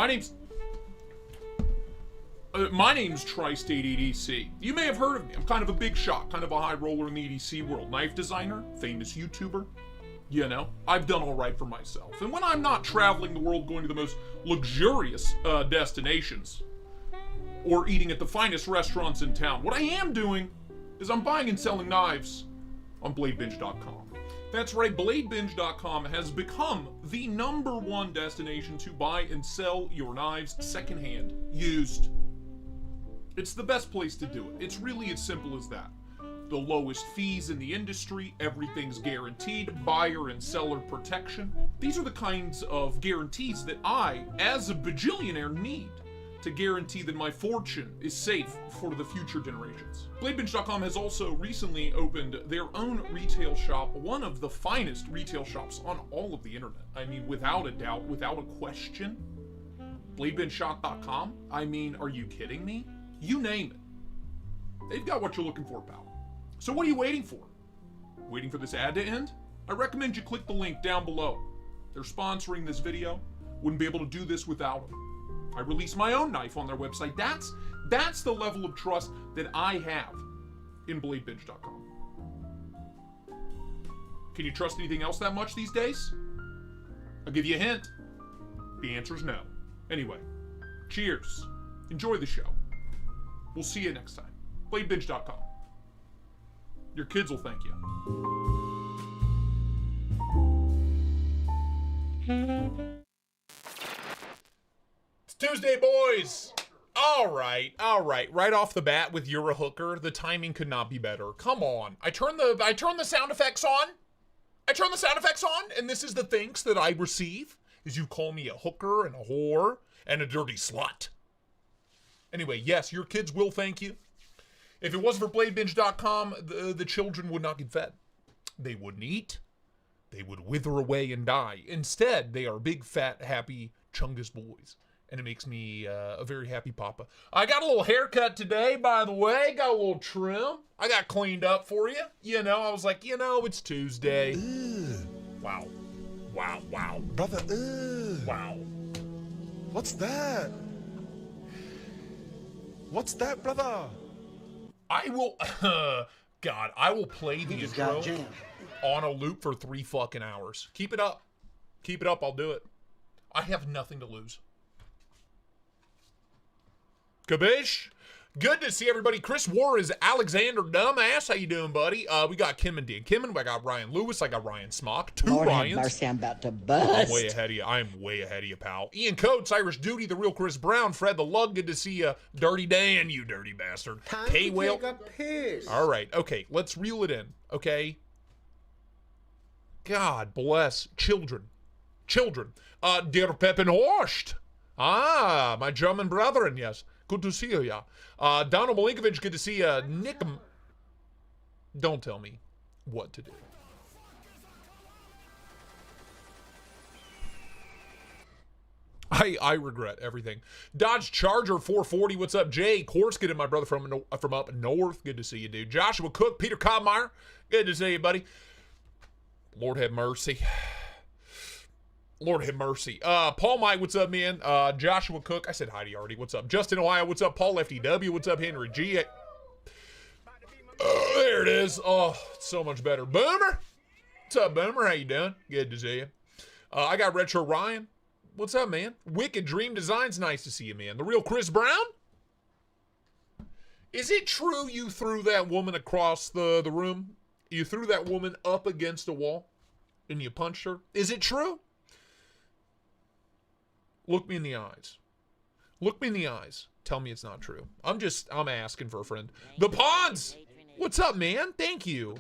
My name's Tristate EDC. You may have heard of me. I'm kind of a big shot, kind of a high roller in the EDC world. Knife designer, famous YouTuber. You know, I've done all right for myself. And when I'm not traveling the world going to the most luxurious destinations or eating at the finest restaurants in town, what I am doing is I'm buying and selling knives on BLADEBINGE.com. That's right, BLADEBINGE.com has become the #1 destination to buy and sell your knives secondhand, used. It's the best place to do it. It's really as simple as that. The lowest fees in the industry, everything's guaranteed, buyer and seller protection. These are the kinds of guarantees that I, as a bajillionaire, need to guarantee that my fortune is safe for the future generations. BladeBinge.com has also recently opened their own retail shop, one of the finest retail shops on all of the internet. I mean, without a doubt, without a question. BladeBingeShop.com? I mean, are you kidding me? You name it. They've got what you're looking for, pal. So what are you waiting for? Waiting for this ad to end? I recommend you click the link down below. They're sponsoring this video. Wouldn't be able to do this without them. I release my own knife on their website. That's the level of trust that I have in BladeBinge.com. Can you trust anything else that much these days? I'll give you a hint. The answer is no. Anyway, cheers. Enjoy the show. We'll see you next time. BladeBinge.com. Your kids will thank you. It's Tuesday, boys. All right. Right off the bat with You're a Hooker, the timing could not be better. Come on. I turn the sound effects on. And this is the thanks that I receive, is you call me a hooker and a whore and a dirty slut. Anyway, yes, your kids will thank you. If it wasn't for BladeBinge.com, the children would not get fed. They wouldn't eat. They would wither away and die. Instead, they are big, fat, happy Chungus boys. And it makes me a very happy papa. I got a little haircut today, by the way. Got a little trim. I got cleaned up for you. You know, I was like, it's Tuesday. Wow. Brother, Wow. What's that? What's that, brother? I will play the intro on a loop for 3 fucking hours. Keep it up, I'll do it. I have nothing to lose. Kabish? Good to see everybody. Chris War is Alexander Dumbass. How you doing, buddy? We got Kim and Dan Kimmin. I got Ryan Lewis. I got Ryan Smock. Two Lord Ryans. Have mercy, I'm about to bust. I'm way ahead of you. I'm way ahead of you, pal. Ian Coates, Irish Duty, the real Chris Brown, Fred the Lug. Good to see you. Dirty Dan, you dirty bastard. K-Whale. All right. Okay. Let's reel it in. Okay. God bless children. Dear Pepin Horst. Ah, my German brethren, yes. Good to see you, yeah. Donald Malinkovich, good to see you. Nick, don't tell me what to do. I regret everything. Dodge Charger 440, what's up? Jay Korskin and my brother from up north, good to see you, dude. Joshua Cook, Peter Cobmeyer, good to see you, buddy. Lord have mercy. Lord have mercy. Paul Mike, what's up, man? Joshua Cook, I said hi to you already. What's up? Justin Ohio, what's up? Paul FDW, what's up? Henry G. There it is. Oh, it's so much better. Boomer, what's up, Boomer? How you doing? Good to see you. I got Retro Ryan. What's up, man? Wicked Dream Designs, nice to see you, man. The real Chris Brown? Is it true you threw that woman across the room? You threw that woman up against a wall and you punched her? Is it true? Look me in the eyes. Look me in the eyes. Tell me it's not true. I'm asking for a friend. The Pods! What's up, man? Thank you.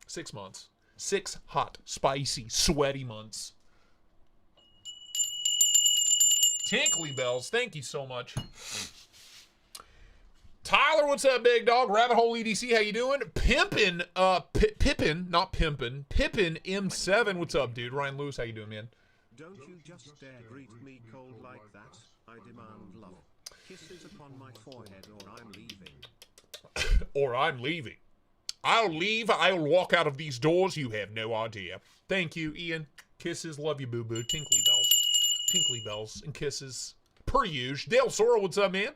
6 months. 6 hot, spicy, sweaty months. Tinkly bells. Thank you so much. Tyler, what's up, big dog? Rabbit Hole EDC, how you doing? Pimpin, Pippin, not Pimpin. Pippin M7, what's up, dude? Ryan Lewis, how you doing, man? Don't you just dare greet me cold like that. I demand love. Kisses upon my forehead or I'm leaving. Or I'm leaving. I'll leave. I'll walk out of these doors. You have no idea. Thank you, Ian. Kisses. Love you, boo-boo. Tinkly bells. Tinkly bells and kisses. Per usual. Dale Sora, what's up, man?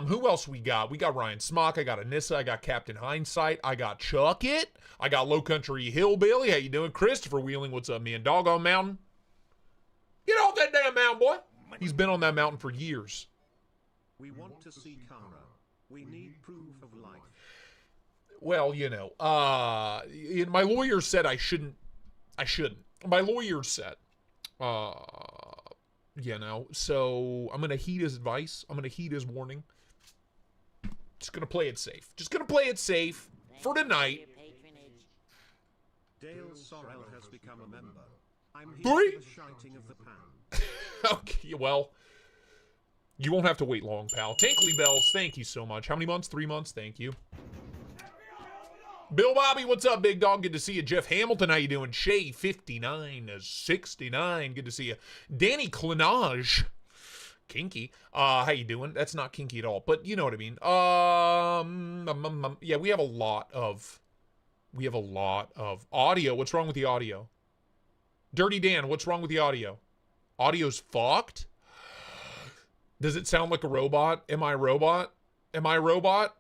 Who else we got? We got Ryan Smock. I got Anissa. I got Captain Hindsight. I got Chuck It. I got Low Country Hillbilly. How you doing? Christopher Wheeling, what's up, man? Doggone Mountain. Get off that damn mountain, boy. He's been on that mountain for years. We want to see Kara. We need proof of life. Well, you know, my lawyer said I shouldn't. My lawyer said, you know, so I'm going to heed his advice. I'm going to heed his warning. Just going to play it safe. Just going to play it safe for tonight. Dale Sorrell has become a member. I'm here Three? for the shiting of the pan. Okay, well, you won't have to wait long, pal. Tinkly Bells, thank you so much. How many months? 3 months? Thank you. Bill Bobby, what's up, big dog? Good to see you. Jeff Hamilton, how you doing? Shay, 5969. Good to see you. Danny Clinage. Kinky. How you doing? That's not kinky at all, but you know what I mean. Yeah, we have a lot of audio. What's wrong with the audio? Dirty Dan, what's wrong with the audio? Audio's fucked? Does it sound like a robot? Am I a robot? Am I a robot?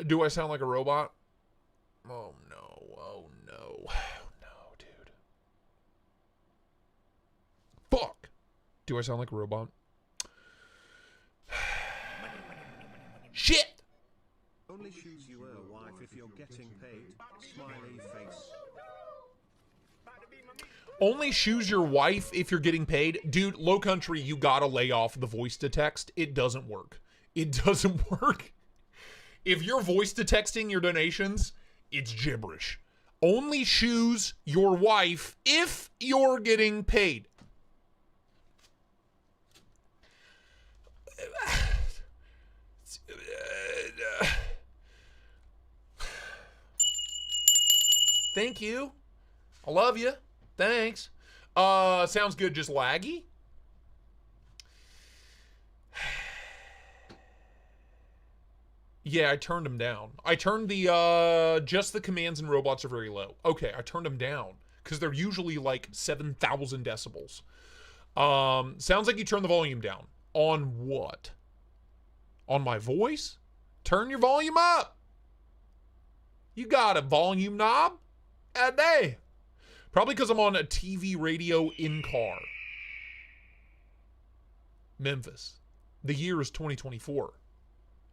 Do I sound like a robot? Oh no, oh no, oh no, dude. Fuck. Do I sound like a robot? Shit! Only choose you a wife if you're getting paid. Smiley face. Only choose your wife if you're getting paid. Dude, Low Country, you gotta lay off the voice to text. It doesn't work. It doesn't work. If you're voice to texting your donations, it's gibberish. Only choose your wife if you're getting paid. Thank you. I love you. Thanks. Sounds good. Just laggy. Yeah, I turned them down. I turned the, just the commands and robots are very low. Okay, I turned them down because they're usually like 7,000 decibels. Sounds like you turned the volume down. On what? On my voice? Turn your volume up. You got a volume knob? A day. Probably because I'm on a TV radio in car. Memphis. The year is 2024.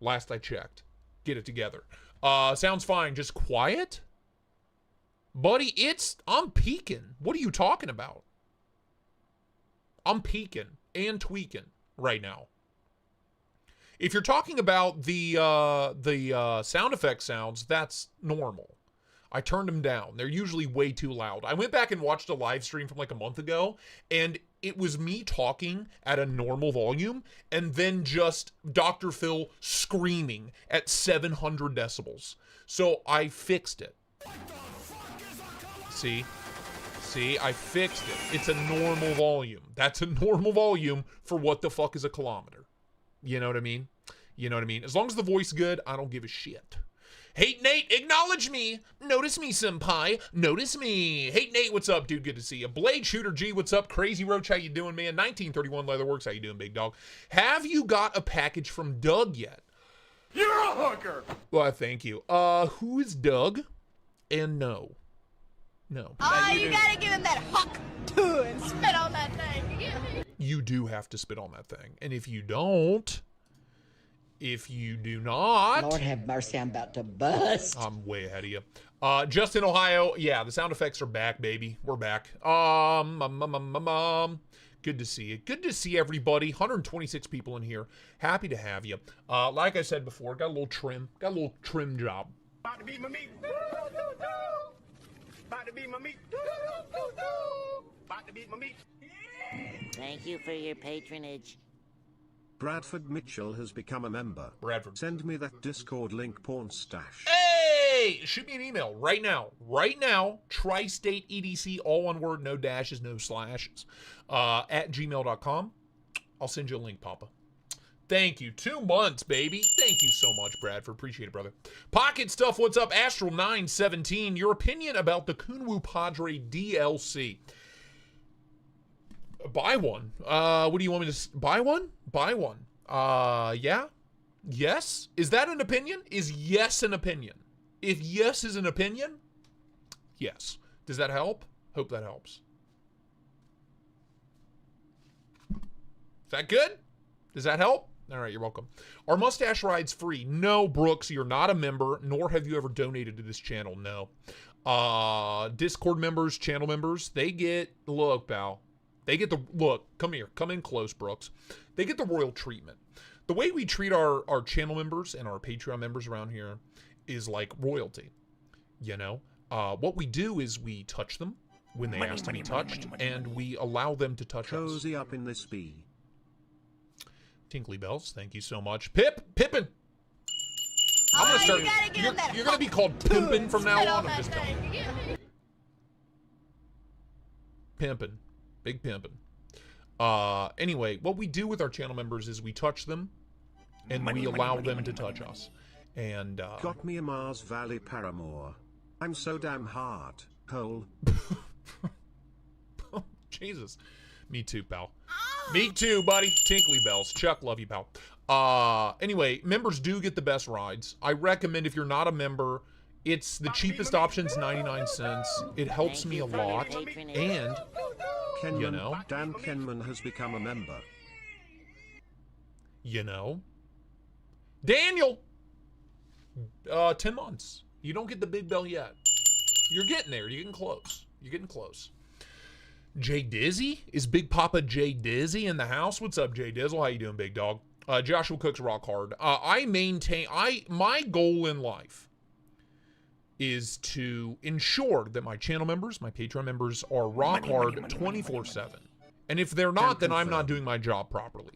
Last I checked. Get it together. Sounds fine. Just quiet? Buddy, I'm peaking. What are you talking about? I'm peaking and tweaking right now. If you're talking about the sound effect sounds, that's normal. I turned them down. They're usually way too loud. I went back and watched a live stream from like a month ago, and it was me talking at a normal volume, and then just Dr. Phil screaming at 700 decibels. So I fixed it. See, I fixed it. It's a normal volume. That's a normal volume for what the fuck is a kilometer. You know what I mean? You know what I mean? As long as the voice is good, I don't give a shit. Hate Nate, acknowledge me. Notice me, senpai. Notice me. Hate Nate, what's up, dude? Good to see you. Blade Shooter G, what's up? Crazy Roach, how you doing, man? 1931 Leatherworks, how you doing, big dog? Have you got a package from Doug yet? You're a hooker! Well, thank you. Who is Doug? And no. Oh, you gotta give him that huck too and spit on that thing. You do have to spit on that thing. And if you do not... Lord have mercy, I'm about to bust. I'm way ahead of you. Justin, Ohio. Yeah, the sound effects are back, baby. We're back. Good to see you. Good to see everybody. 126 people in here. Happy to have you. Like I said before, got a little trim. Got a little trim job. About to beat my meat. About to beat my meat. About to beat my meat. Thank you for your patronage. Bradford Mitchell has become a member. Bradford. Send me that Discord link, porn stash. Hey! Shoot me an email right now. Right now. Tristate EDC, all one word, no dashes, no slashes. At gmail.com. I'll send you a link, Papa. Thank you. 2 months, baby. Thank you so much, Bradford. Appreciate it, brother. Pocket Stuff, what's up? Astral917, your opinion about the Kunwu Padre DLC. Buy one. What do you want me to... Buy one? Buy one. Yeah? Yes? Is that an opinion? Is yes an opinion? If yes is an opinion, yes. Does that help? Hope that helps. Is that good? Does that help? All right, you're welcome. Are mustache rides free? No, Brooks, you're not a member, nor have you ever donated to this channel. No. Discord members, channel members, they get, look, pal. They get the, look, come here. Come in close, Brooks. They get the royal treatment. The way we treat our channel members and our Patreon members around here is like royalty. You know? What we do is we touch them when they ask to be touched, and we allow them to touch us. Cozy up in this bee. Tinkly Bells, thank you so much. Pippin! I'm gonna start. You're gonna be called Pimpin' from now on. I'm just telling you. Pimpin'. Big pimpin'. Anyway, what we do with our channel members is we touch them, and we allow them to touch us. And, Got me a Mars Valley paramour. I'm so damn hard. Hole. Oh, Jesus. Me too, pal. Me too, buddy. Tinkly Bells. Chuck, love you, pal. Anyway, members do get the best rides. I recommend if you're not a member, it's the cheapest option's 99 cents. It helps me a lot. And, Kenman, you know. Dan Kenman has become a member. You know. Daniel! 10 months. You don't get the big bell yet. You're getting there. You're getting close. You're getting close. Jay Dizzy? Is Big Papa Jay Dizzy in the house? What's up, Jay Dizzle? How you doing, big dog? Joshua Cook's rock hard. My goal in life is to ensure that my channel members, my Patreon members, are rock hard 24/7. And if they're not, then I'm not doing my job properly.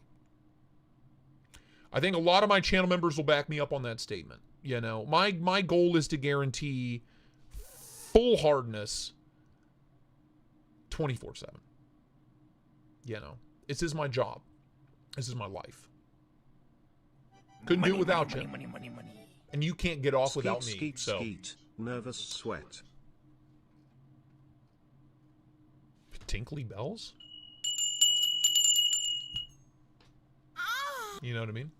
I think a lot of my channel members will back me up on that statement. You know, my goal is to guarantee full hardness 24/7. You know, this is my job. This is my life. Couldn't do it without you. And you can't get off without me. Skeet, So, skeet, nervous sweat. Tinkly Bells? You know what I mean?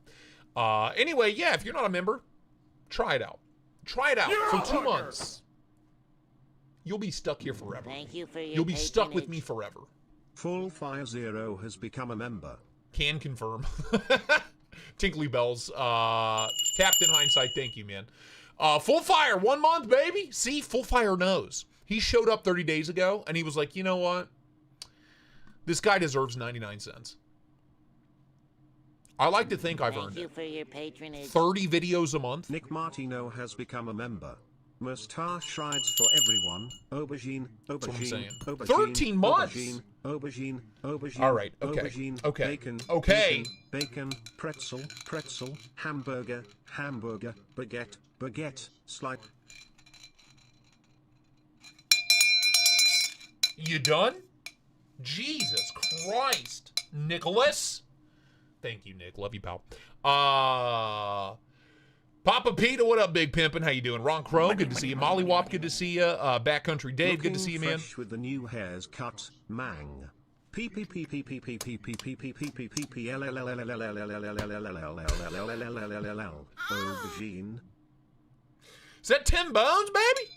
Anyway, yeah, if you're not a member, try it out. Try it out for 2 months. You'll be stuck here forever. Thank you for your You'll be stuck with patronage. me forever. Full Fire Zero has become a member. Can confirm. Tinkly Bells. Captain Hindsight, thank you, man. Full Fire, 1 month, baby. See, Full Fire knows. He showed up 30 days ago, and he was like, you know what? This guy deserves 99 cents. I like to think I've earned Thank you it. for your patronage. 30 videos a month. Nick Martino has become a member. Mustache rides for everyone. Aubergine, what I'm aubergine, saying. aubergine, 13 months? aubergine, aubergine, All right, okay, aubergine, okay, bacon, okay. bacon, pretzel, hamburger, baguette, slice. You done? Jesus Christ. Nicholas? Thank you, Nick. Love you, pal. Papa Peter, what up, Big Pimpin'? How you doing? Ron Crow, good to see you. Molly Wop, good to see you. Backcountry Dave, good to see you, man. Fresh with the new hairs cut, mang. Aubergine. Is that Tim Bones, baby?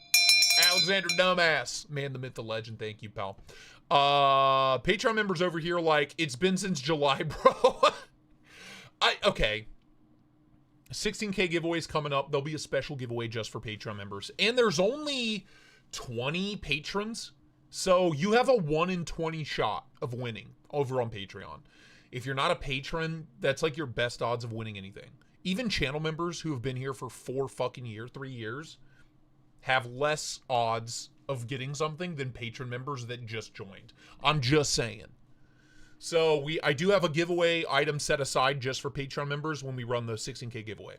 Alexander Dumbass. Man, the myth, the legend. Thank you, pal. Patreon members over here like, it's been since July, bro. Okay. 16K giveaways coming up. There'll be a special giveaway just for Patreon members. And there's only 20 patrons. So you have a 1 in 20 shot of winning over on Patreon. If you're not a patron, that's like your best odds of winning anything. Even channel members who have been here for 3 years, have less odds of getting something than patron members that just joined. I'm just saying. So I do have a giveaway item set aside just for Patreon members when we run the 16K giveaway,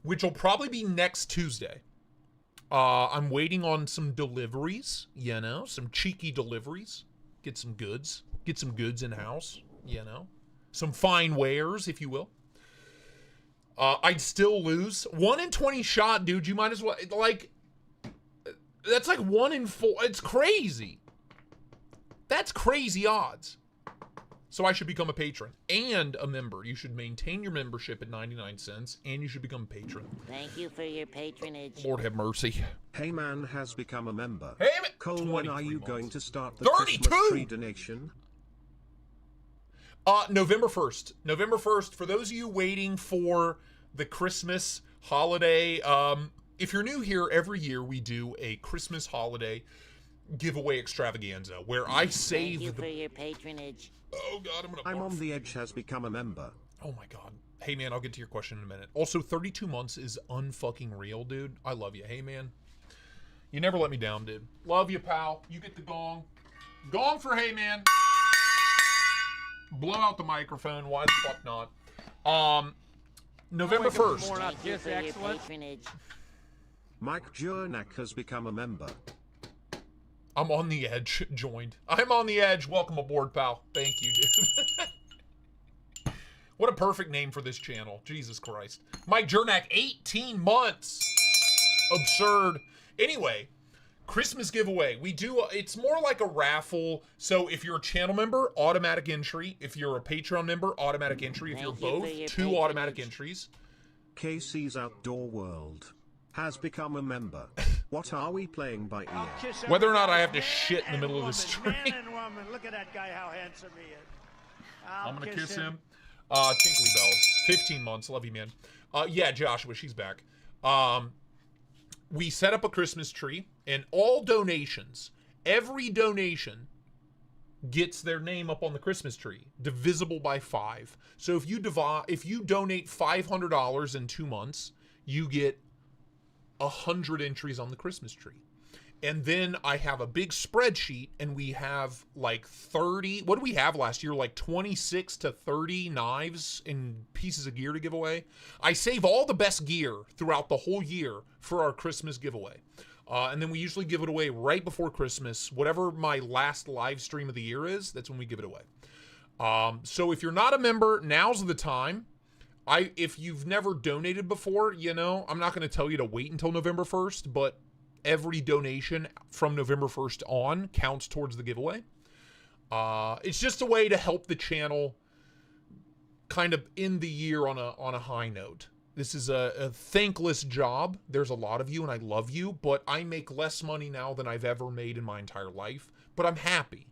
which will probably be next Tuesday. I'm waiting on some deliveries, you know, some cheeky deliveries. Get some goods in house, you know, some fine wares, if you will. I'd still lose. 1 in 20 shot, dude. You might as well, like, that's like 1 in 4. It's crazy. That's crazy odds. So I should become a patron and a member. You should maintain your membership at 99 cents, and you should become a patron. Thank you for your patronage. Lord have mercy. Heyman has become a member. Heyman! Cole, when are you 23 going months. to start the 32! Christmas tree donation? November 1st. November 1st. For those of you waiting for the Christmas holiday, if you're new here, every year we do a Christmas holiday giveaway extravaganza where I save Thank you for your patronage. Oh God, I'm gonna. I'm barf. on the edge has become a member. Oh my God. Hey man, I'll get to your question in a minute. Also, 32 months is unfucking real, dude. I love you. Hey man, you never let me down, dude. Love you, pal. You get the gong. Gong for hey man. Blow out the microphone. Why the fuck not? November 1st. Thank you for your patronage. Mike Jurnak has become a member. I'm on the edge. Joined. I'm on the edge. Welcome aboard, pal. Thank you, dude. What a perfect name for this channel. Jesus Christ. Mike Jurnak, 18 months. Absurd. Anyway, Christmas giveaway. We do, it's more like a raffle. So if you're a channel member, automatic entry. If you're a Patreon member, automatic entry. If you're both, 2 automatic entries. KC's Outdoor World has become a member. What are we playing by ear? Whether or not I have to shit in the middle of the stream. Man and woman, look at that guy, how handsome he is. I'm gonna kiss him. Tinkly Bells, 15 months. Love you, man. Yeah, Joshua, she's back. We set up a Christmas tree, and all donations, every donation gets their name up on the Christmas tree, divisible by 5. So if you donate $500 in 2 months, you get 100 entries on the Christmas tree. And then I have a big spreadsheet, and we have like 30, what did we have last year? Like 26 to 30 knives and pieces of gear to give away. I save all the best gear throughout the whole year for our Christmas giveaway. And then we usually give it away right before Christmas. Whatever my last live stream of the year is, that's when we give it away. So if you're not a member, now's the time. If you've never donated before, you know, I'm not going to tell you to wait until November 1st, but every donation from November 1st on counts towards the giveaway. It's just a way to help the channel kind of end the year on a high note. This is a thankless job. There's a lot of you, and I love you, but I make less money now than I've ever made in my entire life. But I'm happy.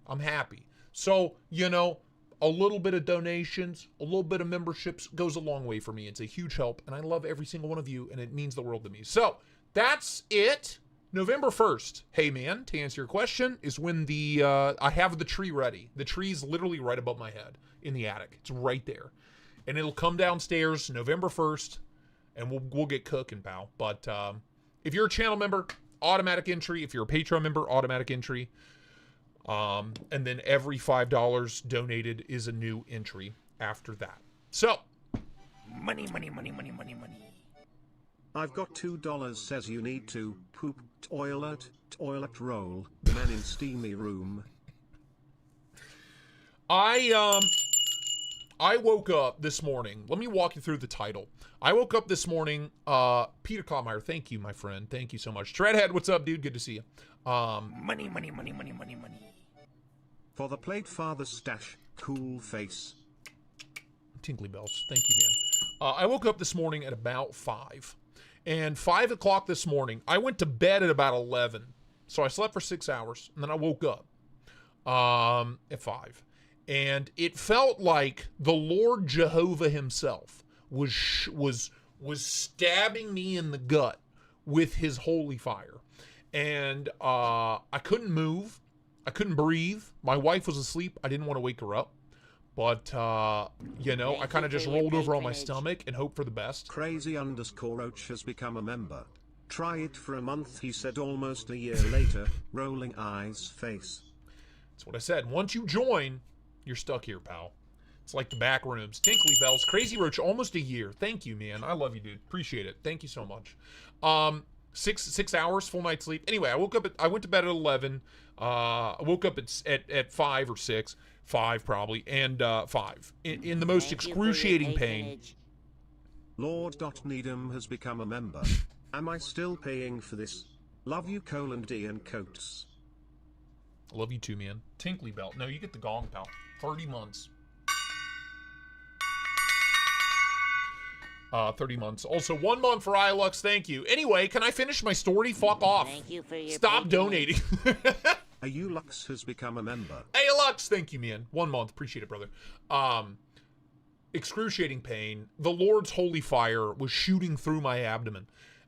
I'm happy. So, you know, a little bit of donations, a little bit of memberships goes a long way for me. It's a huge help, and I love every single one of you, and it means the world to me. So, that's it. November 1st, hey man, to answer your question, is when I have the tree ready. The tree's literally right above my head in the attic. It's right there. And it'll come downstairs November 1st, and we'll get cooking, pal. But if you're a channel member, automatic entry. If you're a Patreon member, automatic entry. And then every $5 donated is a new entry after that. So, Money, money, money, money, money, money. I've got $2 says you need to poop toilet roll, men in steamy room. I woke up this morning. Let me walk you through the title. I woke up this morning. Peter Klotmeyer, thank you, my friend. Thank you so much. Treadhead, what's up, dude? Good to see you. Money, money, money, money, money, money. For the plate father stash, cool face. Tinkly bells. Thank you, man. I woke up this morning at about 5. And 5 o'clock this morning, I went to bed at about 11. So I slept for 6 hours, and then I woke up at 5. And it felt like the Lord Jehovah himself was stabbing me in the gut with his holy fire. And I couldn't move. I couldn't breathe. My wife was asleep. I didn't want to wake her up. But, you know, I kind of just rolled over on my stomach and hoped for the best. Crazy_Roach has become a member. Try it for a month, he said almost a year later, rolling eyes face. That's what I said. Once you join, you're stuck here, pal. It's like the back rooms. Tinkly bells. Crazy Roach, almost a year. Thank you, man. I love you, dude. Appreciate it. Thank you so much. 6 hours, full night's sleep. Anyway, I went to bed at 11. I woke up at 5 or 6. 5 probably, and 5. In the most excruciating pain. Lord.Needham has become a member. Am I still paying for this? Love you, D and Coates. I love you too, man. Tinkly belt. No, you get the gong belt. 30 months. 30 months. Also, 1 month for iLux. Thank you. Anyway, can I finish my story? Fuck off. Thank you for your Stop patronage. donating. Lux has become a member. Hey, Lux. Thank you, man. 1 month. Appreciate it, brother. Excruciating pain. The Lord's holy fire was shooting through my abdomen.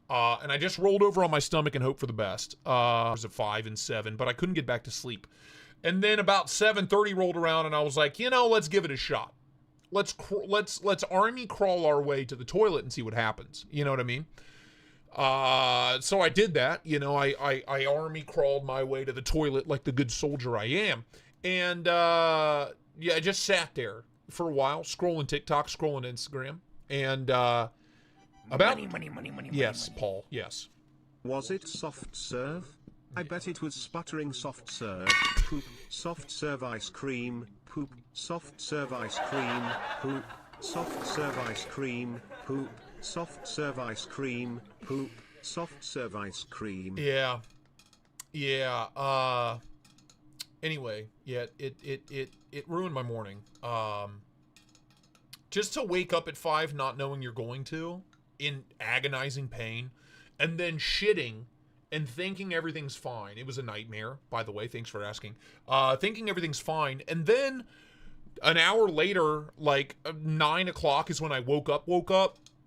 And I just rolled over on my stomach and hoped for the best. It was at 5 and 7, but I couldn't get back to sleep. And then about 7:30 rolled around, and I was like, you know, let's give it a shot. Let's army crawl our way to the toilet and see what happens. You know what I mean? So I did that. You know, I army crawled my way to the toilet like the good soldier I am. And yeah, I just sat there for a while, scrolling TikTok, scrolling Instagram, and about money. Yes, Paul. Yes. Was it soft serve? I bet it was sputtering soft serve. Poop. Soft serve ice cream. Poop. Soft serve ice cream. Poop. Soft serve ice cream. Poop. Soft serve ice cream. Poop. Soft serve ice cream. Yeah. Anyway, yeah, it ruined my morning. Just to wake up at 5 not knowing you're going to, in agonizing pain, and then shitting and thinking everything's fine. It was a nightmare, by the way. Thanks for asking. Thinking everything's fine, and then an hour later, like 9 o'clock is when I woke up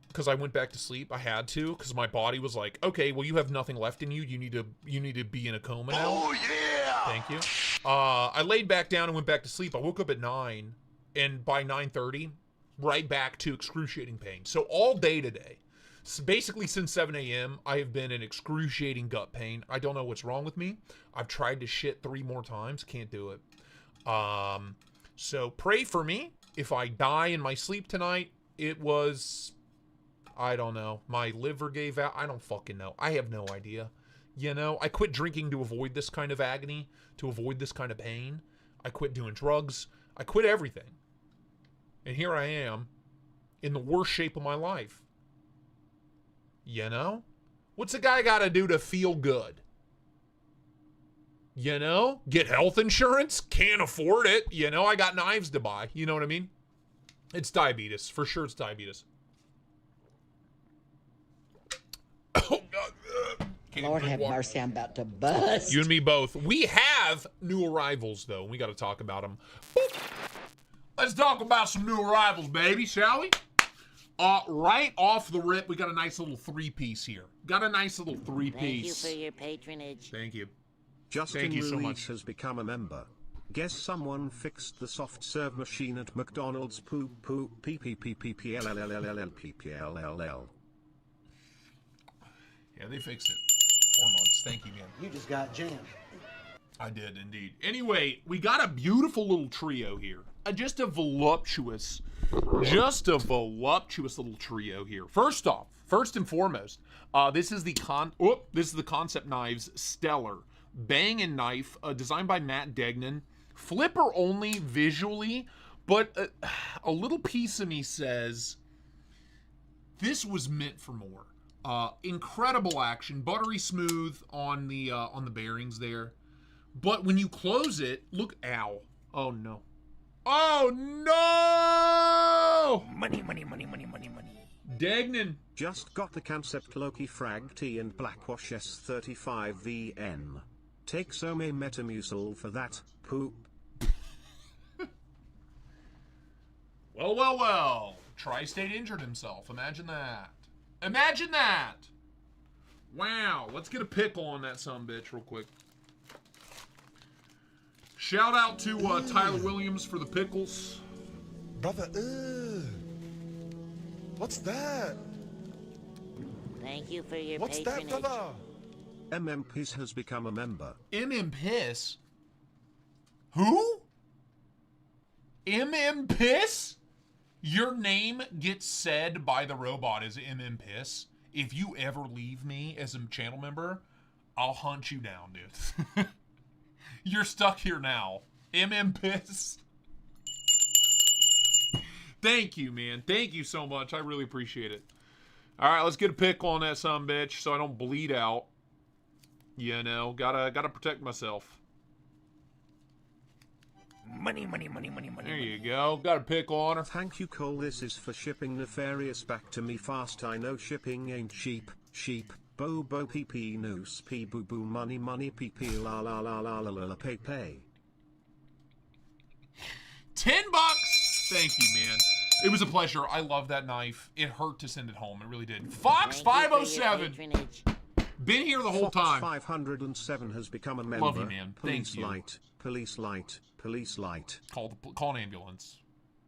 because I went back to sleep. I had to, because my body was like, okay, well, you have nothing left in you. You need to be in a coma now. Oh, yeah! Thank you. I laid back down and went back to sleep. I woke up at 9, and by 9:30, right back to excruciating pain. So all day today, so basically since 7 a.m., I have been in excruciating gut pain. I don't know what's wrong with me. I've tried to shit 3 more times. Can't do it. So pray for me. If I die in my sleep tonight, it was, I don't know, my liver gave out. I don't fucking know. I have no idea. You know, I quit drinking to avoid this kind of agony, to avoid this kind of pain. I quit doing drugs. I quit everything. And here I am in the worst shape of my life. You know? What's a guy got to do to feel good? You know? Get health insurance? Can't afford it. You know, I got knives to buy. You know what I mean? It's diabetes. For sure it's diabetes. Oh, God. Lord have mercy, I'm about to bust. You and me both. We have new arrivals, though. We got to talk about them. Boop. Let's talk about some new arrivals, baby, shall we? Right off the rip, we got a nice little 3-piece here. Got a nice little 3-piece. Thank you for your patronage. Thank you. Justin Thank you so Ruiz much. has become a member. Guess someone fixed the soft serve machine at McDonald's. Poo poo pee pee pee pee pee l l l l l l p p l l l. Yeah, they fixed it. 4 months. Thank you, man. You just got jammed. I did indeed. Anyway, we got a beautiful little trio here. Just a voluptuous little trio here. First off, first and foremost, this is the Concept Knives Stellar Bang & Knife, designed by Matt Degnan. Flipper only visually, but a little piece of me says this was meant for more. Incredible action, buttery smooth on the bearings there. But when you close it, look, ow. Oh no. Oh no! Money. Degnan. Just got the Concept Loki Frag T and Blackwash S35VN. Take some Metamucil for that, poop. Well. Tristate injured himself. Imagine that. Imagine that! Wow. Let's get a pickle on that sumbitch real quick. Shout out to Tyler Williams for the pickles. Brother, what's that? Thank you for your What's patronage. that, brother? Piss has become a member. Piss? Who? Piss? Your name gets said by the robot as Piss. If you ever leave me as a channel member, I'll hunt you down, dude. You're stuck here now. Piss. Thank you, man. Thank you so much. I really appreciate it. All right, let's get a pick on that sumbitch so I don't bleed out. You know, gotta protect myself. Money, money, money, money, money. There you go. Got a pick on her. Thank you, Cole. This is for shipping nefarious back to me fast. I know shipping ain't cheap. Sheep. Bobo PP noose p boo boo money money PP la la la la la la pay pay. $10. Thank you, man. It was a pleasure. I love that knife. It hurt to send it home. It really did. Fox Thank you for your 507. patronage. Been here the whole Fox time. 507 has become a member. Love you, man. Police Thank you. light. Police light. Police light. Call an ambulance.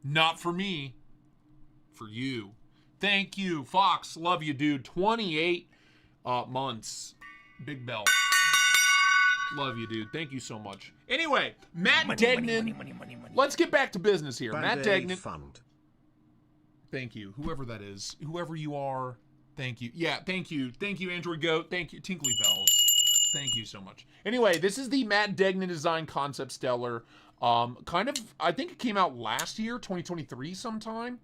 Not for me. For you. Thank you, Fox. Love you, dude. 28 months. Big bell. Love you, dude. Thank you so much. Anyway, Matt Degnan. Money. Let's get back to business here. Matt Band-Aid Degnan. fund. Thank you. Whoever that is. Whoever you are. Thank you. Yeah, thank you. Thank you, Android Goat. Thank you, Tinkly Bells. Thank you so much. Anyway, this is the Matt Degnan design concept stellar. Kind of, I think it came out last year, 2023 sometime.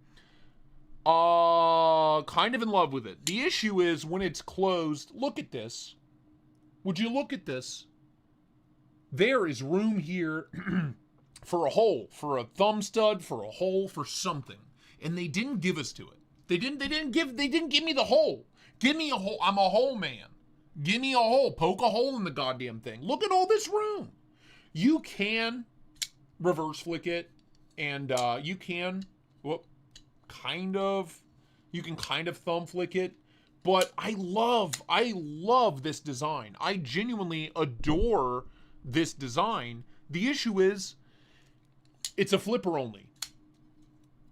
Kind of in love with it. The issue is when it's closed, look at this. Would you look at this? There is room here for a hole, for a thumb stud, for a hole, for something. And they didn't give us to it. They didn't give me the hole. Give me a hole. I'm a hole man. Give me a hole. Poke a hole in the goddamn thing. Look at all this room. You can reverse flick it, and you can, you can kind of thumb flick it. But I love this design. I genuinely adore this design. The issue is, it's a flipper only.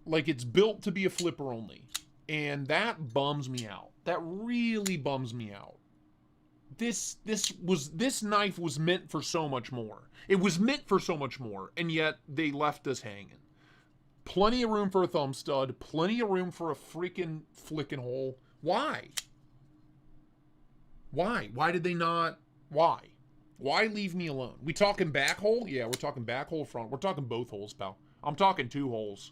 Like, it's built to be a flipper only. And that bums me out. That really bums me out. This knife was meant for so much more. It was meant for so much more, and yet they left us hanging. Plenty of room for a thumb stud, plenty of room for a freaking flicking hole. Why? Why did they not? Why leave me alone? We talking back hole? Yeah, we're talking back hole, front. We're talking both holes, pal. I'm talking 2 holes.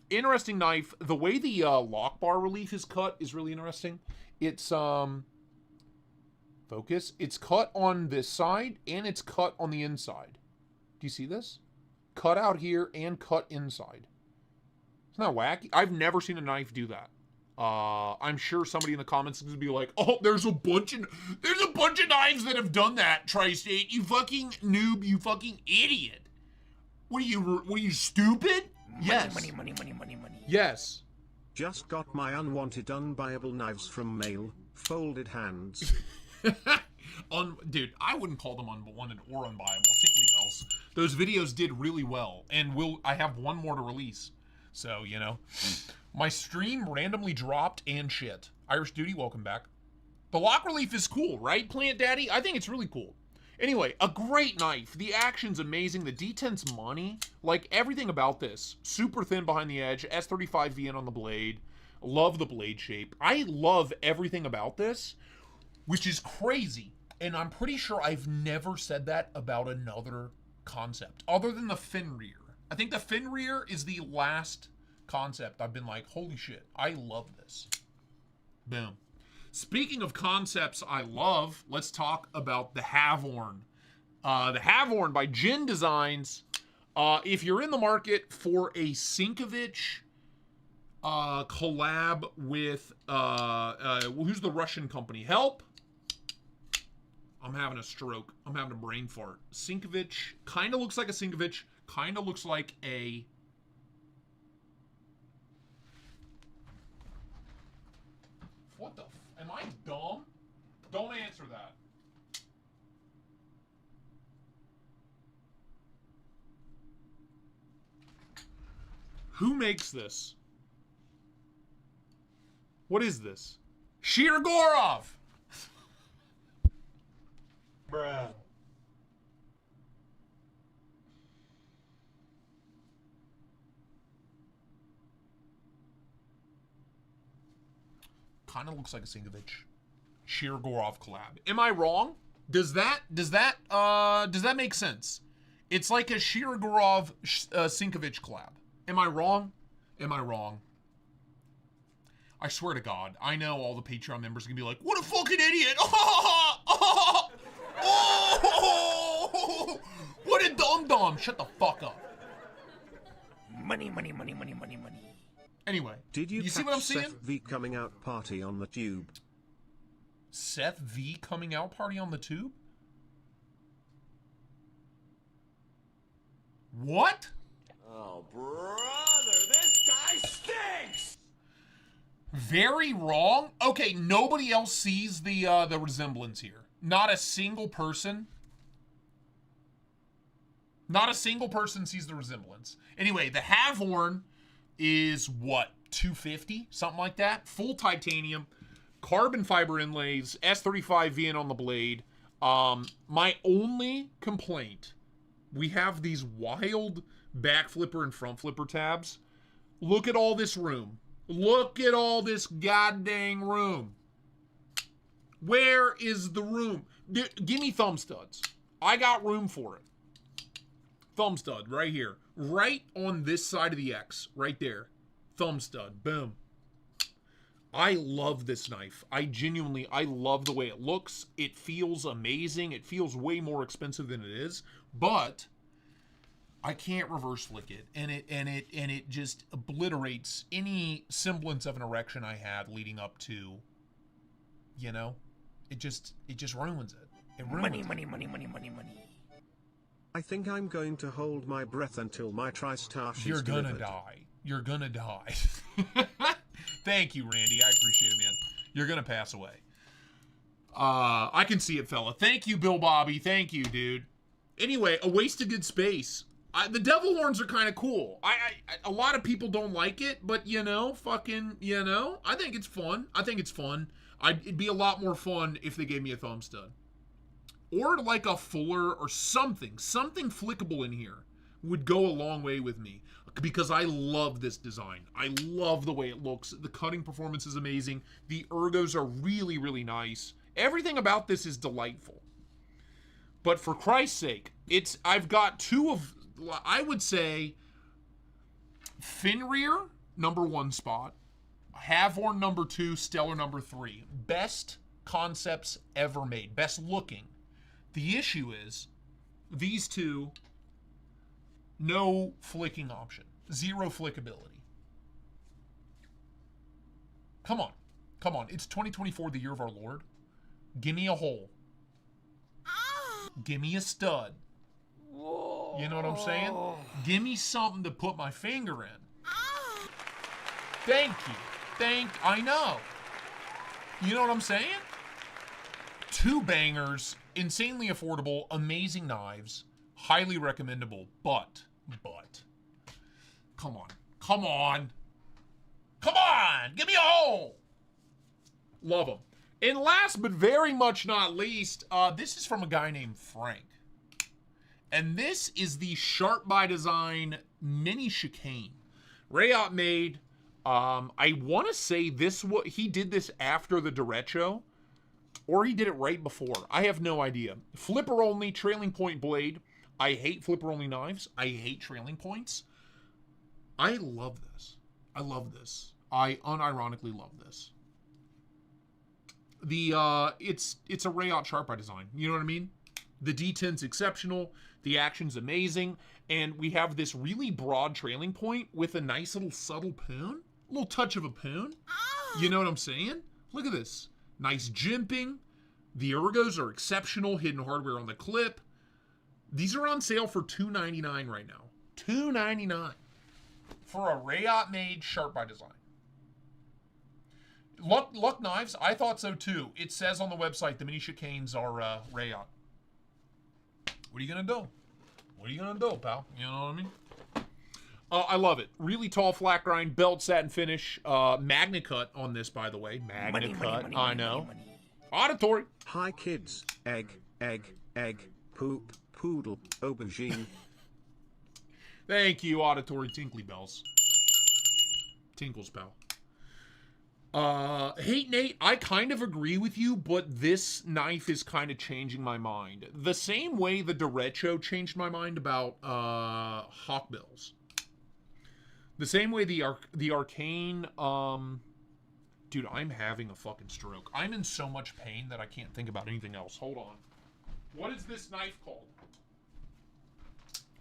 Interesting knife. The way the lock bar relief is cut is really interesting. It's focus. It's cut on this side and it's cut on the inside. Do you see this? Cut out here and cut inside. Isn't that wacky? I've never seen a knife do that. I'm sure somebody in the comments is gonna be like, "Oh, there's a bunch of knives that have done that, Tristate. You fucking noob. You fucking idiot. What are you stupid?" Yes. Money. Yes. Just got my unwanted unbuyable knives from mail. Folded hands. Dude, I wouldn't call them unwanted or unbuyable. Tinkly Bells. Those videos did really well, and I have one more to release. So, you know. My stream randomly dropped and shit. Irish Duty, welcome back. The lock relief is cool, right, Plant Daddy? I think it's really cool. Anyway, a great knife. The action's amazing. The D10's money. Like, everything about this. Super thin behind the edge. S35 VN on the blade. Love the blade shape. I love everything about this, which is crazy. And I'm pretty sure I've never said that about another concept, other than the fin rear. I think the fin rear is the last concept I've been like, holy shit, I love this. Boom. Speaking of concepts I love, let's talk about the Havorn. The Havorn by Jin Designs. If you're in the market for a Sinkovich collab with, who's the Russian company? Help! I'm having a stroke. I'm having a brain fart. Sinkovich kind of looks like a Sinkovich. Kind of looks like a... What the... Am I dumb? Don't answer that. Who makes this? What is this? Shirogorov! Bruh. Kind of looks like a Sinkovich Shirogorov collab. Am I wrong? Does that make sense? It's like a Shirogorov Sinkovich collab. Am I wrong? Am I wrong? I swear to God, I know all the Patreon members are going to be like, what a fucking idiot. Oh, what a dum-dum. Shut the fuck up. Money, money, money, money, money, money. Anyway, Did you see catch what I'm seeing? Seth V coming out party on the tube? Seth V coming out party on the tube? What? Oh, brother, this guy stinks! Very wrong. Okay, nobody else sees the resemblance here. Not a single person. Not a single person sees the resemblance. Anyway, the Havorn is what, 250, something like that. Full titanium, carbon fiber inlays, S35 VN on the blade. My only complaint, we have these wild back flipper and front flipper tabs. Look at all this room. Look at all this goddamn room. Where is the room? Give me thumb studs. I got room for it. Thumb stud right here. Right on this side of the X. Right there. Thumb stud. Boom. I love this knife. I love the way it looks. It feels amazing. It feels way more expensive than it is. But I can't reverse flick it. And it just obliterates any semblance of an erection I had leading up to, you know, it just ruins it. It ruins Money, it. money, money, money, money, money. I think I'm going to hold my breath until my Tristate You're is gonna delivered. die. You're gonna die. Thank you, Randy. I appreciate it, man. You're gonna pass away. I can see it, fella. Thank you, Bill Bobby. Thank you, dude. Anyway, a waste of good space. The devil horns are kind of cool. A lot of people don't like it, but you know, I think it's fun. It'd be a lot more fun if they gave me a thumb stud. Or like a fuller or something flickable in here would go a long way with me, because I love this design. I love the way it looks. The cutting performance is amazing. The ergos are really, really nice. Everything about this is delightful. But for Christ's sake, I've got two of, I would say, Fenrir, number 1 spot. Havorn, number 2. Stellar, number 3. Best concepts ever made. Best looking. The issue is, these two, no flicking option. 0 flickability. Come on. It's 2024, the year of our Lord. Give me a hole. Give me a stud. You know what I'm saying? Give me something to put my finger in. Thank you. I know. You know what I'm saying? 2 bangers, insanely affordable, amazing knives, highly recommendable, but, come on, give me a hole. Love them. And last but very much not least, this is from a guy named Frank. And this is the Sharp by Design Mini Chicane. Rayot made, I want to say he did this after the derecho, or he did it right before. I have no idea. Flipper only, trailing point blade. I hate flipper only knives. I hate trailing points. I love this. I unironically love this. It's a Rayot Sharp by Design. You know what I mean? The D10's exceptional. The action's amazing. And we have this really broad trailing point with a nice little subtle poon. A little touch of a poon. You know what I'm saying? Look at this. Nice jimping. The ergos are exceptional. Hidden hardware on the clip. These are on sale for $2.99 right now. $2.99 for a Rayot made Sharp by Design. Luck knives, I thought so too. It says on the website the mini chicanes are Rayot. What are you gonna do? Pal? You know what I mean? I love it. Really tall flat grind, belt satin finish, magna cut on this, by the way. Magna cut, I know. Auditory. Hi kids, egg, poop, poodle, aubergine. Thank you, auditory tinkly bells. Tinkles, pal. Hey Nate, I kind of agree with you, but this knife is kind of changing my mind. The same way the derecho changed my mind about hawkbills. The same way the arcane, dude, I'm having a fucking stroke. I'm in so much pain that I can't think about anything else. Hold on. What is this knife called?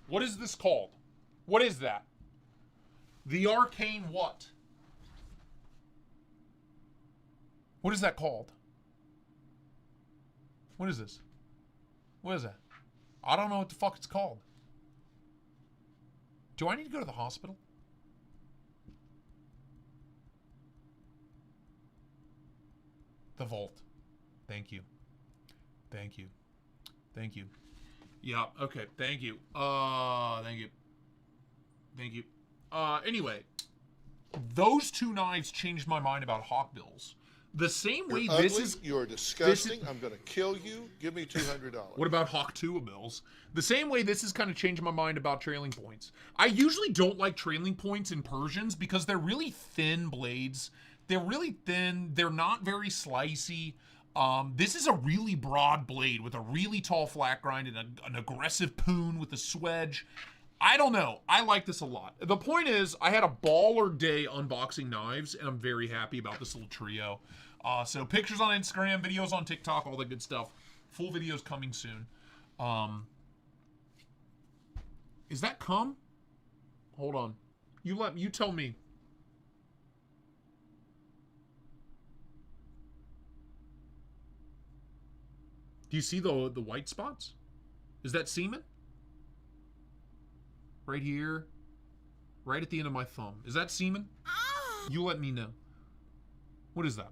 What is this called? What is that? The arcane what? What is that called? What is this? What is that? I don't know what the fuck it's called. Do I need to go to the hospital? The vault. Thank you. Thank you. Thank you. Yeah, okay. Thank you. Thank you. Thank you. Anyway, those two knives changed my mind about hawkbills. The same way You're this ugly, is... You're disgusting. I'm going to kill you. Give me $200. What about Hawk 2 bills? The same way this has kind of changed my mind about trailing points. I usually don't like trailing points in Persians because they're really thin blades. They're really thin. They're not very slicey. This is a really broad blade with a really tall flat grind and an aggressive poon with a swedge. I don't know. I like this a lot. The point is, I had a baller day unboxing knives, and I'm very happy about this little trio. So pictures on Instagram, videos on TikTok, all that good stuff. Full videos coming soon. Is that cum? Hold on. You tell me. Do you see the white spots? Is that semen? Right here. Right at the end of my thumb. Is that semen? You let me know. What is that?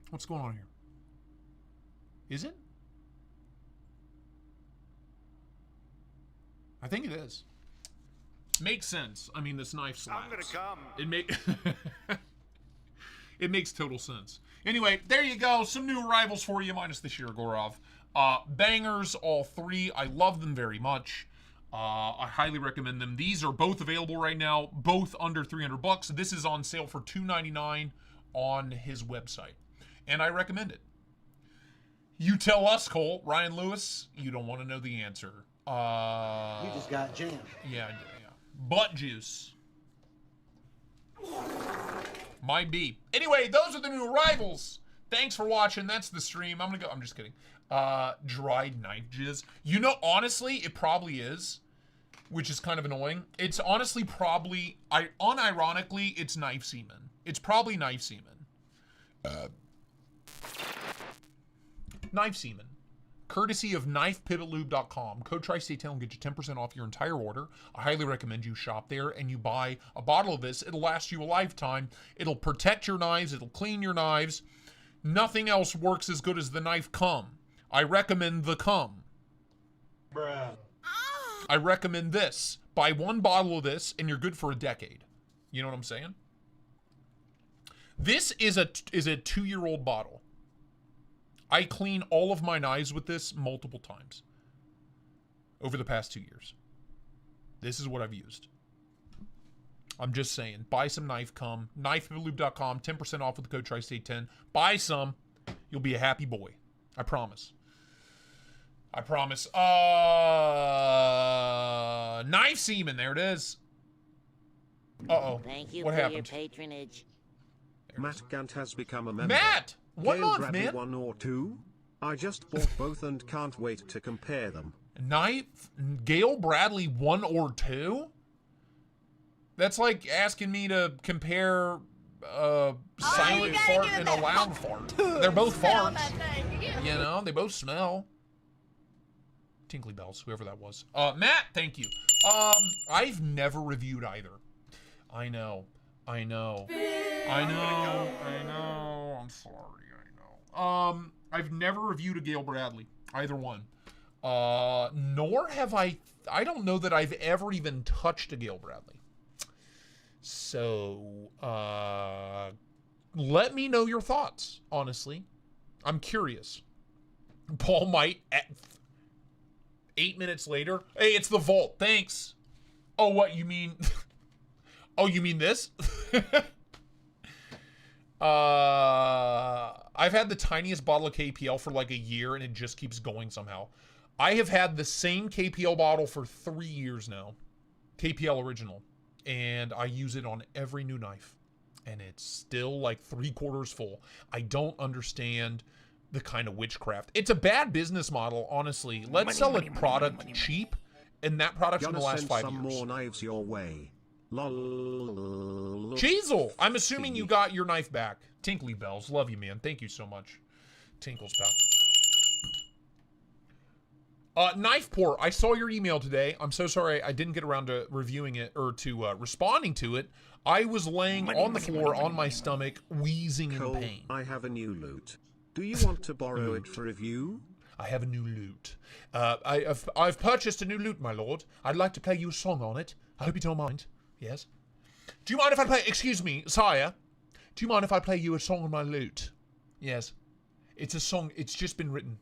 What's going on here? Is it? I think it is. Makes sense. I mean, this knife slaps. I'm gonna come. It makes total sense. Anyway, there you go. Some new arrivals for you, minus the Shirogorov. Bangers, all three. I love them very much. I highly recommend them. These are both available right now, both under $300. This is on sale for $299 on his website, and I recommend it. You tell us, Cole, Ryan Lewis, you don't want to know the answer. You just got jammed. Yeah. Butt juice. Might be. Anyway, those are the new arrivals. Thanks for watching. That's the stream. I'm gonna go. I'm just kidding. Dried knife jizz. You know, honestly, it probably is, which is kind of annoying. It's honestly probably, unironically, it's knife semen. It's probably knife semen. Knife semen. Courtesy of knifepivotlube.com. Code Tristate10 will get you 10% off your entire order. I highly recommend you shop there and you buy a bottle of this. It'll last you a lifetime. It'll protect your knives. It'll clean your knives. Nothing else works as good as the knife cum. I recommend the cum. Bruh. I recommend this. Buy one bottle of this and you're good for a decade. You know what I'm saying? This is a 2-year-old bottle. I clean all of my knives with this multiple times over the past 2 years. This is what I've used. I'm just saying. Buy some knife cum. Knifepivotlube.com. 10% off with the code Tristate10. Buy some. You'll be a happy boy. I promise. I promise. Knife semen. There it is. Uh-oh. Thank you What for happened? your patronage. Matt Gant has become a member. Matt! 1 Gail month, Bradley man. 1 or 2? I just bought both and can't wait to compare them. Knife? Gail Bradley 1 or 2? That's like asking me to compare silent you gotta fart give it and a that loud hot fart. tune. They're both Spit on farts. that thing. You know, they both smell. Tinkly bells, whoever that was. Matt, thank you. I've never reviewed either. I know. I'm sorry, I know. I've never reviewed a Gail Bradley, either one. Nor have I don't know that I've ever even touched a Gail Bradley. So, let me know your thoughts, honestly. I'm curious. Paul might, 8 minutes later, hey, it's the vault, thanks. Oh, what, you mean, oh, you mean this? I've had the tiniest bottle of KPL for like a year and it just keeps going somehow. I have had the same KPL bottle for 3 years now. KPL original. And I use it on every new knife. And it's still like 3/4 full. I don't understand the kind of witchcraft. It's a bad business model, honestly. Let's sell a product cheap. And that product's in the last 5 years. Some more knives your way. Lol. Cheezel, I'm assuming you got your knife back. Tinkly Bells, love you, man. Thank you so much. Tinkles, pal. Knife Pour, I saw your email today. I'm so sorry I didn't get around to reviewing it or to responding to it. I was laying on the floor on my stomach, wheezing in pain. I have a new loot. Do you want to borrow it for review? I have a new loot. I've purchased a new loot, my lord. I'd like to play you a song on it. I hope you don't mind. Yes? Do you mind if I play... Excuse me, sire. Do you mind if I play you a song on my lute? Yes. It's a song... It's just been written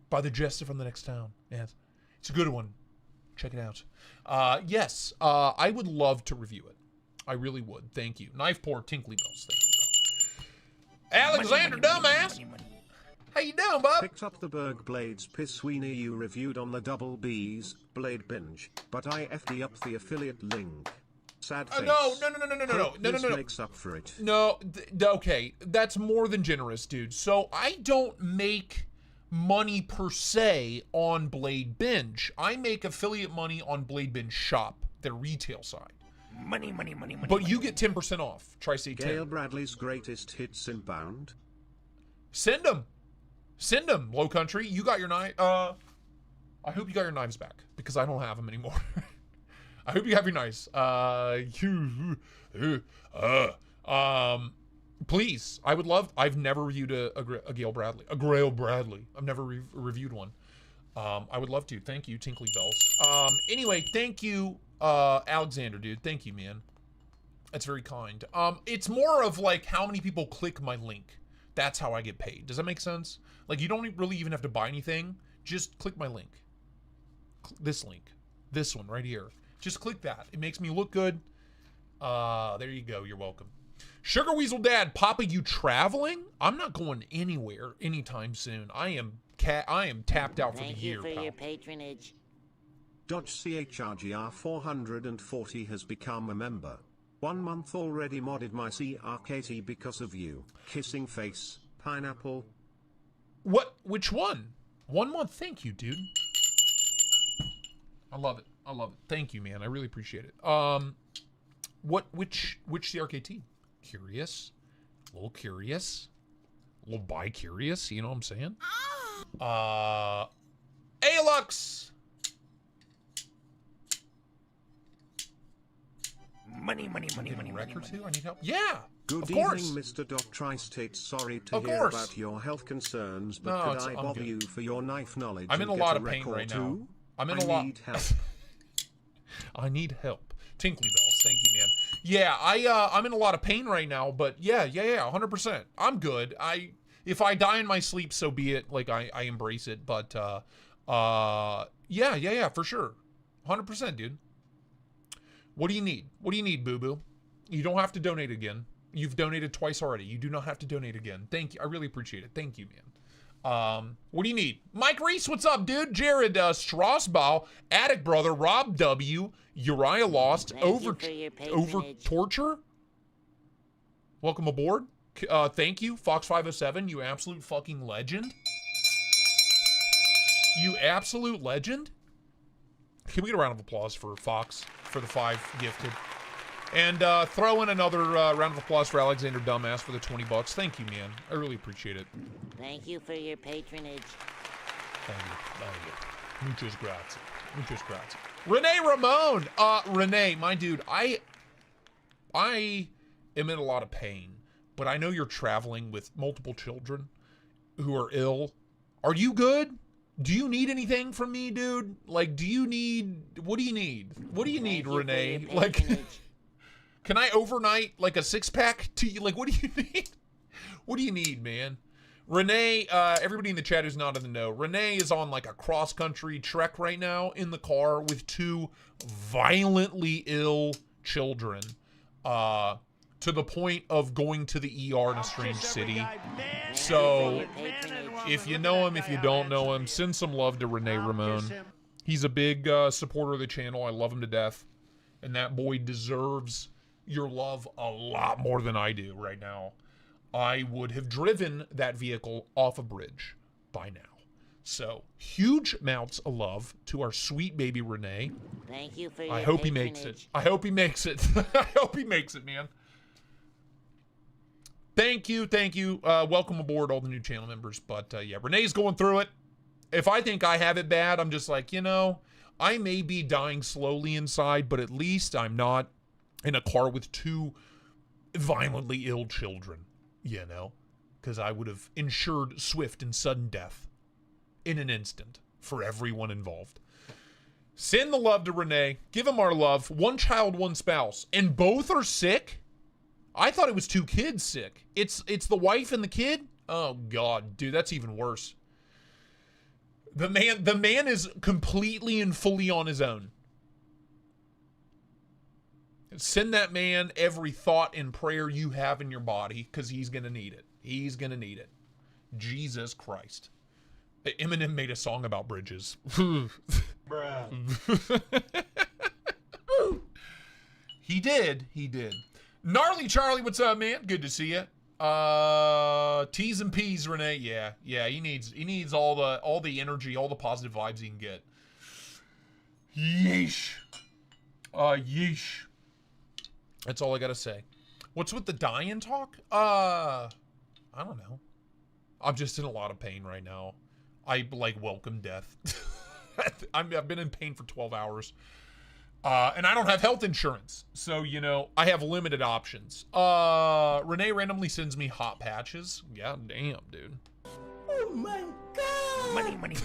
by the jester from the next town. Yes. It's a good one. Check it out. Yes. I would love to review it. I really would. Thank you. Knife Pour, Tinkly Bells. Thank you, bro. Alexander, dumbass. How you doing, bub? Picked up the Berg Blades Pissweenie you reviewed on the Double B's Blade Binge, but I FD up the affiliate link. Sad face. No. Makes up for it. No, okay, that's more than generous, dude. So I don't make money per se on Blade Binge. I make affiliate money on Blade Binge Shop, their retail side. Money. But you get 10% off. Tristate 10. Gail Bradley's greatest hits inbound. Send them. Send them, Low Country. You got your knife. I hope you got your knives back because I don't have them anymore. I hope you have your knives. Please, I would love. I've never reviewed a Gail Bradley, a Grail Bradley. I've never reviewed one. I would love to. Thank you, Tinkly Bells. Anyway, thank you, Alexander, dude. Thank you, man. That's very kind. It's more of like how many people click my link. That's how I get paid. Does that make sense? Like, you don't really even have to buy anything. Just click my link. This link. This one right here. Just click that. It makes me look good. There you go. You're welcome. Sugar Weasel Dad, Papa, you traveling? I'm not going anywhere anytime soon. I am tapped out for the year, Thank you for pal. your patronage. Dodge CHRGR 440 has become a member. 1 month already modded my CRKT because of you. Kissing face, pineapple. What? Which one? 1 month. Thank you, dude. I love it. I love it. Thank you, man. I really appreciate it. Which CRKT? Curious. A little curious. A little bi-curious. You know what I'm saying? Alux! Money. Wreck or two? I need help. Yeah. Good of evening, course. Mr. Tristate. Sorry to Of hear course. about your health concerns, but No, could I I'm bother good. you for your knife knowledge? I'm in and a lot get of pain record right now. too? I'm in I a lot. need help. I need help. Tinkly Bells, thank you, man. Yeah, I'm in a lot of pain right now, but yeah, 100%. I'm good. If I die in my sleep, so be it. Like I embrace it, but yeah, for sure. 100%, dude. What do you need? What do you need, boo-boo? You don't have to donate again. You've donated twice already. You do not have to donate again. Thank you. I really appreciate it. Thank you, man. What do you need? Mike Reese, what's up, dude? Jared Strasbaugh, Attic Brother, Rob W, Uriah Lost, Thank you for your over patronage. Torture. Welcome aboard. Thank you, Fox 507. You absolute fucking legend. You absolute legend. Can we get a round of applause for Fox for the 5 gifted? And throw in another round of applause for Alexander Dumbass for the 20 bucks. Thank you, man. I really appreciate it. Thank you for your patronage. Thank you. Muchas gracias. Muchas gracias. Renee Ramon. Renee, my dude, I am in a lot of pain, but I know you're traveling with multiple children who are ill. Are you good? Do you need anything from me, dude? Like, what do you need? What do you need, Thank you Renee? for your Like, patronage. can I overnight like a 6-pack to you? Like, what do you need? What do you need, man? Renee, everybody in the chat who's not in the know, Renee is on like a cross-country trek right now in the car with 2 violently ill children, to the point of going to the ER in a strange city. So, If you know him, if you don't know him, send some love to Renee Ramon. He's a big supporter of the channel. I love him to death. And that boy deserves your love a lot more than I do right now. I would have driven that vehicle off a bridge by now. So, huge amounts of love to our sweet baby Renee. Thank you for your I hope he makes it. I hope he makes it. I hope he makes it, man. Thank you. Welcome aboard all the new channel members. But, yeah, Renee's going through it. If I think I have it bad, I'm just like, you know, I may be dying slowly inside, but at least I'm not in a car with two violently ill children, you know, because I would have ensured swift and sudden death in an instant for everyone involved. Send the love to Renee. Give him our love. One child, one spouse. And both are sick? I thought it was two kids sick. It's the wife and the kid? Oh, God. Dude, that's even worse. The man is completely and fully on his own. Send that man every thought and prayer you have in your body, because he's going to need it. He's going to need it. Jesus Christ. Eminem made a song about bridges. Bruh. He did. Gnarly Charlie, what's up, man? Good to see you. T's and P's, Renee. Yeah. He needs all the energy, all the positive vibes he can get. Yeesh. Yeesh. That's all I gotta say. What's with the dying talk? I don't know. I'm just in a lot of pain right now. I welcome death. I've been in pain for 12 hours. And I don't have health insurance. So, you know, I have limited options. Renee randomly sends me hot patches. Yeah, damn, dude. Oh my God. Money.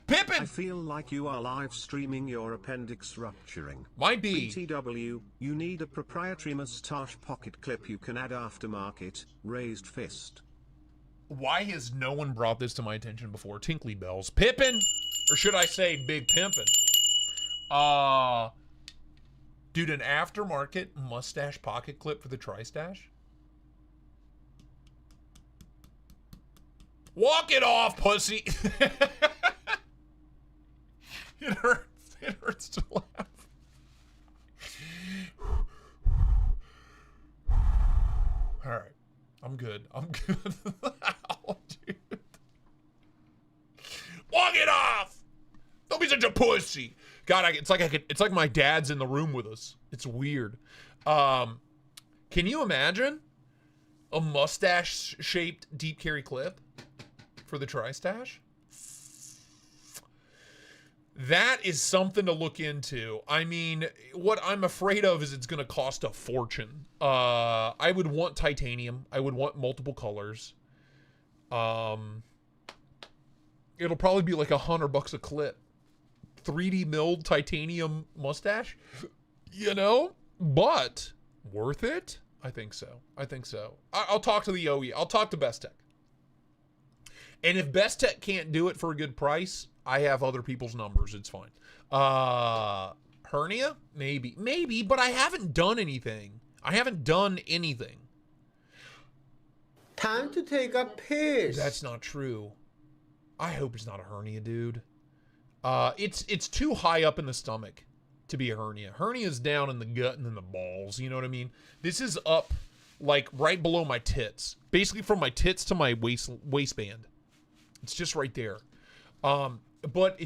Pippin! I feel like you are live streaming your appendix rupturing. Might be. BTW, you need a proprietary mustache pocket clip you can add aftermarket, raised fist. Why has no one brought this to my attention before? Tinkly bells. Pippin! Or should I say big pimpin'? Dude, an aftermarket mustache pocket clip for the Tristache? Walk it off, pussy! It hurts to laugh. All right, I'm good. Ow, dude. Walk it off! Don't be such a pussy. God, it's like my dad's in the room with us. It's weird. Can you imagine a mustache-shaped deep carry clip for the Tristache? That is something to look into. I mean, what I'm afraid of is it's going to cost a fortune. I would want titanium. I would want multiple colors. It'll probably be like $100 a clip. 3D milled titanium mustache, you know, but worth it? I think so. I'll talk to the OE. I'll talk to Best Tech. And if Best Tech can't do it for a good price, I have other people's numbers. It's fine. Hernia? Maybe, but I haven't done anything. Time to take a piss. That's not true. I hope it's not a hernia, dude. It's too high up in the stomach to be a hernia. Hernia's down in the gut and in the balls. You know what I mean? This is up, like, right below my tits. Basically from my tits to my waistband. It's just right there. But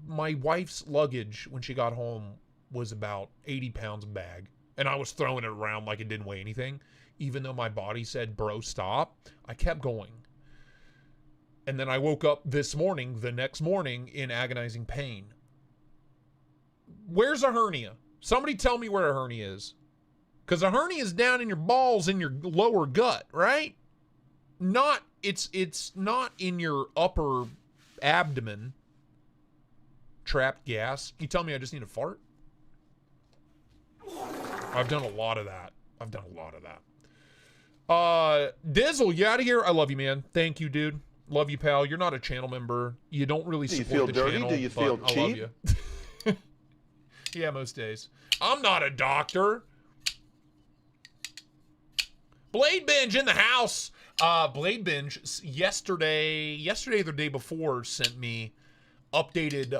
my wife's luggage when she got home was about 80 pounds a bag. And I was throwing it around like it didn't weigh anything. Even though my body said, bro, stop. I kept going. And then I woke up the next morning, in agonizing pain. Where's a hernia? Somebody tell me where a hernia is. Because a hernia is down in your balls in your lower gut, right? It's not in your upper abdomen. Trapped gas. You tell me I just need a fart? I've done a lot of that. Dizzle, you out of here? I love you, man. Thank you, dude. Love you, pal. You're not a channel member. You don't really support the channel. Do you feel but cheap? I love you. Yeah, most days. I'm not a doctor. Blade Binge in the house. Blade Binge yesterday or the day before sent me updated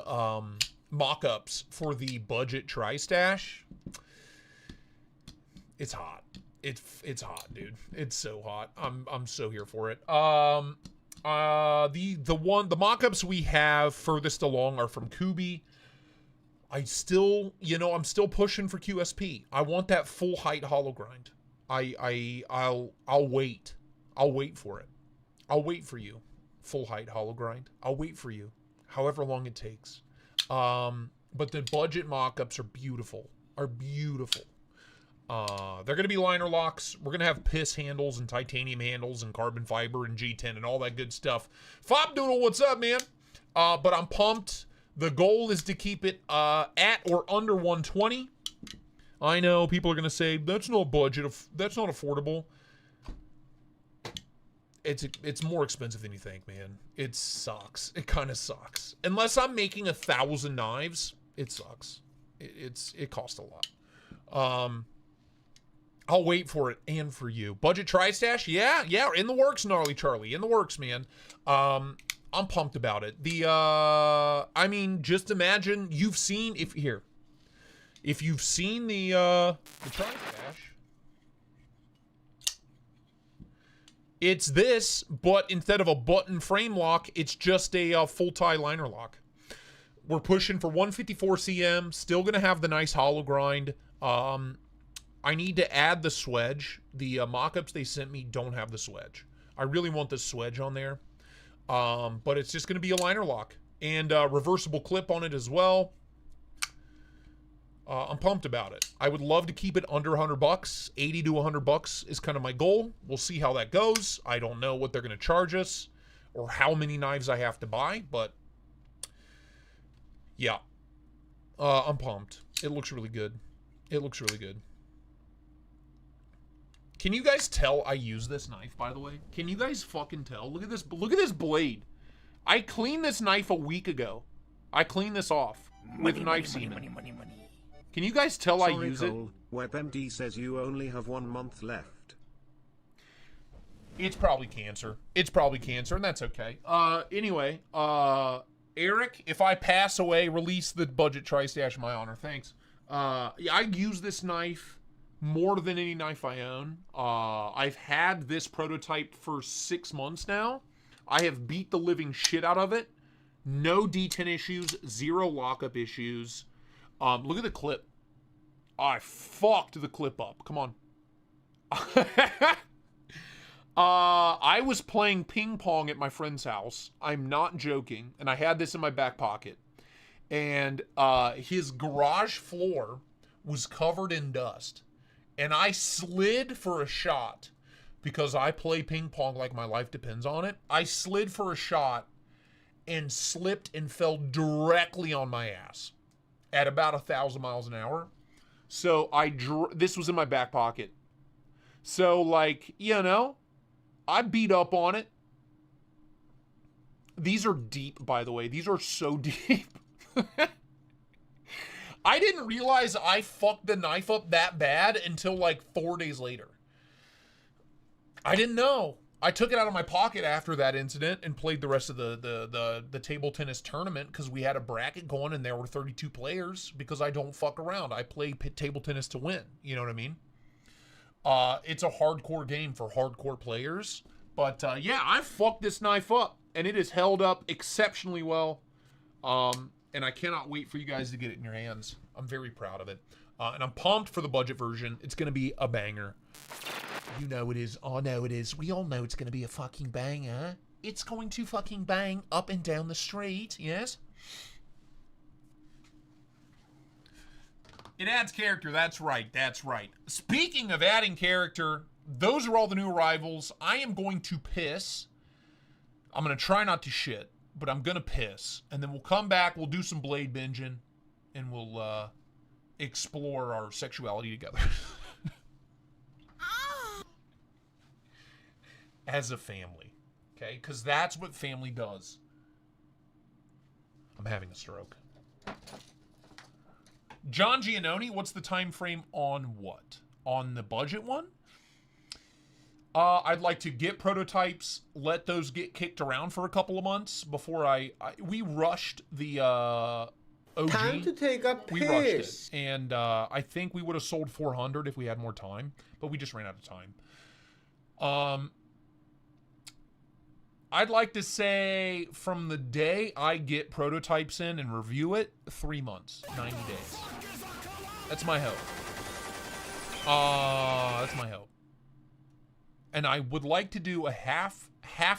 mock-ups for the budget tri-stash. It's hot. It's hot, dude. It's so hot. I'm so here for it. The mock-ups we have furthest along are from Kubi. I'm still pushing for QSP. I want that full height hollow grind. I'll wait. I'll wait for it. I'll wait for you. Full height hollow grind. I'll wait for you. However long it takes. But the budget mock-ups are beautiful. They're going to be liner locks. We're going to have piss handles and titanium handles and carbon fiber and G10 and all that good stuff. Fob Doodle, what's up, man? But I'm pumped. The goal is to keep it at or under 120. I know people are going to say, that's not budget. That's not affordable. It's more expensive than you think, man. It sucks. It kind of sucks. Unless I'm making 1,000 knives, it sucks. It costs a lot. I'll wait for it and for you. Budget tri-stash? Yeah, in the works, Gnarly Charlie. In the works, man. I'm pumped about it. I mean, just imagine you've seen, if you've seen the tri-stash, it's this, but instead of a button frame lock, it's just a full tie liner lock. We're pushing for 154 cm, still going to have the nice hollow grind. I need to add the swedge. The mock-ups they sent me don't have the swedge. I really want the swedge on there. But it's just going to be a liner lock. And reversible clip on it as well. I'm pumped about it. I would love to keep it under $100. 80 to $100 is kind of my goal. We'll see how that goes. I don't know what they're going to charge us or how many knives I have to buy, but yeah. I'm pumped. It looks really good. It looks really good. Can you guys tell I use this knife, by the way? Can you guys fucking tell? Look at this blade. I cleaned this knife a week ago. I cleaned this off with knife semen. Can you guys tell I use it? WebMD says you only have 1 month left. It's probably cancer. It's probably cancer, and that's okay. Anyway, Eric, if I pass away, release the budget tri-stash in my honor. Thanks. Yeah, I use this knife more than any knife I own. I've had this prototype for 6 months now. I have beat the living shit out of it. No D10 issues, 0 lockup issues. Look at the clip. I fucked the clip up. Come on. I was playing ping pong at my friend's house. I'm not joking. And I had this in my back pocket. And his garage floor was covered in dust. And I slid for a shot because I play ping pong like my life depends on it. I slid for a shot and slipped and fell directly on my ass at about 1,000 miles an hour. So this was in my back pocket. So like, you know, I beat up on it. These are deep, by the way. These are so deep. I didn't realize I fucked the knife up that bad until like 4 days later. I didn't know. I took it out of my pocket after that incident and played the rest of the table tennis tournament because we had a bracket going and there were 32 players because I don't fuck around. I play table tennis to win. You know what I mean? It's a hardcore game for hardcore players. But yeah, I fucked this knife up and it has held up exceptionally well. And I cannot wait for you guys to get it in your hands. I'm very proud of it. And I'm pumped for the budget version. It's going to be a banger. You know it is. I know it is. We all know it's going to be a fucking banger. It's going to fucking bang up and down the street. Yes? It adds character. That's right. That's right. Speaking of adding character, those are all the new arrivals. I am going to piss. I'm going to try not to shit, but I'm going to piss. And then we'll come back. We'll do some blade binging. And we'll explore our sexuality together. As a family, okay? Because that's what family does. I'm having a stroke. John Giannone, what's the time frame on what? On the budget one? I'd like to get prototypes, let those get kicked around for a couple of months before we rushed the OG. Time to take a We rushed it, piss. and I think we would have sold 400 if we had more time, but we just ran out of time. I'd like to say from the day I get prototypes in and review it, 3 months, 90 days. That's my hope. That's my hope. And I would like to do a half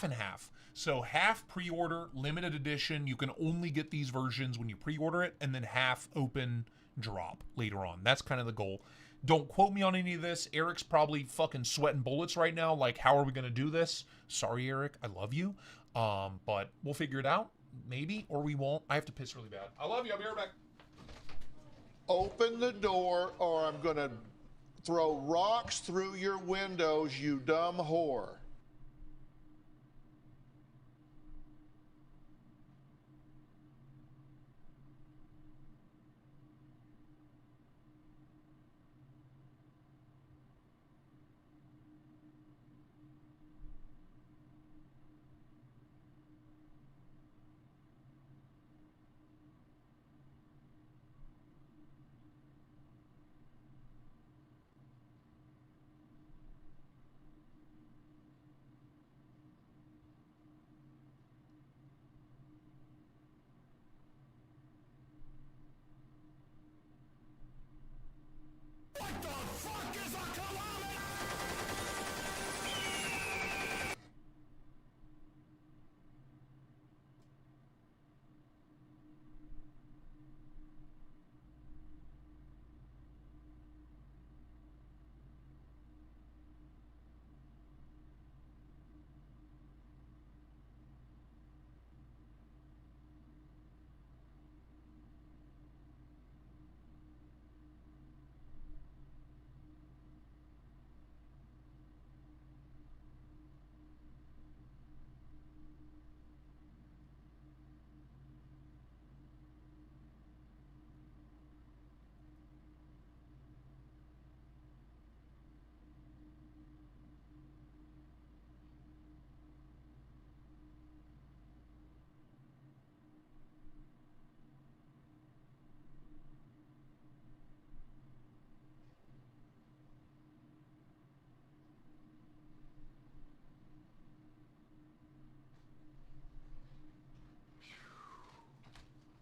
and half. So half pre-order, limited edition. You can only get these versions when you pre-order it, and then half open drop later on. That's kind of the goal. Don't quote me on any of this. Eric's probably fucking sweating bullets right now. Like, how are we going to do this? Sorry, Eric. I love you. But we'll figure it out. Maybe, or we won't. I have to piss really bad. I love you. I'll be right back. Open the door or I'm going to throw rocks through your windows, you dumb whore.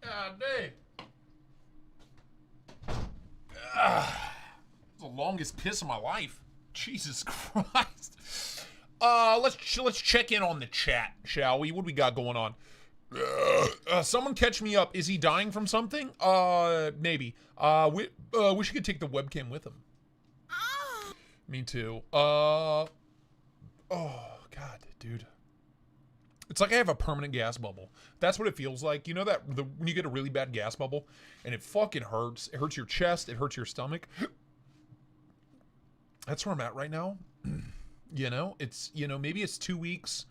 God dang. It's the longest piss of my life. Jesus Christ. Let's check in on the chat, shall we? What do we got going on? Someone catch me up. Is he dying from something? Maybe. Wish you could take the webcam with him. Me too. Oh, God, dude. It's like I have a permanent gas bubble. That's what it feels like. You know that when you get a really bad gas bubble and it fucking hurts. It hurts your chest. It hurts your stomach. That's where I'm at right now. You know, maybe it's 2 weeks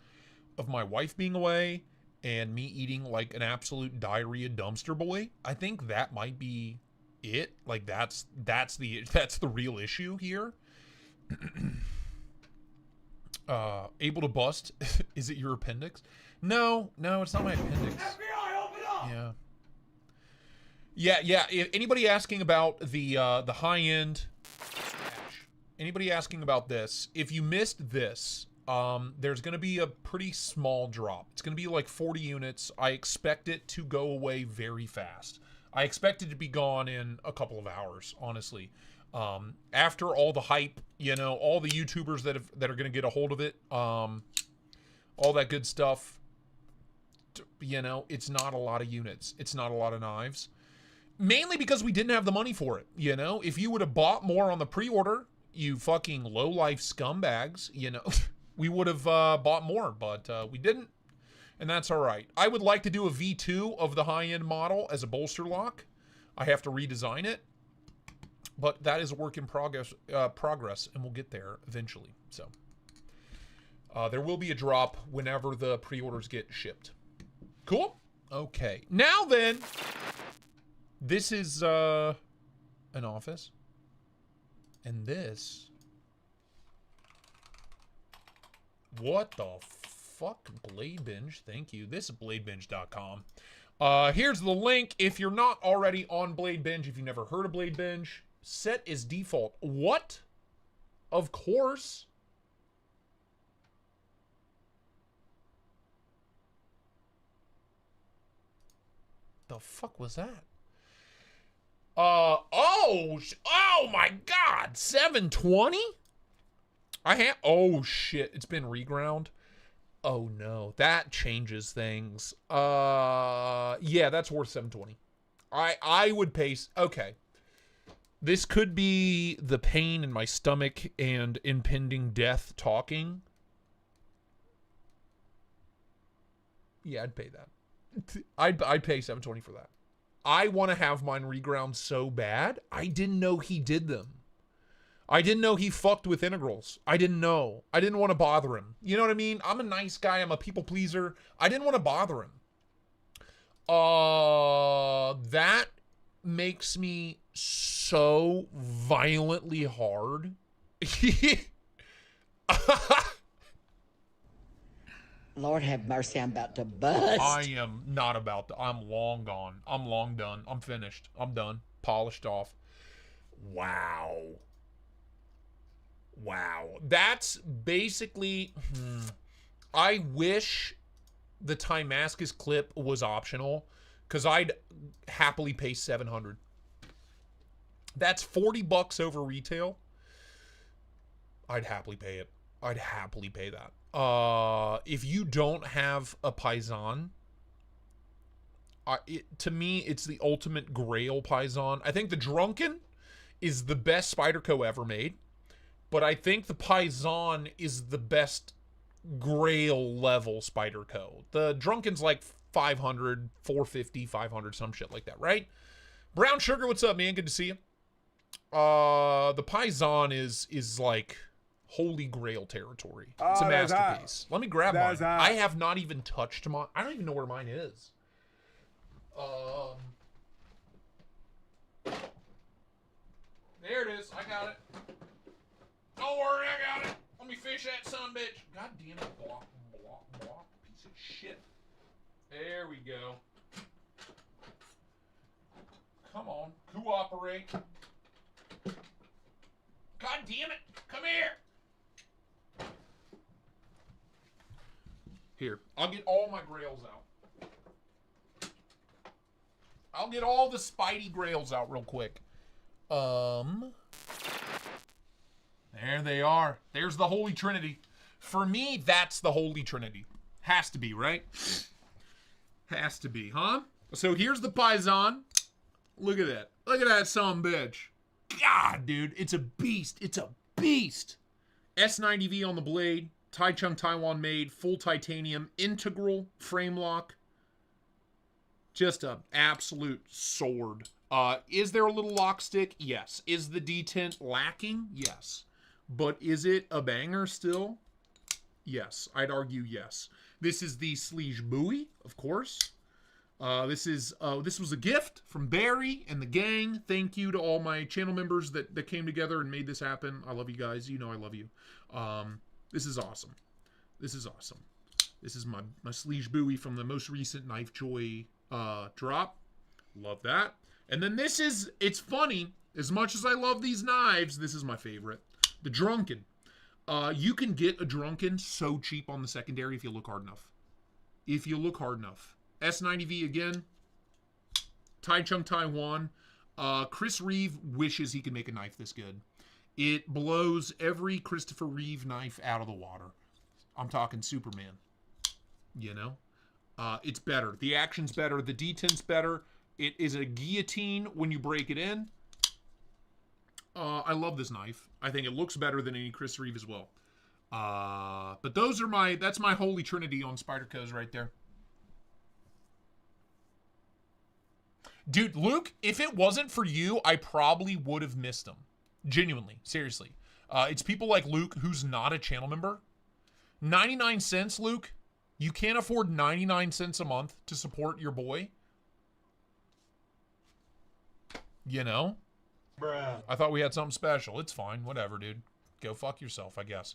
of my wife being away and me eating like an absolute diarrhea dumpster boy. I think that might be it. Like that's the real issue here. Able to bust. Is it your appendix? No, it's not my appendix. FBI, open up! Yeah. Anybody asking about the high end? Anybody asking about this? If you missed this, there's going to be a pretty small drop. It's going to be like 40 units. I expect it to go away very fast. I expect it to be gone in a couple of hours, honestly. After all the hype, you know, all the YouTubers that are going to get a hold of it, all that good stuff, you know, it's not a lot of units. It's not a lot of knives. Mainly because we didn't have the money for it, you know? If you would have bought more on the pre-order, you fucking low-life scumbags, you know, we would have bought more, but we didn't, and that's all right. I would like to do a V2 of the high-end model as a bolster lock. I have to redesign it. But that is a work in progress, and we'll get there eventually. So there will be a drop whenever the pre-orders get shipped. Cool? Okay. Now then, this is an office. And this What the fuck? Blade Binge. Thank you. This is bladebinge.com. Here's the link. If you're not already on Blade Binge, if you've never heard of Blade Binge, set as default. What? Of course. The fuck was that? Oh my God, 720? Oh shit, it's been reground. Oh no, that changes things. Yeah, that's worth 720. I would pay, okay. This could be the pain in my stomach and impending death talking. Yeah, I'd pay that. I'd pay 720 for that. I want to have mine reground so bad. I didn't know he did them. I didn't know he fucked with integrals. I didn't know. I didn't want to bother him. You know what I mean? I'm a nice guy. I'm a people pleaser. I didn't want to bother him. That makes me so violently hard. Lord have mercy, I'm about to bust. I am not about to. I'm long gone. I'm long done. I'm finished. I'm done. Polished off. Wow. Wow. That's basically... I wish the Timascus clip was optional, because I'd happily pay $700. That's $40 over retail. I'd happily pay it. I'd happily pay that. If you don't have a Paisan, to me, it's the ultimate Grail Paisan. I think the Drunken is the best Spyderco ever made, but I think the Paisan is the best Grail level Spyderco. The Drunken's like 500, 450, 500, some shit like that, right? Brown Sugar, what's up, man? Good to see you. The Paisan is like Holy Grail territory. It's a masterpiece. Let me grab mine. I have not even touched mine. I don't even know where mine is. There it is. I got it. Don't worry, I got it. Let me fish that son bitch. God damn it. Block. Piece of shit. There we go. Come on. Cooperate. God damn it. Come here. Here, I'll get all my Grails out. I'll get all the Spidey Grails out real quick. There they are. There's the Holy Trinity. For me, that's the Holy Trinity. Has to be, right? Has to be, huh? So here's the Paisan. Look at that. Look at that son bitch. God, dude, it's a beast. It's a beast. S90V on the blade. Taichung Taiwan made, full titanium, integral frame lock. Just an absolute sword. Is there a little lock stick? Yes. Is the detent lacking? Yes. But is it a banger still? Yes. I'd argue yes. This is the Sleege buoy, of course. This was a gift from Barry and the gang. Thank you to all my channel members that came together and made this happen. I love you guys. You know I love you. This is awesome. This is awesome. This is my Sleege buoy from the most recent Knife Joy drop. Love that. And then this is, it's funny, as much as I love these knives, this is my favorite. The Drunken. You can get a Drunken so cheap on the secondary if you look hard enough. If you look hard enough. S90V again. Taichung Taiwan. Chris Reeve wishes he could make a knife this good. It blows every Christopher Reeve knife out of the water. I'm talking Superman. You know? It's better. The action's better. The detent's better. It is a guillotine when you break it in. I love this knife. I think it looks better than any Chris Reeve as well. But that's my holy trinity on Spydercos right there. Dude, Luke, if it wasn't for you, I probably would have missed them. Genuinely. Seriously. It's people like Luke who's not a channel member. 99 cents, Luke? You can't afford 99 cents a month to support your boy? You know? Bruh. I thought we had something special. It's fine. Whatever, dude. Go fuck yourself, I guess.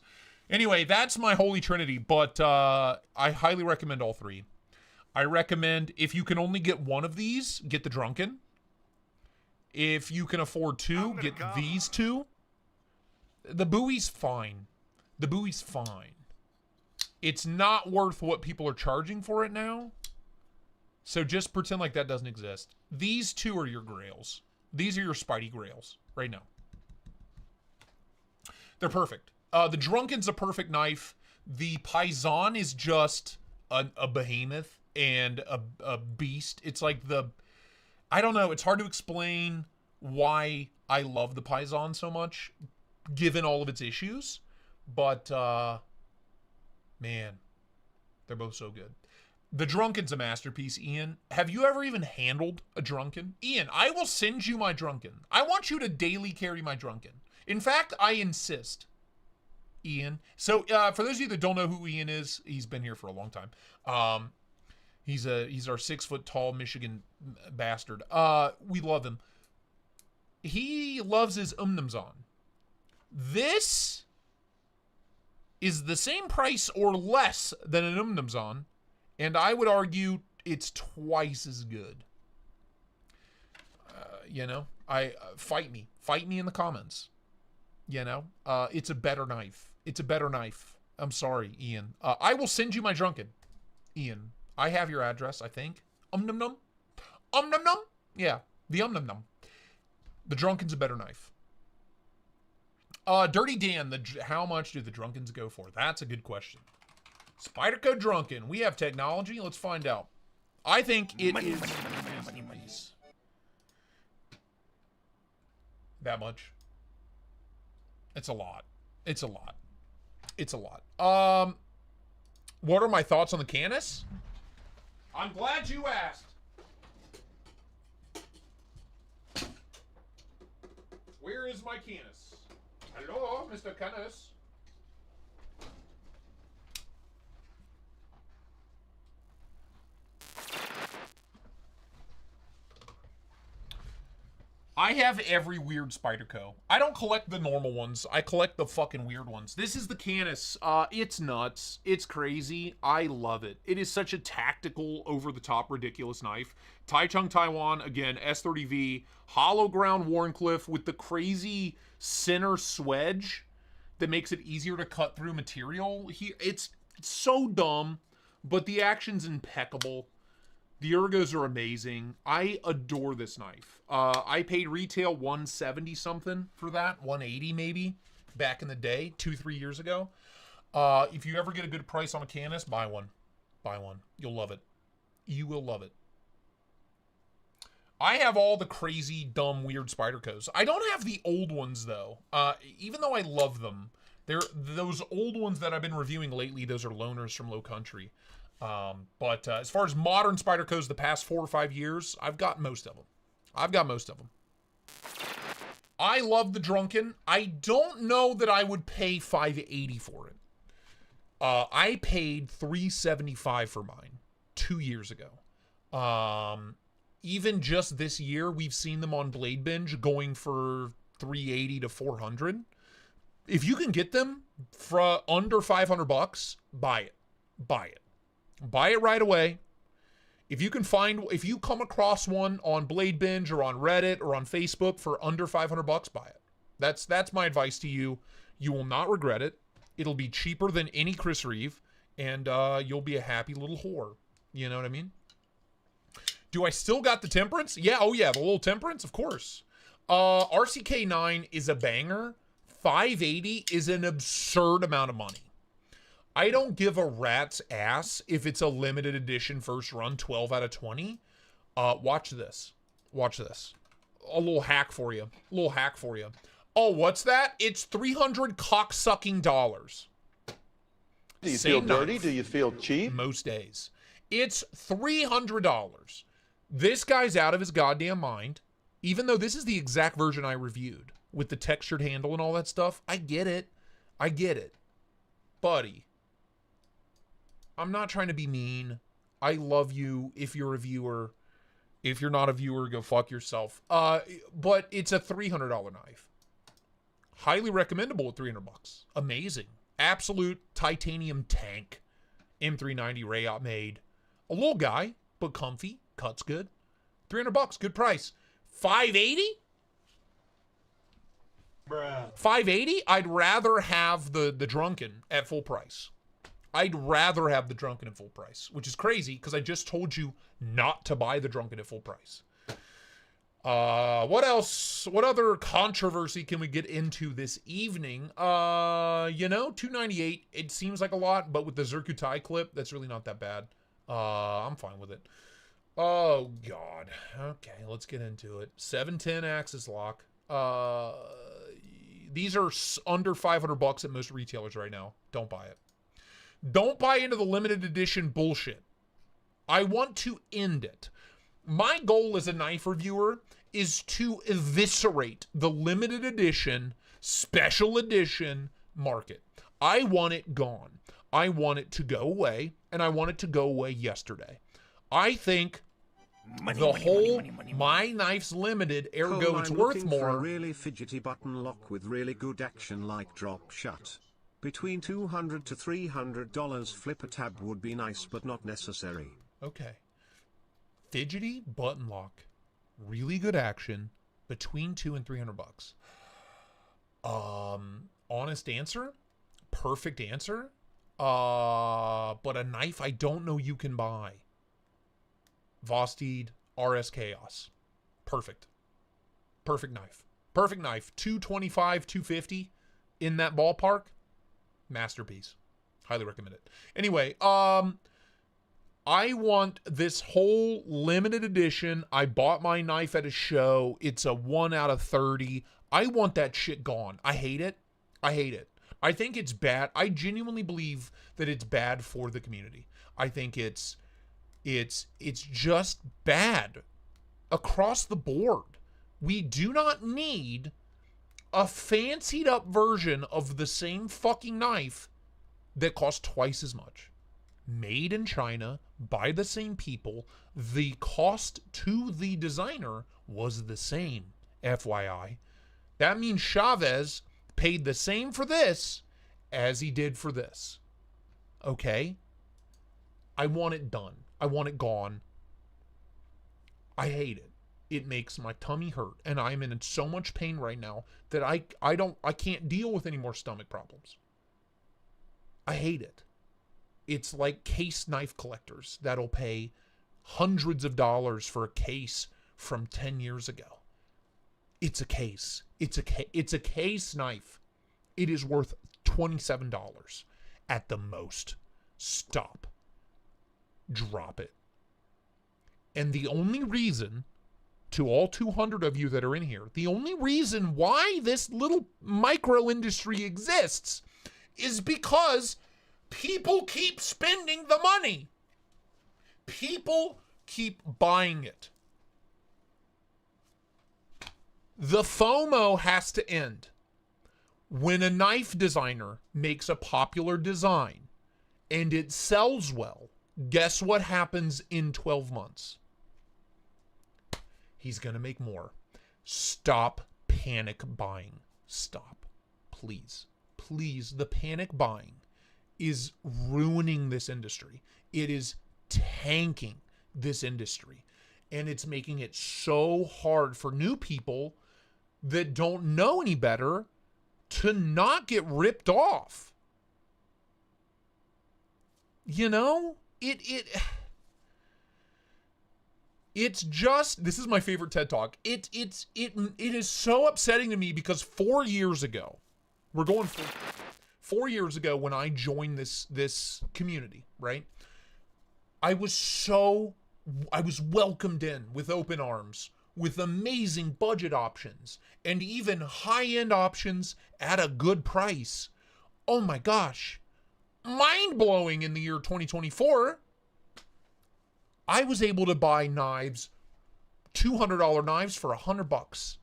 Anyway, that's my holy trinity, but I highly recommend all three. I recommend, if you can only get one of these, get the Drunken. If you can afford two, get these two. The buoy's fine. The buoy's fine. It's not worth what people are charging for it now. So just pretend like that doesn't exist. These two are your grails. These are your Spidey grails right now. They're perfect. The Drunken's a perfect knife. The Paisan is just a behemoth and a beast. It's like I don't know. It's hard to explain why I love the Paisan so much, given all of its issues. But, man, they're both so good. The Drunken's a masterpiece, Ian. Have you ever even handled a Drunken? Ian, I will send you my Drunken. I want you to daily carry my Drunken. In fact, I insist. Ian. So, for those of you that don't know who Ian is, he's been here for a long time. He's our 6 foot tall Michigan bastard. We love him. He loves his Umnumzon. This is the same price or less than an Umnumzon, and I would argue it's twice as good. You know, fight me in the comments. You know, it's a better knife. It's a better knife. I'm sorry, Ian. I will send you my Drunken, Ian. I have your address, I think. Num. Yeah, the num. The Drunken's a better knife. Dirty Dan, how much do the Drunkens go for? That's a good question. Spyderco Drunken. We have technology. Let's find out. I think it is that much. It's a lot. It's a lot. It's a lot. What are my thoughts on the KNAFS? I'm glad you asked. Where is my KNAFS? Hello, Mr. KNAFS. I have every weird Spyderco. I don't collect the normal ones. I collect the fucking weird ones. This is the KNAFS. It's nuts. It's crazy. I love it. It is such a tactical, over-the-top, ridiculous knife. Taichung Taiwan, again, S30V, hollow ground Warncliffe with the crazy center swedge that makes it easier to cut through material. It's so dumb, but the action's impeccable. The ergos are amazing. I adore this knife. I paid retail $170 something for that, $180 maybe, back in the day, 2-3 years ago. If you ever get a good price on a KNAFS, buy one. Buy one. You'll love it. You will love it. I have all the crazy, dumb, weird Spydercos. I don't have the old ones, though. Even though I love them, those old ones that I've been reviewing lately, those are loaners from Low Country. But as far as modern Spydercos the past 4 or 5 years, I've got most of them. I love the Drunken. I don't know that I would pay $580 for it. I paid $375 for mine 2 years ago. Even just this year, we've seen them on BLADEBINGE going for $380 to $400. If you can get them for under $500, buy it. Buy it. Buy it right away. If you come across one on BLADEBINGE or on Reddit or on Facebook for under $500, buy it. That's my advice to you. You will not regret it. It'll be cheaper than any Chris Reeve, and you'll be a happy little whore. You know what I mean? Do I still got the Temperance? Yeah, oh yeah, the little Temperance, of course. RCK9 is a banger. $580 is an absurd amount of money. I don't give a rat's ass if it's a limited edition first run, 12 out of 20. Watch this. Watch this. A little hack for you. Oh, what's that? It's 300 cocksucking dollars. Do you feel dirty? Do you feel cheap? Most days. It's $300. This guy's out of his goddamn mind. Even though this is the exact version I reviewed with the textured handle and all that stuff. I get it. Buddy. I'm not trying to be mean. I love you if you're a viewer. If you're not a viewer, go fuck yourself. But it's a $300 knife. Highly recommendable at $300. Amazing. Absolute titanium tank. M390 Rayot made. A little guy, but comfy. Cuts good. $300, good price. $580? Bruh. $580? I'd rather have the Drunken at full price. I'd rather have the Drunken at full price, which is crazy because I just told you not to buy the Drunken at full price. What else? What other controversy can we get into this evening? $298. It seems like a lot, but with the Zircutai clip, that's really not that bad. I'm fine with it. Oh God. Okay, let's get into it. 710 axis lock. These are under $500 at most retailers right now. Don't buy it. Don't buy into the limited edition bullshit. I want to end it. My goal as a knife reviewer is to eviscerate the limited edition, special edition market. I want it gone. I want it to go away, and I want it to go away yesterday. I think My Knife's limited, ergo it's worth more. For a really fidgety button lock with really good action like drop shut. Between $200 to $300, flipper tab would be nice but not necessary. Okay. Fidgety button lock. Really good action. Between $200 and $300. Honest answer? Perfect answer? But a knife I don't know you can buy. Vosteed RS Chaos. Perfect. Perfect knife. Perfect knife. $225, $250 in that ballpark. Masterpiece. Highly recommend it. Anyway, I want this whole limited edition. I bought my knife at a show. It's a 1 out of 30. I want that shit gone. I hate it. I hate it. I think it's bad. I genuinely believe that it's bad for the community. I think it's just bad across the board. We do not need a fancied up version of the same fucking knife that costs twice as much. Made in China by the same people. The cost to the designer was the same, FYI. That means Chavez paid the same for this as he did for this. Okay? I want it done. I want it gone. I hate it. It makes my tummy hurt, and I'm in so much pain right now that I can't deal with any more stomach problems. I hate it. It's like case knife collectors that'll pay hundreds of dollars for a case from 10 years ago. It's a case. It's a case knife. It is worth $27 at the most. Stop. Drop it. And the only reason, to all 200 of you that are in here, the only reason why this little micro industry exists is because people keep spending the money. People keep buying it. The FOMO has to end. When a knife designer makes a popular design and it sells well, guess what happens in 12 months? He's going to make more. Stop panic buying. Stop. Please. Please. The panic buying is ruining this industry. It is tanking this industry. And it's making it so hard for new people that don't know any better to not get ripped off. You know? It's just, this is my favorite TED Talk. It is so upsetting to me because 4 years ago, we're going for 4 years ago when I joined this community, right? I was welcomed in with open arms, with amazing budget options, and even high-end options at a good price. Oh my gosh. Mind-blowing in the year 2024. I was able to buy knives, $200 knives for $100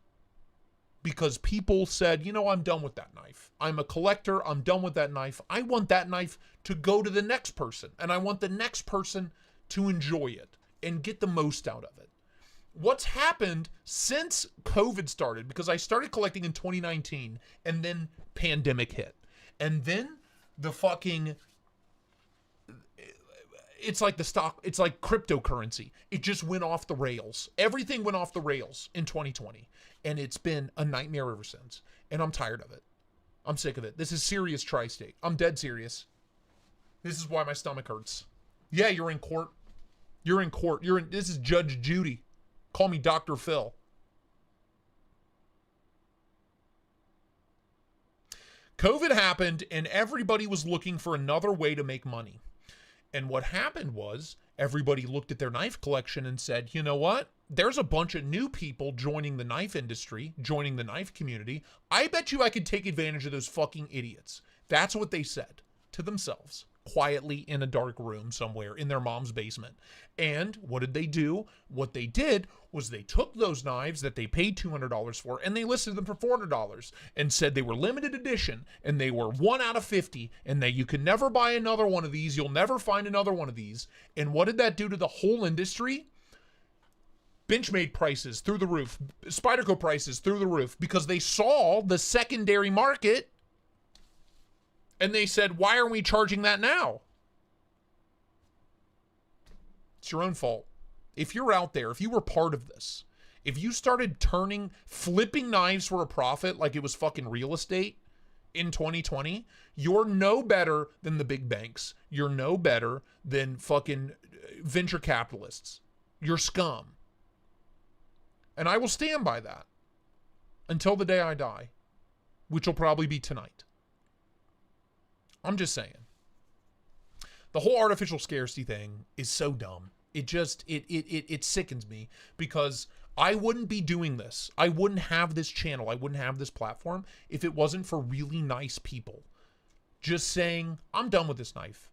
because people said, you know, I'm done with that knife. I'm a collector. I'm done with that knife. I want that knife to go to the next person, and I want the next person to enjoy it and get the most out of it. What's happened since COVID started, because I started collecting in 2019 and then pandemic hit. And then the fucking, it's like the stock, it's like cryptocurrency. It just went off the rails. Everything went off the rails in 2020. And it's been a nightmare ever since. And I'm tired of it. I'm sick of it. This is serious Tri-State. I'm dead serious. This is why my stomach hurts. Yeah, you're in court. You're in court. This is Judge Judy. Call me Dr. Phil. COVID happened and everybody was looking for another way to make money. And what happened was everybody looked at their knife collection and said, you know what? There's a bunch of new people joining the knife industry, joining the knife community. I bet you I could take advantage of those fucking idiots. That's what they said to themselves, quietly in a dark room somewhere in their mom's basement. And what did they do? What they did was they took those knives that they paid $200 for and they listed them for $400 and said they were limited edition and they were 1 out of 50 and that you can never buy another one of these. You'll never find another one of these. And what did that do to the whole industry? Benchmade prices through the roof, Spyderco prices through the roof, because they saw the secondary market and they said, why aren't we charging that now? It's your own fault. If you're out there, if you were part of this, if you started flipping knives for a profit like it was fucking real estate in 2020, you're no better than the big banks. You're no better than fucking venture capitalists. You're scum. And I will stand by that until the day I die, which will probably be tonight. I'm just saying. The whole artificial scarcity thing is so dumb. It just, it sickens me because I wouldn't be doing this. I wouldn't have this channel. I wouldn't have this platform if it wasn't for really nice people just saying, I'm done with this knife.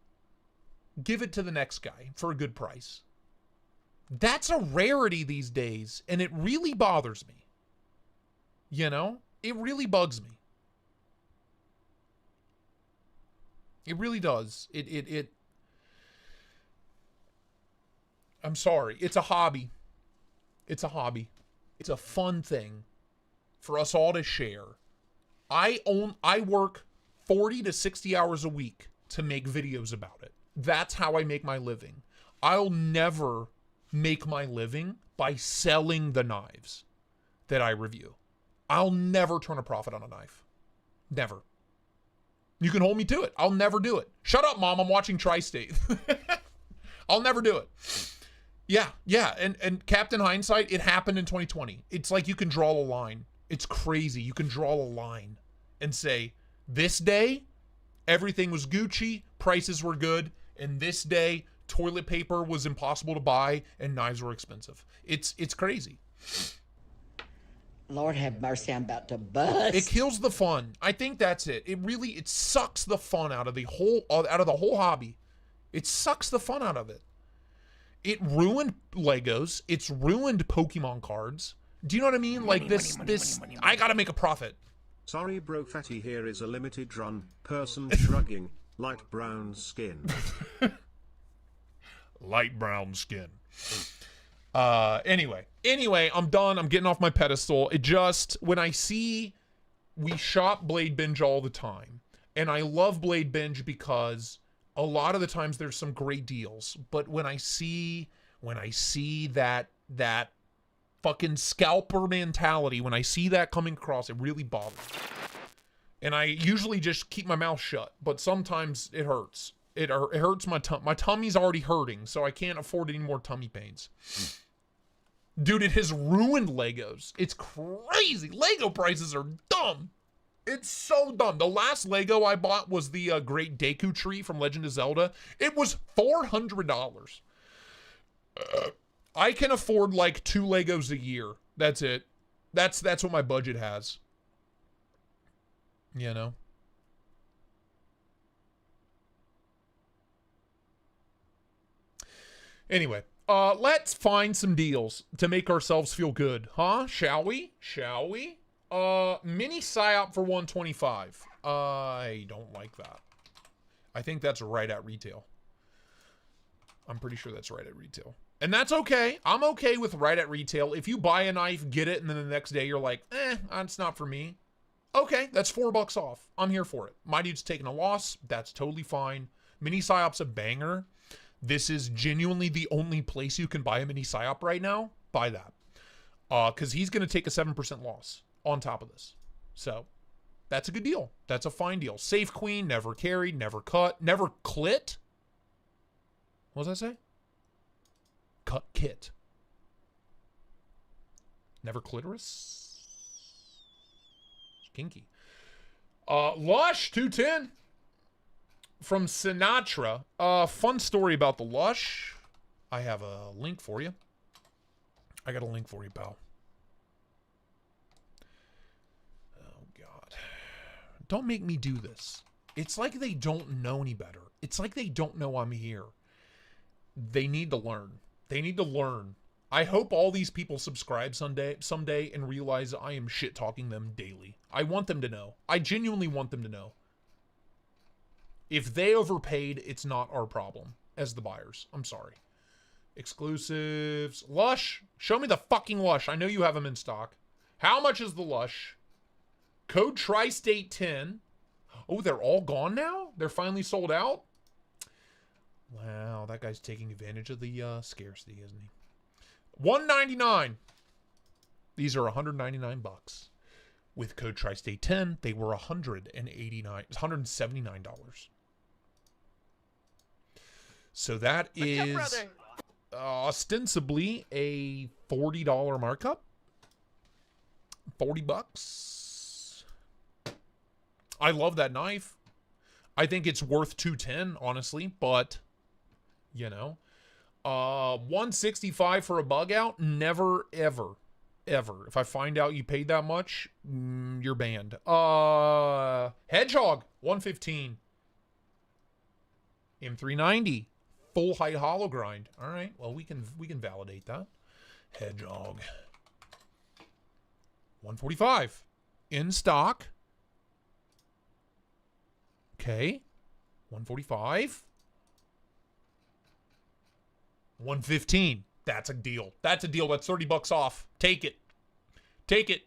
Give it to the next guy for a good price. That's a rarity these days, and it really bothers me. You know? It really bugs me. It really does. I'm sorry. It's a hobby. It's a hobby. It's a fun thing for us all to share. I work 40 to 60 hours a week to make videos about it. That's how I make my living. I'll never make my living by selling the knives that I review. I'll never turn a profit on a knife. Never. You can hold me to it. I'll never do it. Shut up, Mom. I'm watching Tri-State. I'll never do it. Yeah. And Captain Hindsight, it happened in 2020. It's like you can draw a line. It's crazy. You can draw a line and say, this day, everything was Gucci, prices were good, and this day, toilet paper was impossible to buy and knives were expensive. It's crazy. Lord have mercy, I'm about to bust. It kills the fun. I think that's it. It sucks the fun out of the whole hobby. It sucks the fun out of it. It ruined Legos. It's ruined Pokemon cards. Do you know what I mean? Like this, I gotta make a profit. Sorry bro, fatty here is a limited run, person shrugging, light brown skin. Light brown skin. Anyway, I'm done. I'm getting off my pedestal. It just, when I see, we shop Blade Binge all the time, and I love Blade Binge because a lot of the times there's some great deals, but when I see that fucking scalper mentality, when I see that coming across, it really bothers me. And I usually just keep my mouth shut, but sometimes it hurts. It hurts my tummy. My tummy's already hurting, so I can't afford any more tummy pains. Dude, it has ruined Legos. It's crazy. Lego prices are dumb. It's so dumb. The last Lego I bought was the Great Deku Tree from Legend of Zelda. It was $400. I can afford like 2 Legos a year. That's it. That's what my budget has. You know? Anyway, let's find some deals to make ourselves feel good, huh? Shall we? Mini PSYOP for 125. I don't like that. I think that's right at retail. I'm pretty sure that's right at retail. And that's okay. I'm okay with right at retail. If you buy a knife, get it, and then the next day you're like, it's not for me. Okay, that's $4 off. I'm here for it. My dude's taking a loss. That's totally fine. Mini Psyop's a banger. This is genuinely the only place you can buy a Mini Psyop right now. Buy that. Because he's going to take a 7% loss on top of this. So, that's a good deal. That's a fine deal. Safe Queen, never carried, never cut, never clit. What does that say? Cut kit. Never clitoris. Kinky. Lush 210 from Sinatra. Fun story about the Lush. I have a link for you. I got a link for you, pal. Oh God. Don't make me do this. It's like they don't know any better. It's like they don't know I'm here. They need to learn. They need to learn. I hope all these people subscribe someday and realize I am shit-talking them daily. I want them to know. I genuinely want them to know. If they overpaid, it's not our problem as the buyers. I'm sorry. Exclusives. Lush. Show me the fucking Lush. I know you have them in stock. How much is the Lush? Code Tristate 10. Oh, they're all gone now? They're finally sold out? Wow, that guy's taking advantage of the scarcity, isn't he? $199. These are $199. With code Tristate 10, they were $179. So that is ostensibly a $40 markup. $40. I love that knife. I think it's worth $210, honestly, but you know. $165 for a bug out? Never, ever, ever. If I find out you paid that much, you're banned. Hedgehog, $115. M390, full height hollow grind. All right, well we can validate that. Hedgehog, $145 in stock. Okay, $145. $115. That's a deal. That's a deal. That's $30 off. Take it. Take it.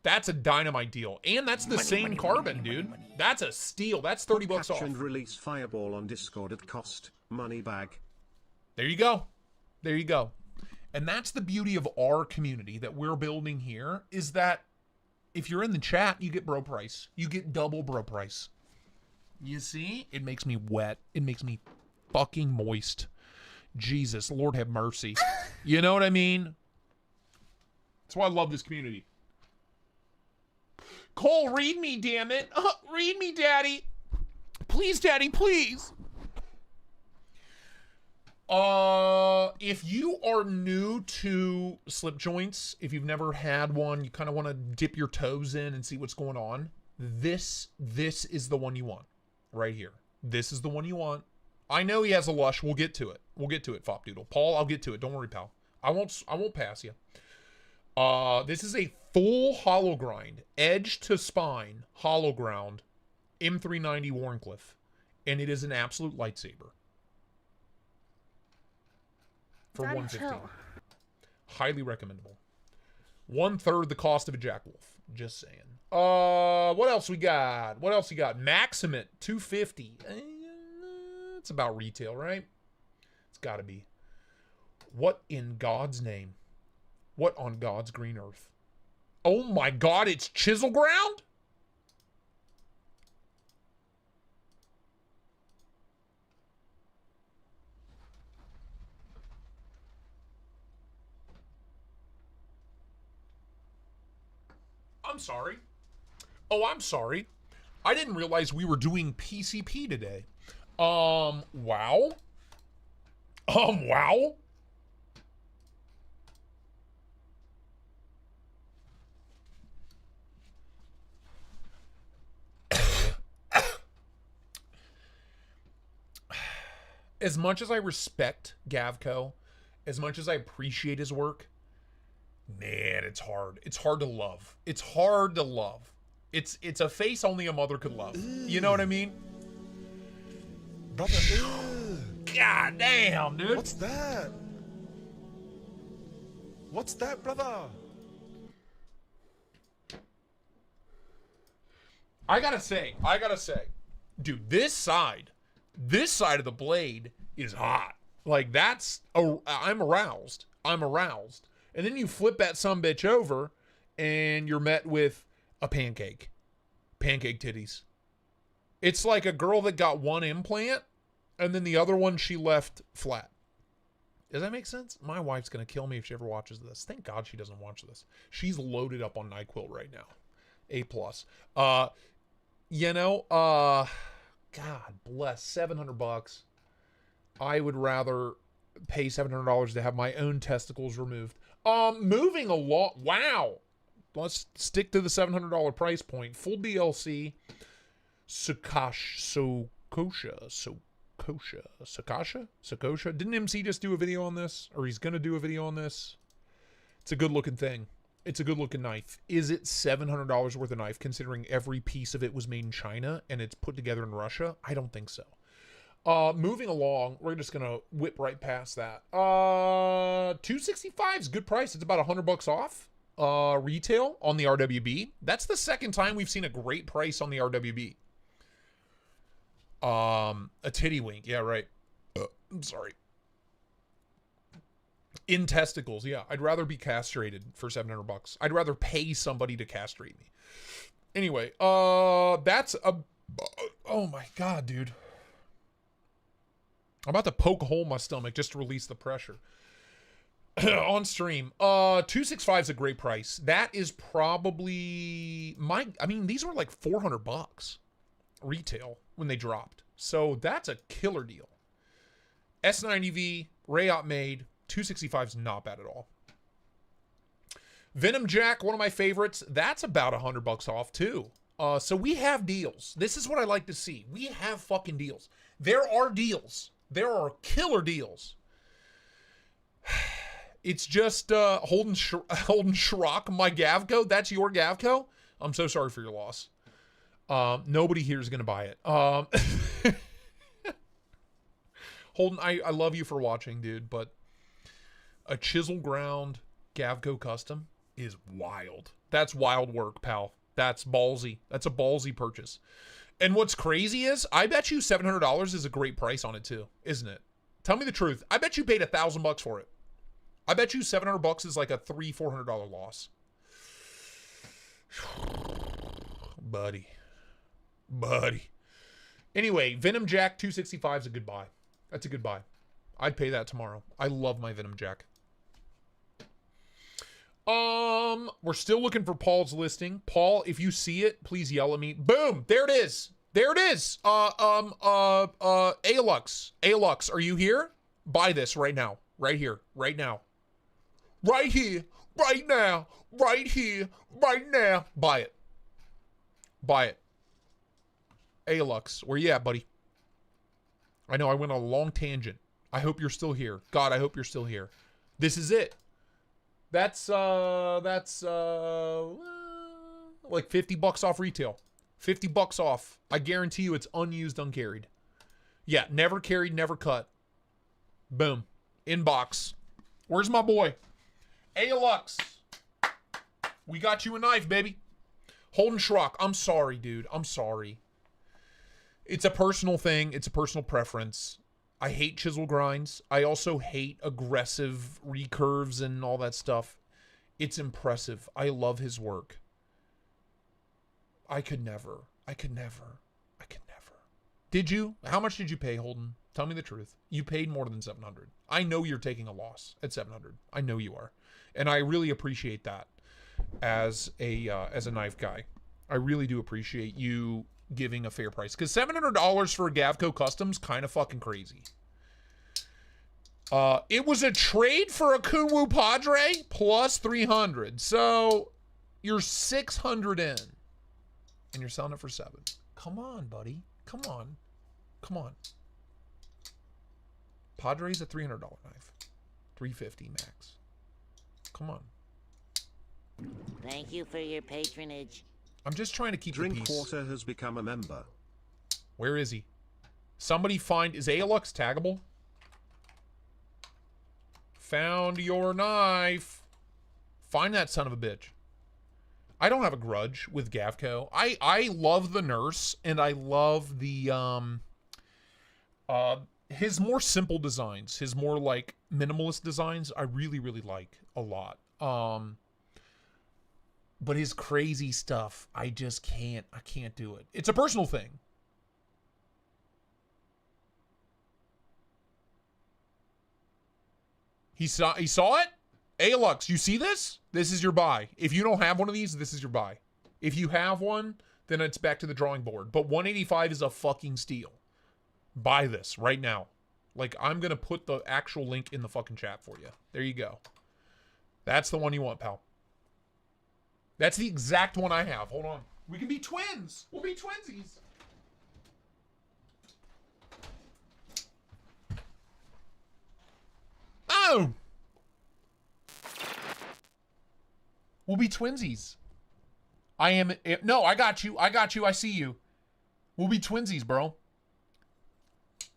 That's a dynamite deal. And that's the same carbon, dude. That's a steal. That's $30 Catch off. and release Fireball on Discord at cost. Money bag. There you go. There you go. And that's the beauty of our community that we're building here, is that if you're in the chat, you get bro price. You get double bro price. You see? It makes me wet. It makes me fucking moist. Jesus, Lord have mercy. You know what I mean? That's why I love this community. Cole, read me, damn it. Read me, daddy. Please, daddy, please. If you are new to slip joints, if you've never had one, you kind of want to dip your toes in and see what's going on, this is the one you want right here. This is the one you want. I know he has a Lush. We'll get to it. We'll get to it, Fop Doodle. Paul, I'll get to it. Don't worry, pal. I won't pass you. This is a full hollow grind, edge to spine, hollow ground, M390 Warncliffe, and it is an absolute lightsaber. For $115. Highly recommendable. 1/3 the cost of a Jack Wolf. Just saying. What else we got? What else you got? Maximate, $250. It's about retail, right? It's got to be. What in God's name? What on God's green earth? Oh my God, it's Chisel Ground? I'm sorry. Oh, I'm sorry. I didn't realize we were doing PCP today. Wow. Wow. As much as I respect Gavco, as much as I appreciate his work, man, it's hard. It's hard to love. It's hard to love. It's a face only a mother could love. You know what I mean? Brother, God damn, dude. What's that? What's that, brother? I gotta say, dude, this side of the blade is hot. Like, I'm aroused. And then you flip that sumbitch over, and you're met with a pancake. Pancake titties. It's like a girl that got one implant, and then the other one she left flat. Does that make sense? My wife's going to kill me if she ever watches this. Thank God she doesn't watch this. She's loaded up on NyQuil right now. A+. God bless, $700. I would rather pay $700 to have my own testicles removed. Moving along. Wow. Let's stick to the $700 price point. Full DLC. Sakosha. Didn't MC just do a video on this? Or he's going to do a video on this? It's a good looking thing. It's a good looking knife. Is it $700 worth of knife considering every piece of it was made in China and it's put together in Russia? I don't think so. Moving along, we're just going to whip right past that. $265 is a good price. It's about $100 off retail on the RWB. That's the second time we've seen a great price on the RWB. A titty wink. Yeah, right. I'm sorry. In testicles. Yeah. I'd rather be castrated for $700. I'd rather pay somebody to castrate me. Anyway, that's a, oh my God, dude. I'm about to poke a hole in my stomach just to release the pressure. On stream. $265 is a great price. That is probably these were like $400 retail when they dropped. So that's a killer deal. S90V, Rayot made, $265 is not bad at all. Venom Jack, one of my favorites, that's about $100 off too. So we have deals. This is what I like to see. We have fucking deals. There are deals. There are killer deals. It's just Holden Schrock, my Gavco. That's your Gavco? I'm so sorry for your loss. Nobody here is going to buy it. Holden, I love you for watching, dude, but a chisel ground Gavco custom is wild. That's wild work, pal. That's ballsy. That's a ballsy purchase. And what's crazy is, I bet you $700 is a great price on it too, isn't it? Tell me the truth. I bet you paid $1,000 for it. I bet you $700 is like a $300-$400 loss. Buddy. Anyway, Venom Jack 265 is a good buy. That's a good buy. I'd pay that tomorrow. I love my Venom Jack. We're still looking for Paul's listing. Paul, if you see it, please yell at me. Boom! There it is. There it is. Alux, are you here? Buy this right now. Right here. Right now. Right here. Right now. Right here. Right now. Buy it. Buy it. Alux, where you at, buddy? I know I went on a long tangent. I hope you're still here. God, I hope you're still here. This is it. That's like $50 off retail. $50 off. I guarantee you it's unused, uncarried. Yeah, never carried, never cut. Boom. Inbox. Where's my boy? Alux. We got you a knife, baby. Holden Schrock. I'm sorry, dude. I'm sorry. It's a personal thing. It's a personal preference. I hate chisel grinds. I also hate aggressive recurves and all that stuff. It's impressive. I love his work. I could never. Did you? How much did you pay, Holden? Tell me the truth. You paid more than $700. I know you're taking a loss at $700. I know you are. And I really appreciate that as a knife guy. I really do appreciate you giving a fair price, because $700 for a Gavco Customs kind of fucking crazy. It was a trade for a Kunwu Padre plus 300, so you're 600 in, and you're selling it for 7. Come on, buddy. Come on. Padre's a $300 knife, $350 max. Come on. Thank you for your patronage. I'm just trying to keep the peace. Drinkwater has become a member. Where is he? Somebody find... Is Alux taggable? Found your knife. Find that son of a bitch. I don't have a grudge with Gavco. I love the Nurse, and I love the his more simple designs, his more like minimalist designs. I really like a lot. But his crazy stuff, I just can't. I can't do it. It's a personal thing. He saw it? Alux, you see this? This is your buy. If you don't have one of these, this is your buy. If you have one, then it's back to the drawing board. But 185 is a fucking steal. Buy this right now. Like, I'm going to put the actual link in the fucking chat for you. There you go. That's the one you want, pal. That's the exact one I have. Hold on. We can be twins. We'll be twinsies. Oh! We'll be twinsies. I am... No, I got you. I got you. I see you. We'll be twinsies, bro.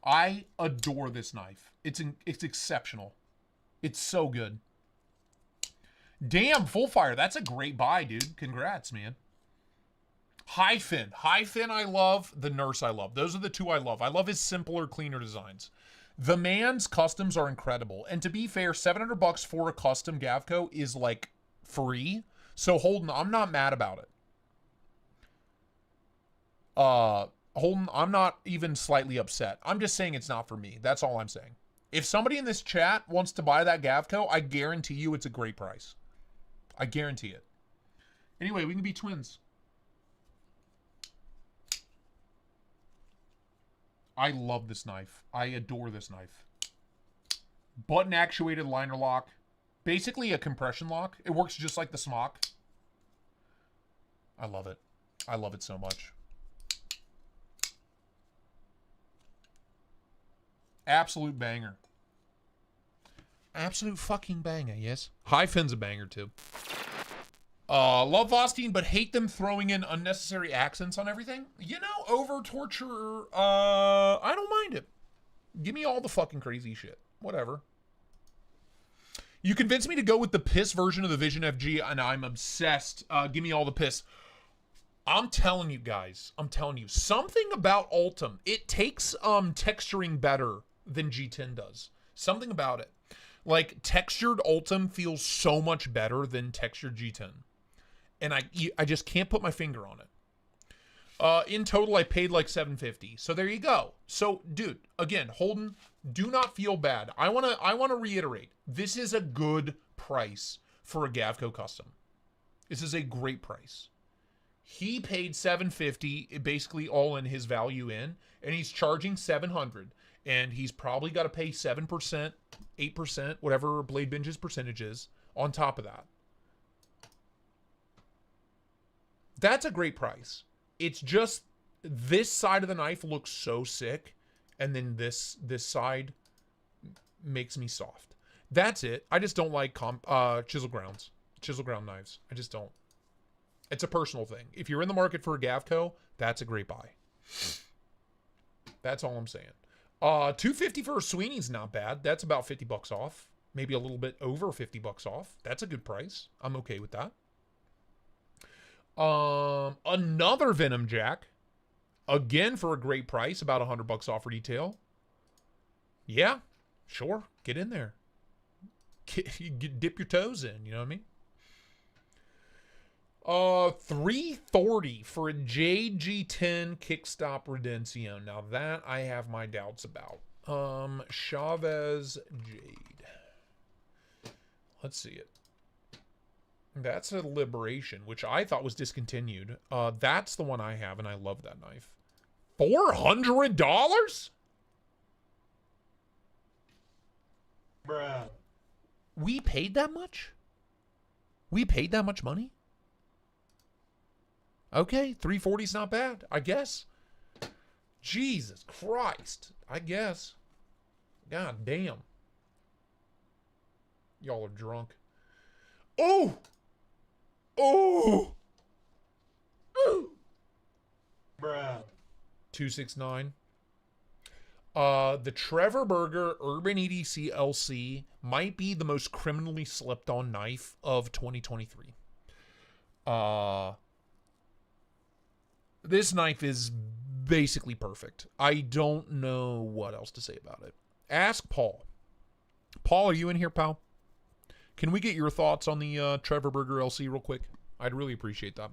I adore this knife. It's exceptional. It's so good. Damn, full fire. That's a great buy, dude. Congrats, man. High fin. High fin I love. The Nurse I love. Those are the two I love. I love his simpler, cleaner designs. The man's customs are incredible. And to be fair, $700 for a custom Gavco is like free. So Holden, I'm not mad about it. Holden, I'm not even slightly upset. I'm just saying it's not for me. That's all I'm saying. If somebody in this chat wants to buy that Gavco, I guarantee you it's a great price. I guarantee it. Anyway, we can be twins. I love this knife. I adore this knife. Button actuated liner lock. Basically a compression lock. It works just like the smock. I love it. I love it so much. Absolute banger. Absolute fucking banger, yes. High fin's a banger too. Love Vostine, but hate them throwing in unnecessary accents on everything. You know, over torture, I don't mind it. Give me all the fucking crazy shit. Whatever. You convinced me to go with the piss version of the Vision FG, and I'm obsessed. Give me all the piss. I'm telling you guys, I'm telling you, something about Ultim, it takes texturing better than G10 does. Something about it. Like, textured Ultim feels so much better than textured G10. And I just can't put my finger on it. In total, I paid like $750. So there you go. So, dude, again, Holden, do not feel bad. I wanna reiterate, this is a good price for a Gavco custom. This is a great price. He paid $750, basically all in his value in, and he's charging $700. And he's probably got to pay 7%, 8%, whatever Blade Binge's percentage is, on top of that. That's a great price. It's just this side of the knife looks so sick, and then this side makes me soft. That's it. I just don't like chisel ground knives. I just don't. It's a personal thing. If you're in the market for a Gavco, that's a great buy. That's all I'm saying. $250 for a Sweeney's not bad. That's about $50 off. Maybe a little bit over $50 off. That's a good price. I'm okay with that. Another Venom Jack. Again for a great price. About $100 off retail. Yeah, sure. Get in there. Dip your toes in. You know what I mean? $330 for a JG10 Kickstop Redención. Now that I have my doubts about. Chavez Jade. Let's see it. That's a Liberation, which I thought was discontinued. That's the one I have, and I love that knife. $400? Bruh. We paid that much? We paid that much money? Okay, $340's not bad, I guess. Jesus Christ, I guess. God damn. Y'all are drunk. Oh! Oh! Oh! Bruh. 269. The Trevor Berger Urban EDC LC might be the most criminally slept on knife of 2023. This knife is basically perfect. I don't know what else to say about it. Ask Paul. Paul, are you in here, pal? Can we get your thoughts on the Trevor Burger LC real quick? I'd really appreciate that.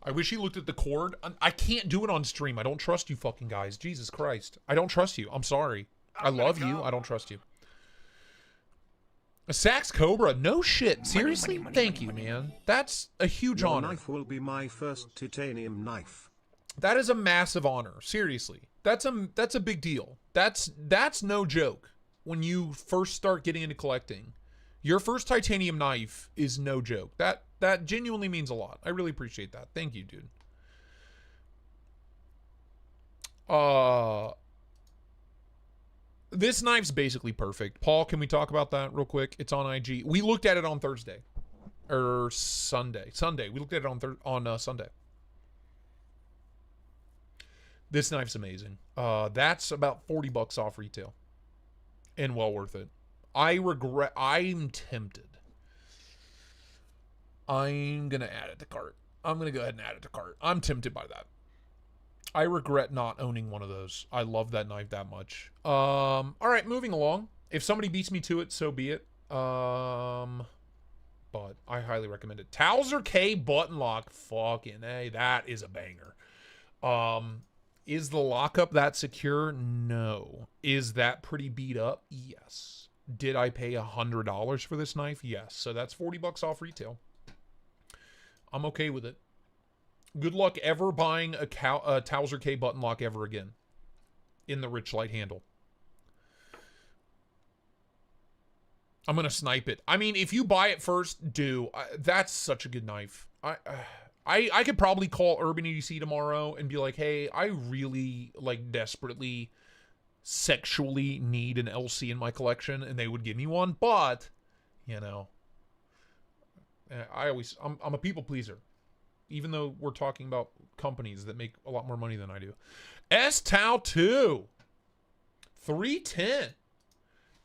I wish he looked at the cord. I can't do it on stream. I don't trust you fucking guys. Jesus Christ. I don't trust you. I'm sorry. I love you. I don't trust you. A Sax Cobra? No shit. Seriously? Thank you, man. That's a huge honor. Your knife will be my first titanium knife. That is a massive honor. Seriously. That's a big deal. That's no joke. When you first start getting into collecting, your first titanium knife is no joke. That genuinely means a lot. I really appreciate that. Thank you, dude. This knife's basically perfect. Paul, can we talk about that real quick? It's on IG. We looked at it on Thursday. Or Sunday. Sunday. We looked at it on Sunday. This knife's amazing. That's about $40 off retail. And well worth it. I'm tempted. I'm going to add it to cart. I'm going to go ahead and add it to cart. I'm tempted by that. I regret not owning one of those. I love that knife that much. All right, moving along. If somebody beats me to it, so be it. But I highly recommend it. Towser K button lock. Fucking A. That is a banger. Is the lockup that secure? No. Is that pretty beat up? Yes. Did I pay $100 for this knife? Yes. So that's $40 off retail. I'm okay with it. Good luck ever buying a Towser K button lock ever again in the Richlight handle. I'm going to snipe it. I mean, if you buy it first, do. That's such a good knife. I could probably call Urban EDC tomorrow and be like, hey, I really, like, desperately sexually need an LC in my collection, and they would give me one. But, you know, I'm a people pleaser. Even though we're talking about companies that make a lot more money than I do. S-Tau 2. $310.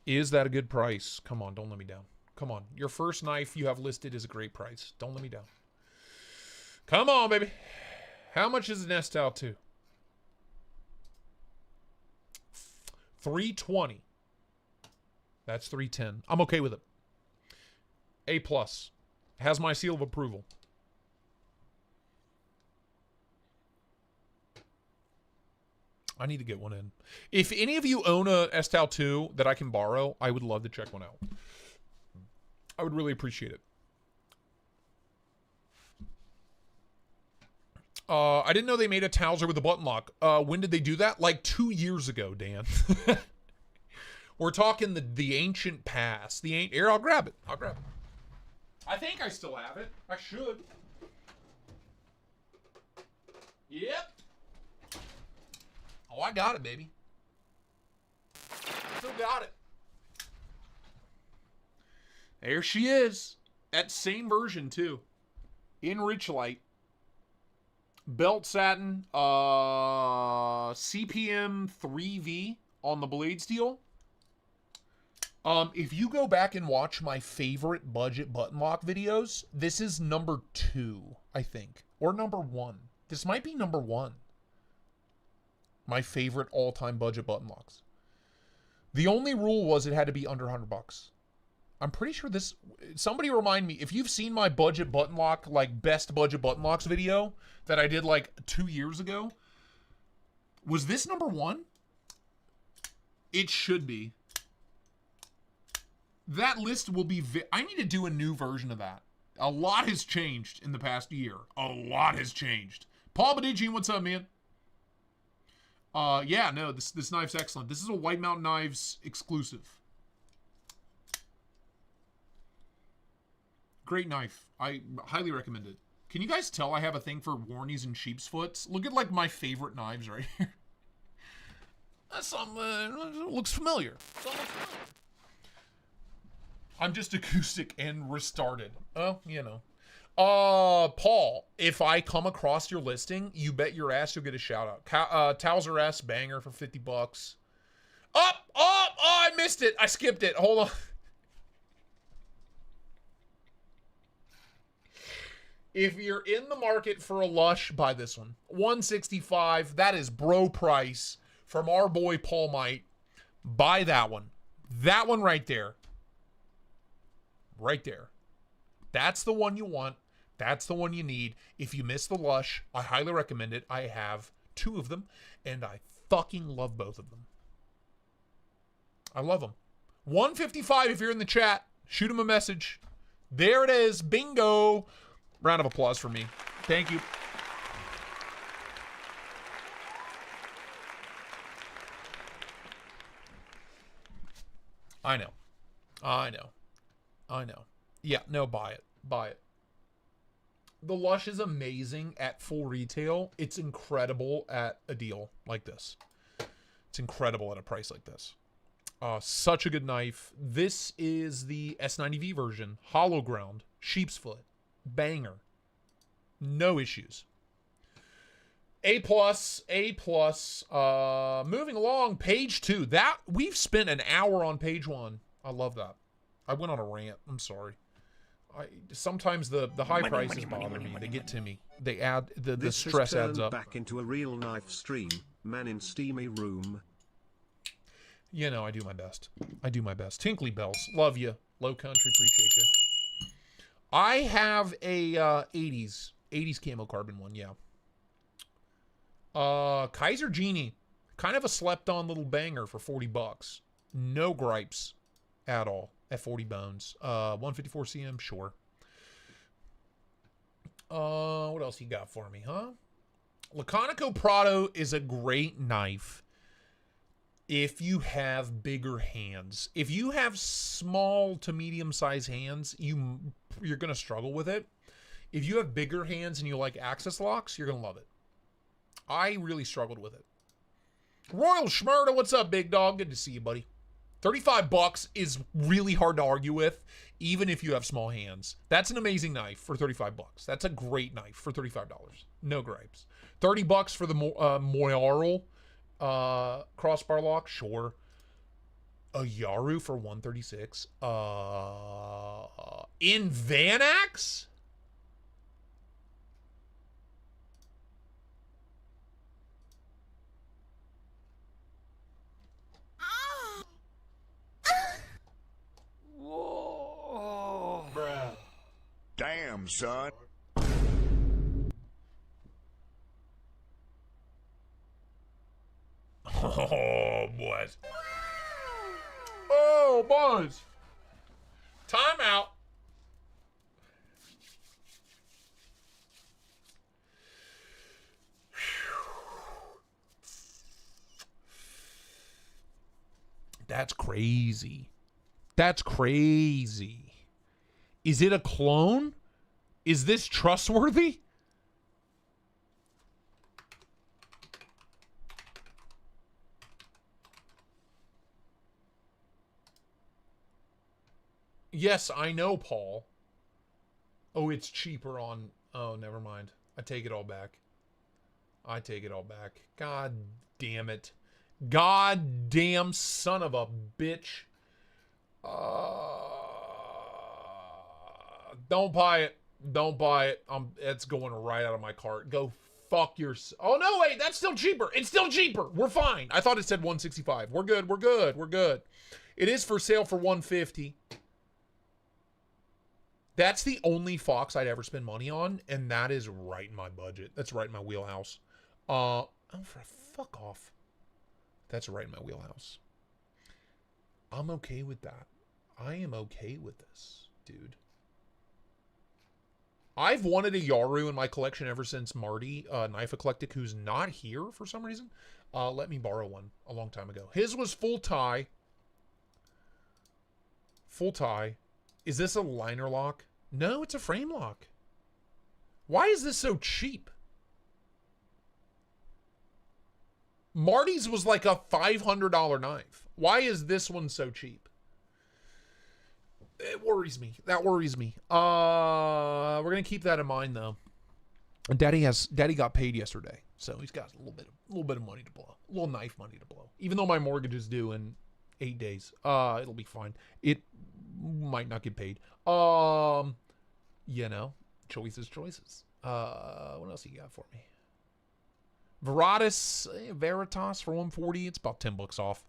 Is that a good price? Come on, don't let me down. Come on. Your first knife you have listed is a great price. Don't let me down. Come on, baby. How much is an S-Tau 2? $320. That's $310. I'm okay with it. A+. Has my seal of approval. I need to get one in. If any of you own a S-Tau 2 that I can borrow, I would love to check one out. I would really appreciate it. I didn't know they made a Towser with a button lock. When did they do that? Like 2 years ago, Dan. We're talking the ancient past. Here, I'll grab it. I think I still have it. I should. Yep. Oh, I got it, baby. Still got it. There she is. That same version, too. In Richlight. Belt satin. CPM 3V on the blade steel. If you go back and watch my favorite budget button lock videos, this is number 2, I think. Or number 1. This might be number 1. My favorite all-time budget button locks. The only rule was it had to be under $100. I'm pretty sure this... Somebody remind me, if you've seen my budget button lock, like best budget button locks video that I did like 2 years ago, was this number 1? It should be. That list will be... I need to do a new version of that. A lot has changed in the past year. A lot has changed. Paul Badigian, what's up, man? Yeah, no, this knife's excellent. This is a White Mountain Knives exclusive. Great knife. I highly recommend it. Can you guys tell I have a thing for Warnies and Sheepsfoots? Look at, like, my favorite knives right here. That's something, looks familiar. I'm just acoustic and restarted. Oh, you know. Paul, if I come across your listing, you bet your ass you'll get a shout out. Towser S banger for $50. Oh, I missed it. I skipped it. Hold on. If you're in the market for a Lush, buy this one. $165. That is bro price from our boy Paul Might. Buy that one. That one right there. Right there. That's the one you want. That's the one you need. If you miss the Lush, I highly recommend it. I have 2 of them, and I fucking love both of them. I love them. $155 if you're in the chat. Shoot him a message. There it is. Bingo. Round of applause for me. Thank you. I know. Yeah, no, buy it. Buy it. The Lush is amazing at full retail. It's incredible at a deal like this. It's incredible at a price like this. Such a good knife. This is the S90V version. Hollow ground. Sheep's foot. Banger. No issues. A+. Moving along, page 2. That we've spent an hour on page 1. I love that. I went on a rant. I'm sorry. Sometimes the high prices bother me. They get to me. They add the stress adds up. Back into a real knife stream. Man in steamy room. You know, I do my best. Tinkly Bells, love you. Low Country, appreciate you. I have a 80s camo carbon one, yeah. Kaiser Genie, kind of a slept-on little banger for $40. No gripes at all at 40 bones. 154 cm, sure. What else you got for me, huh? Laconico Prado is a great knife if you have bigger hands. If you have small to medium-sized hands, you're going to struggle with it. If you have bigger hands and you like access locks, you're going to love it. I really struggled with it. Royal Schmurda, what's up, big dog? Good to see you, buddy. $35 is really hard to argue with, even if you have small hands. That's an amazing knife for $35. That's a great knife for $35. No gripes. $30 for the Moyarl crossbar lock, sure. A Yaru for $136. In Vanax? Whoa. Bruh. Damn, son. Oh, boy. Oh, boys. Time out. That's crazy. That's crazy. Is it a clone? Is this trustworthy? Yes, I know, Paul. Oh, it's cheaper on... Oh, never mind. I take it all back. I take it all back. God damn it. God damn son of a bitch. Don't buy it. Don't buy it. It's going right out of my cart. Go fuck your... Oh, no, wait. That's still cheaper. It's still cheaper. We're fine. I thought it said $165. We're good. We're good. We're good. It is for sale for $150. That's the only Fox I'd ever spend money on, and that is right in my budget. That's right in my wheelhouse. Oh, for fuck off. That's right in my wheelhouse. I'm okay with that. I am okay with this, dude. I've wanted a Yaru in my collection ever since Marty, Knife Eclectic, who's not here for some reason, let me borrow one a long time ago. His was full tie. Full tie. Is this a liner lock? No, it's a frame lock. Why is this so cheap? Marty's was like a $500 knife. Why is this one so cheap? It worries me. That worries me. We're gonna keep that in mind though. And Daddy got paid yesterday, so he's got a little bit of money to blow, a little knife money to blow. Even though my mortgage is due in 8 days, it'll be fine. It might not get paid. You know, choices. What else you got for me? Veritas for 140. It's about $10 off.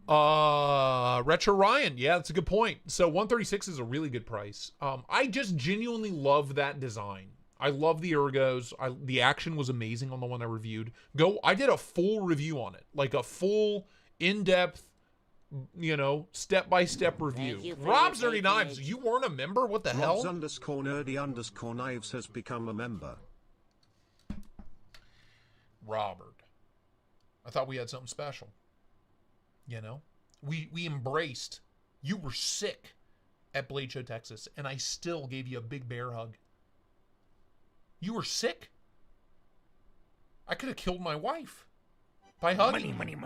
Retro Ryan, yeah, that's a good point. So 136 is a really good price. I just genuinely love that design. I love the ergos. The action was amazing on the one I reviewed. I did a full review on it, like a full in-depth, you know, step-by-step review. Rob's Nerdy Knives, you weren't a member? What the hell? Robs_nerdy_knives has become a member. Robert, I thought we had something special. You know, we embraced. You were sick at Blade Show, Texas, and I still gave you a big bear hug. You were sick. I could have killed my wife by hugging. Money.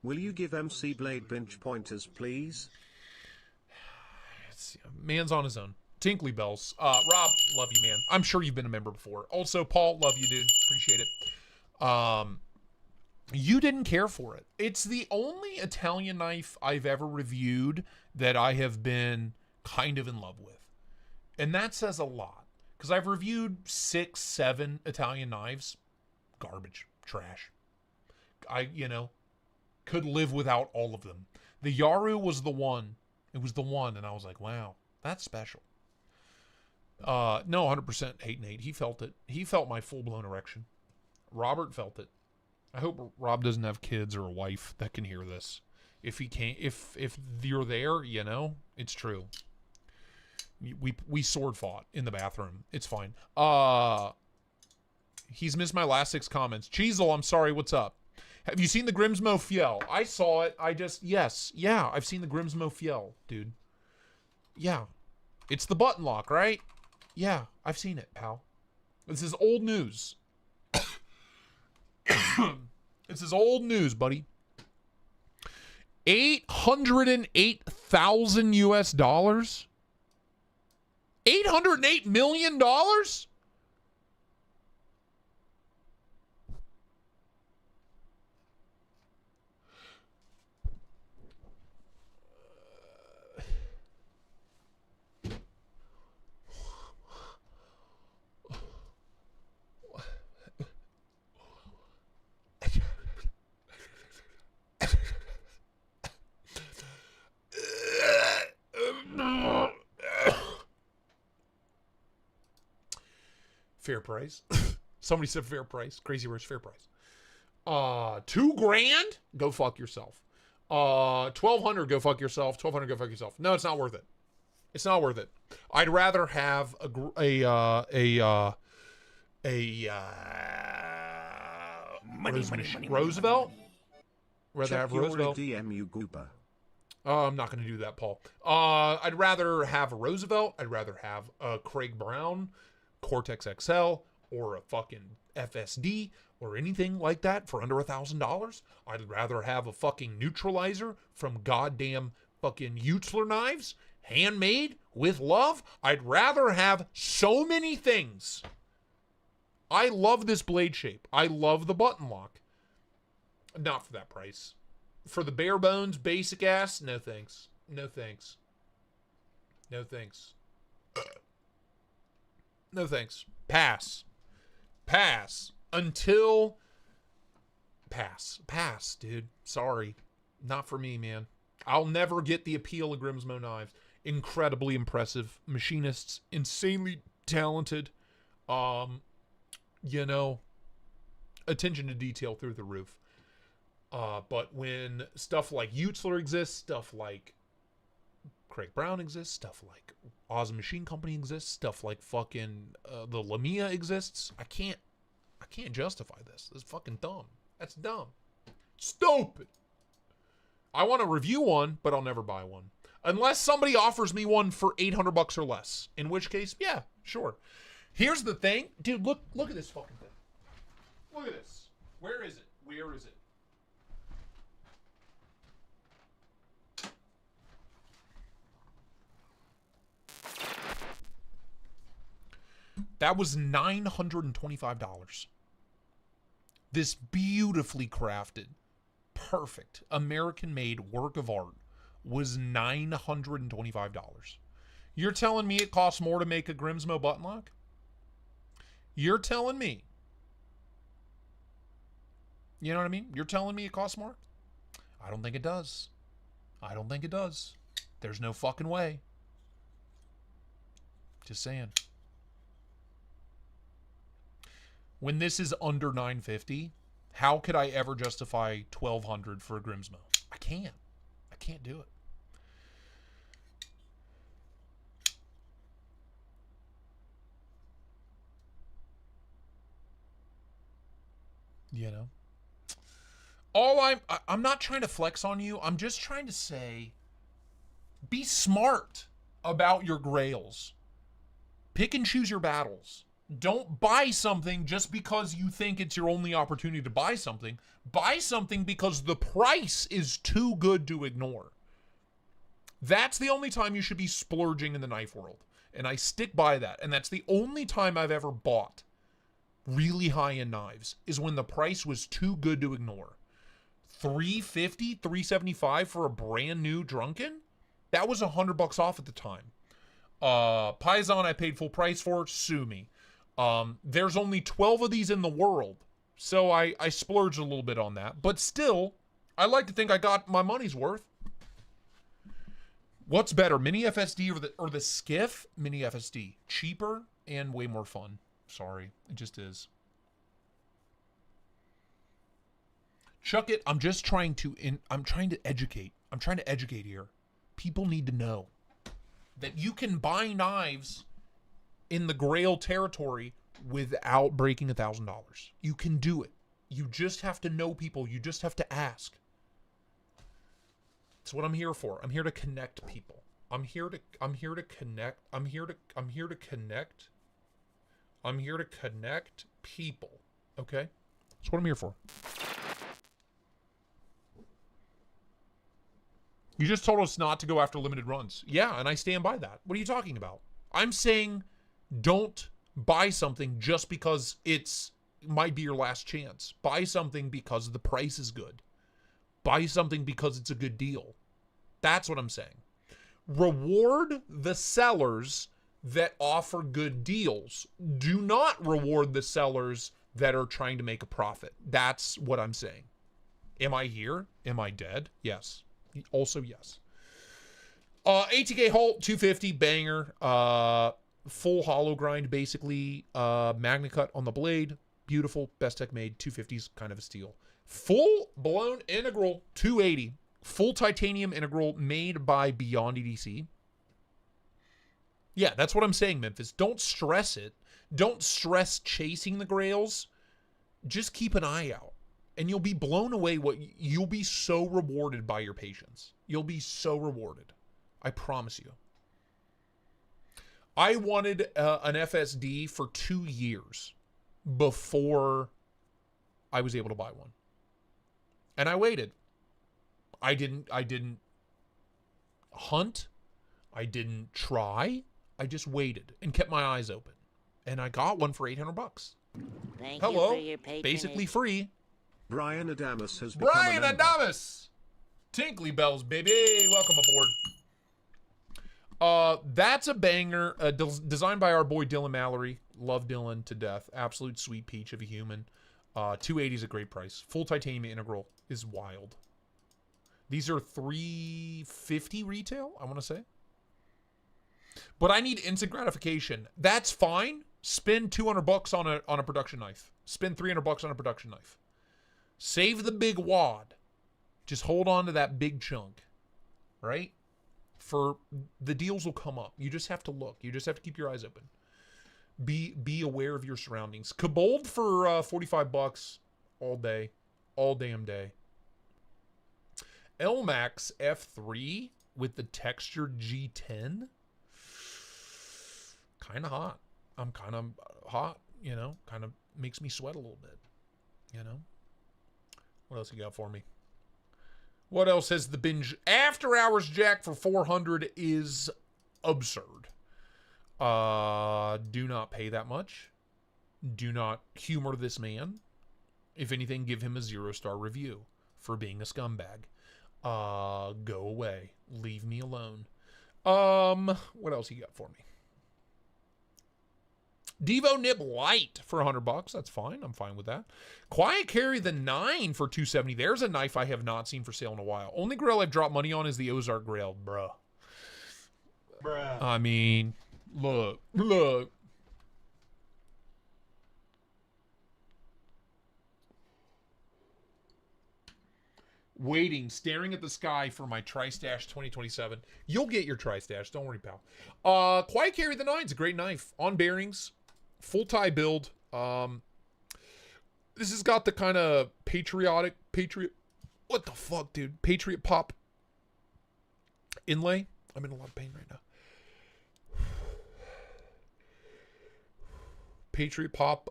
Will you give MC Blade Binge pointers, please? Man's on his own. Tinkly bells. Rob, love you, man. I'm sure you've been a member before. Also, Paul, love you, dude. Appreciate it. You didn't care for it. It's the only Italian knife I've ever reviewed that I have been kind of in love with. And that says a lot. Because I've reviewed 6, 7 Italian knives. Garbage. Trash. I could live without all of them. The Yaru was the one. It was the one. And I was like, wow, that's special. No, 100% hate Nate. He felt it. He felt my full-blown erection. Robert felt it. I hope Rob doesn't have kids or a wife that can hear this. If he can't, if you're there, you know, it's true. We sword fought in the bathroom. It's fine. He's missed my last 6 comments. Cheezel, I'm sorry. What's up? Have you seen the Grimsmo Fiel? I saw it. Yeah, I've seen the Grimsmo Fiel, dude. Yeah. It's the button lock, right? Yeah, I've seen it, pal. This is old news. This is old news, buddy. $808,000 US. $808 million? Fair price. Somebody said fair price. Crazy Rich, fair price. $2,000? Go fuck yourself. 1,200, go fuck yourself. 1,200, go fuck yourself. No, it's not worth it. It's not worth it. I'd rather have Roosevelt. Rather have Roosevelt. DM you goober. I'm not going to do that, Paul. I'd rather have a Roosevelt. I'd rather have a Craig Brown Cortex XL or a fucking FSD or anything like that for under $1,000. I'd rather have a fucking neutralizer from goddamn fucking Utzler knives, handmade with love. I'd rather have so many things. I love this blade shape. I love the button lock. Not for that price. For the bare bones, basic ass, no thanks. No thanks. No thanks. No thanks. Pass. Pass. Until... Pass. Pass, dude. Sorry. Not for me, man. I'll never get the appeal of Grimsmo knives. Incredibly impressive. Machinists. Insanely talented. You know, attention to detail through the roof. But when stuff like Utzler exists, stuff like Craig Brown exists, stuff like Oz Machine Company exists, stuff like fucking the Lamia exists, I can't justify this. This is fucking dumb. That's dumb. Stupid. I want to review one, but I'll never buy one. Unless somebody offers me one for $800 or less. In which case, yeah, sure. Here's the thing. Dude, look at this fucking thing. Look at this. Where is it? Where is it? That was $925. This beautifully crafted, perfect, American-made work of art was $925. You're telling me it costs more to make a Grimsmo button lock? You're telling me. You know what I mean? You're telling me it costs more? I don't think it does. I don't think it does. There's no fucking way. Just saying. When this is under $950, how could I ever justify $1,200 for a Grimsmo? I can't. I can't do it. You know? I'm not trying to flex on you. I'm just trying to say, be smart about your grails. Pick and choose your battles. Don't buy something just because you think it's your only opportunity to buy something. Buy something because the price is too good to ignore. That's the only time you should be splurging in the knife world. And I stick by that. And that's the only time I've ever bought really high-end knives, is when the price was too good to ignore. $350, $375 for a brand new Drunken? That was $100 off at the time. Paisan I paid full price for. Sue me. There's only 12 of these in the world, so I splurged a little bit on that. But still, I like to think I got my money's worth. What's better, Mini FSD or the Skiff? Mini FSD. Cheaper and way more fun. Sorry, it just is. Chuck it. I'm just trying to educate. I'm trying to educate here. People need to know that you can buy knives in the Grail territory without breaking $1,000. You can do it. You just have to know people. You just have to ask. That's what I'm here for. I'm here to connect people. I'm here to connect. I'm here to connect. I'm here to connect people. Okay? That's what I'm here for. You just told us not to go after limited runs. Yeah, and I stand by that. What are you talking about? I'm saying don't buy something just because it might be your last chance. Buy something because the price is good. Buy something because it's a good deal. That's what I'm saying. Reward the sellers that offer good deals. Do not reward the sellers that are trying to make a profit. That's what I'm saying. Am I here? Am I dead? Yes. Also, yes. ATK Holt 250 banger. Full hollow grind, basically. Magna cut on the blade. Beautiful. Best tech made. 250's kind of a steal. Full blown integral 280. Full titanium integral made by Beyond EDC. Yeah, that's what I'm saying, Memphis. Don't stress it. Don't stress chasing the grails. Just keep an eye out. And you'll be blown away. You'll be so rewarded by your patience. You'll be so rewarded. I promise you. I wanted an FSD for 2 years before I was able to buy one. And I waited. I didn't hunt. I didn't try. I just waited and kept my eyes open. And I got one for $800. Thank Hello. you for your patronage. Basically free. Brian Adamus has become Brian a member. Adamus. Tinkly bells, baby. Welcome aboard. That's a banger. Designed by our boy Dylan Mallory. Love Dylan to death. Absolute sweet peach of a human. 280 is a great price. Full titanium integral is wild. These are $350 retail, I want to say. But I need instant gratification. That's fine. Spend $200 on a production knife. Spend $300 on a production knife. Save the big wad. Just hold on to that big chunk. Right? For the deals will come up. You just have to look. You just have to keep your eyes open. Be aware of your surroundings. Kobold for $45 all day. All damn day. LMAX F3 with the textured G10. Kind of hot. I'm kind of hot, you know. Kind of makes me sweat a little bit, you know. What else you got for me? What else has the binge? After Hours Jack for $400 is absurd. Do not pay that much. Do not humor this man. If anything, give him a 0-star review for being a scumbag. Go away. Leave me alone. What else you got for me? Devo Nib Light for $100. That's fine. I'm fine with that. Quiet Carry the 9 for $270. There's a knife I have not seen for sale in a while. Only Grail I've dropped money on is the Ozark Grail, bruh. I mean, look. Waiting, staring at the sky for my Tri-Stash 2027. You'll get your Tri-Stash. Don't worry, pal. Quiet Carry the 9's a great knife. On bearings. Full tie build. This has got the kind of patriot. What the fuck, dude? Patriot Pop inlay. I'm in a lot of pain right now. Patriot Pop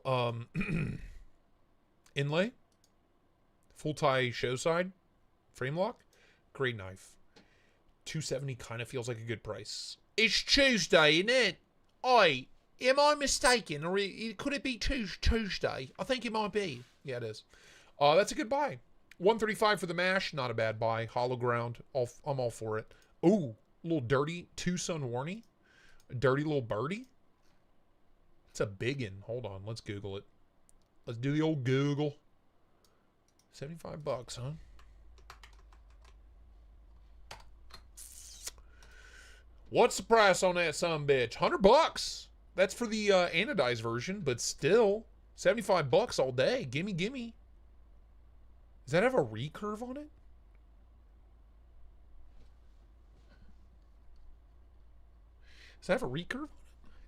inlay. Full tie show side. Frame lock. Great knife. $270 kind of feels like a good price. It's Tuesday, isn't it? Oi. Am I mistaken, or could it be Tuesday? I think it might be. Yeah, it is. That's a good buy. $135 for the mash, not a bad buy. Hollow ground, I'm all for it. Ooh, a little dirty Tucson Warney. A dirty little birdie. It's a biggin. Hold on, let's Google it. Let's do the old Google. $75, huh? What's the price on that sumbitch? $100. That's for the anodized version, but still, $75 all day. Gimme. Does that have a recurve on it? Does that have a recurve?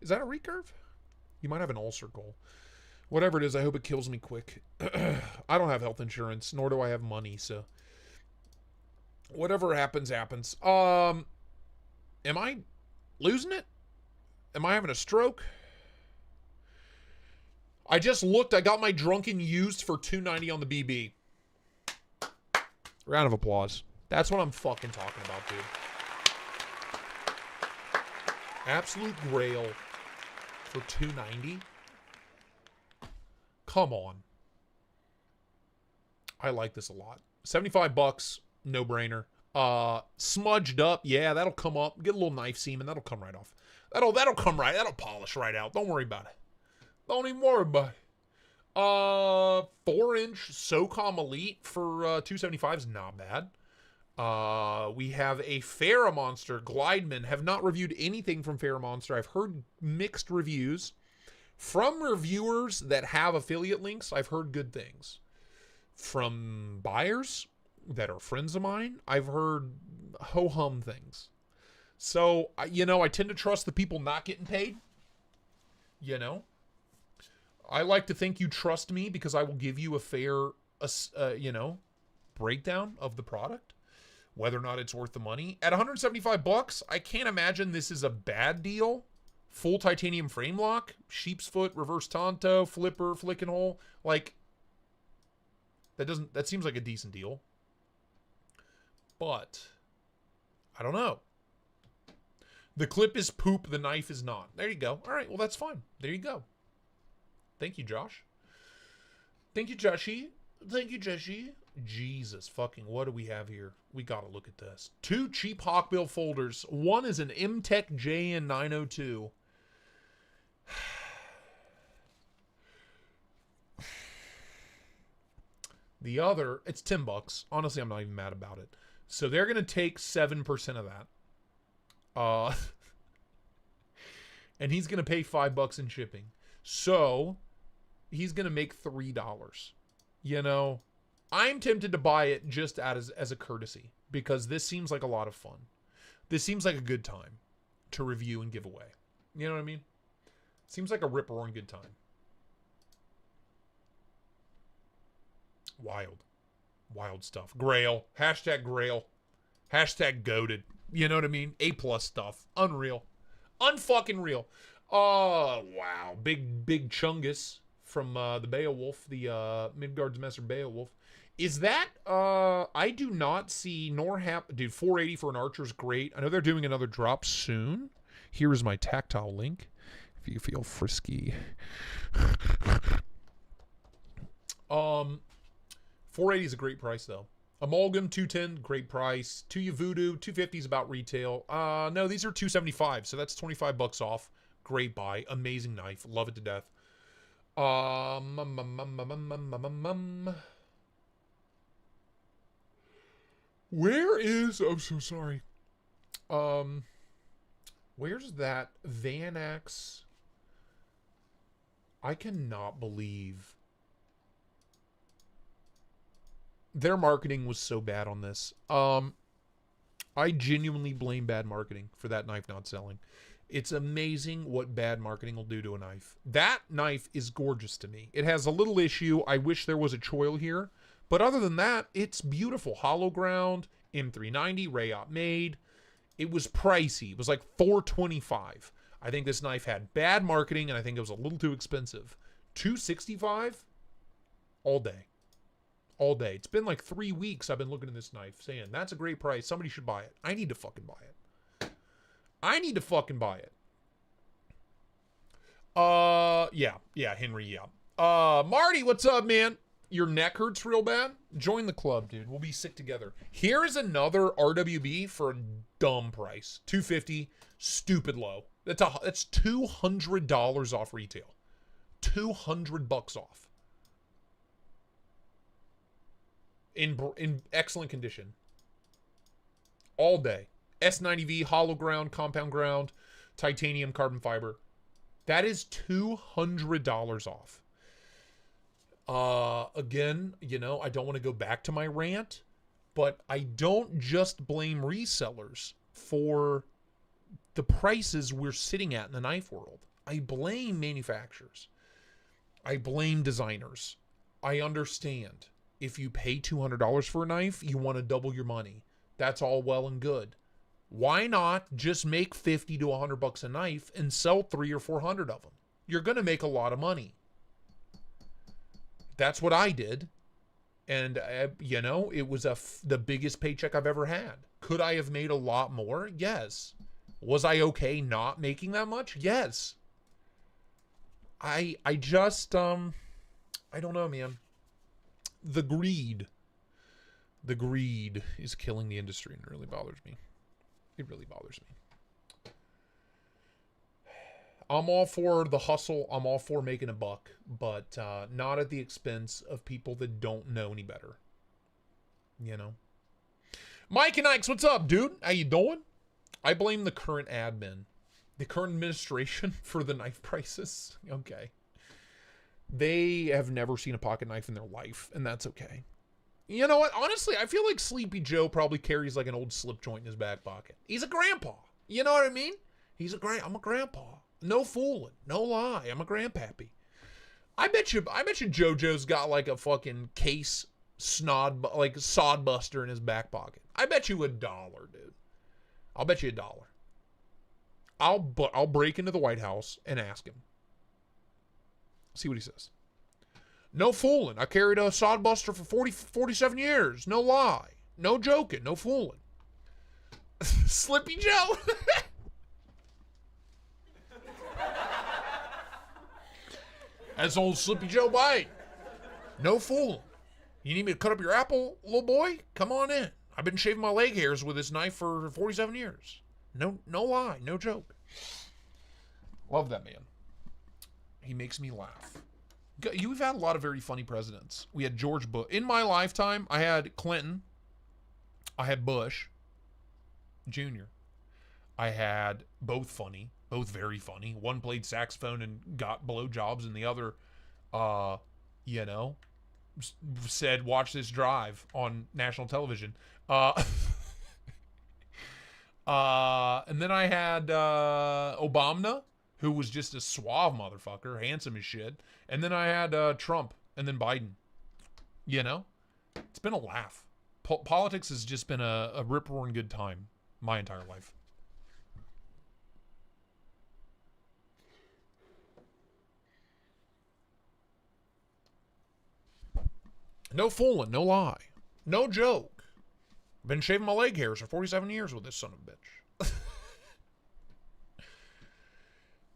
Is that a recurve? You might have an ulcer goal. Whatever it is, I hope it kills me quick. I don't have health insurance, nor do I have money, so whatever happens, happens. Am I losing it? Am I having a stroke? I just looked. I got my drunken used for $290 on the BB. Round of applause. That's what I'm fucking talking about, dude. Absolute Grail for $290. Come on. I like this a lot. $75, no brainer. Smudged up, yeah, that'll come up. Get a little knife seam and that'll come right off. That'll come right. That'll polish right out. Don't worry about it. Don't even worry about it. 4-inch SOCOM Elite for $275 is not bad. We have a Monster Glideman. Have not reviewed anything from Monster. I've heard mixed reviews. From reviewers that have affiliate links, I've heard good things. From buyers that are friends of mine, I've heard ho-hum things. So, I tend to trust the people not getting paid. I like to think you trust me because I will give you a fair, breakdown of the product, whether or not it's worth the money. At $175, I can't imagine this is a bad deal. Full titanium frame lock, sheep's foot, reverse Tonto, flipper, flick and hole. Like, that seems like a decent deal. But, I don't know. The clip is poop, the knife is not. There you go. All right, well, that's fine. There you go. Thank you, Josh. Thank you, Joshy. Thank you, Joshy. Jesus fucking, what do we have here? We gotta look at this. 2 cheap Hawkbill folders. One is an MTech JN902. The other, it's $10. Honestly, I'm not even mad about it. So they're gonna take 7% of that. And he's going to pay $5 in shipping. So he's going to make $3. I'm tempted to buy it just as a courtesy because this seems like a lot of fun. This seems like a good time to review and give away. You know what I mean? Seems like a rip-roaring good time. Wild stuff. Grail. Hashtag Grail. Hashtag goated. You know what I mean? A+ stuff. Unreal. Unfucking real. Oh, wow. Big Chungus from the Beowulf, the Midgard's Messer Beowulf. Is that, I do not see nor have, dude, $480 for an Archer's great. I know they're doing another drop soon. Here is my tactile link. If you feel frisky. 480 is a great price though. Amalgam 210, great price. To you Voodoo 250 is about retail. No, these are 275, so that's 25 bucks off. Great buy, amazing knife, love it to death. Where is? I'm so sorry. Where's that Vanax? I cannot believe their marketing was so bad on this. I genuinely blame bad marketing for that knife not selling. It's amazing what bad marketing will do to a knife. That knife is gorgeous to me. It has a little issue. I wish there was a choil here. But other than that, it's beautiful. Hollow ground, M390, Rayot made. It was pricey. It was like $425. I think this knife had bad marketing, and I think it was a little too expensive. $265? All day. All day. It's been like 3 weeks I've been looking at this knife saying, that's a great price. Somebody should buy it. I need to fucking buy it. I need to fucking buy it. Yeah, Henry, yeah. Marty, what's up, man? Your neck hurts real bad? Join the club, dude. We'll be sick together. Here is another RWB for a dumb price. $250, stupid low. That's $200 off retail. 200 bucks off. In excellent condition. All day. S90V, hollow ground, compound ground, titanium, carbon fiber. That is $200 off. Again, you know, I don't want to go back to my rant, but I don't just blame resellers for the prices we're sitting at in the knife world. I blame manufacturers. I blame designers. I understand. If you pay $200 for a knife, you want to double your money. That's all well and good. Why not just make 50 to 100 bucks a knife and sell 300 or 400 of them? You're going to make a lot of money. That's what I did. And, you know, it was the biggest paycheck I've ever had. Could I have made a lot more? Yes. Was I okay not making that much? Yes. I just, I don't know, man. The greed is killing the industry, and it really bothers me. It really bothers me. I'm all for the hustle. I'm all for making a buck, but not at the expense of people that don't know any better. You know? Mike and Ike's, what's up, dude? How you doing? I blame the current admin. The current administration for the knife prices. Okay. They have never seen a pocket knife in their life, and that's okay. You know what? Honestly, I feel like Sleepy Joe probably carries like an old slip joint in his back pocket. He's a grandpa. You know what I mean? I'm a grandpa. No fooling. No lie. I'm a grandpappy. I bet you JoJo's got like a fucking case like sod buster in his back pocket. I bet you $1, dude. I'll bet you $1. I'll break into the White House and ask him. See what he says. No fooling. I carried a sod buster for 47 years. No lie. No joking. No fooling. Slippy Joe. That's old Slippy Joe Bite. No fooling. You need me to cut up your apple, little boy? Come on in. I've been shaving my leg hairs with this knife for 47 years. No lie. No joke. Love that man. He makes me laugh. You've had a lot of very funny presidents. We had George Bush. In my lifetime, I had Clinton. I had Bush Jr. I had both funny, both very funny. One played saxophone and got blowjobs, and the other, you know, said, watch this drive on national television. And then I had Obama, who was just a suave motherfucker, handsome as shit. And then I had Trump, and then Biden. You know? It's been a laugh. Politics has just been a rip-roaring good time my entire life. No fooling, no lie. No joke. I've been shaving my leg hairs for 47 years with this son of a bitch.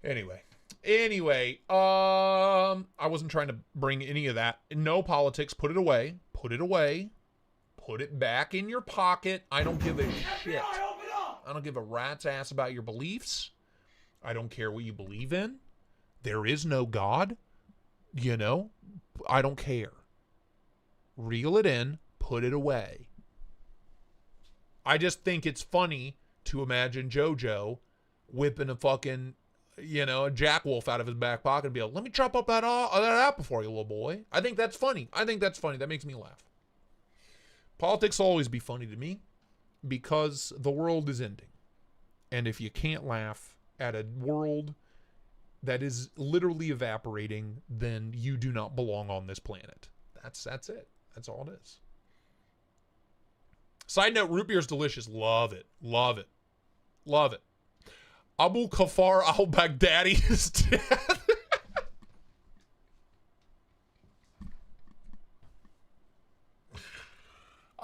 Anyway, Anyway, I wasn't trying to bring any of that. No politics. Put it away. Put it away. Put it back in your pocket. I don't give a shit. I don't give a rat's ass about your beliefs. I don't care what you believe in. There is no God. You know, I don't care. Reel it in. Put it away. I just think it's funny to imagine JoJo whipping a fucking, you know, a jackwolf out of his back pocket and be like, let me chop up that apple for you, little boy. I think that's funny. That makes me laugh. Politics will always be funny to me because the world is ending. And if you can't laugh at a world that is literally evaporating, then you do not belong on this planet. That's it. That's all it is. Side note, root beer is delicious. Love it. Love it. Love it. Abu Kafar al-Baghdadi is dead.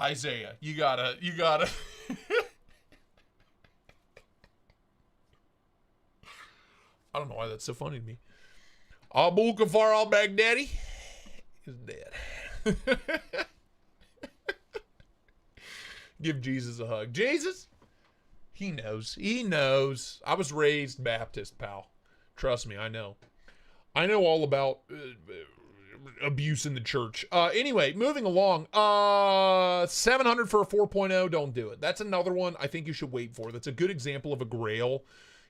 Isaiah, you gotta. I don't know why that's so funny to me. Abu Kafar al-Baghdadi is dead. Give Jesus a hug. Jesus, he knows. He knows. I was raised Baptist, pal. Trust me, I know. I know all about abuse in the church. Anyway, moving along. 700 for a 4.0. Don't do it. That's another one I think you should wait for. That's a good example of a Grail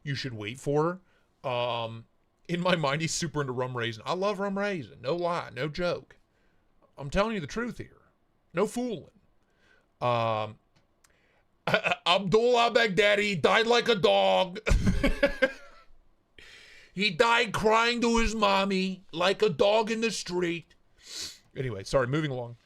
you should wait for. In my mind, he's super into rum raisin. I love rum raisin. No lie. No joke. I'm telling you the truth here. No fooling. Abdul al-Baghdadi died like a dog. He died crying to his mommy like a dog in the street. Anyway, sorry, moving along.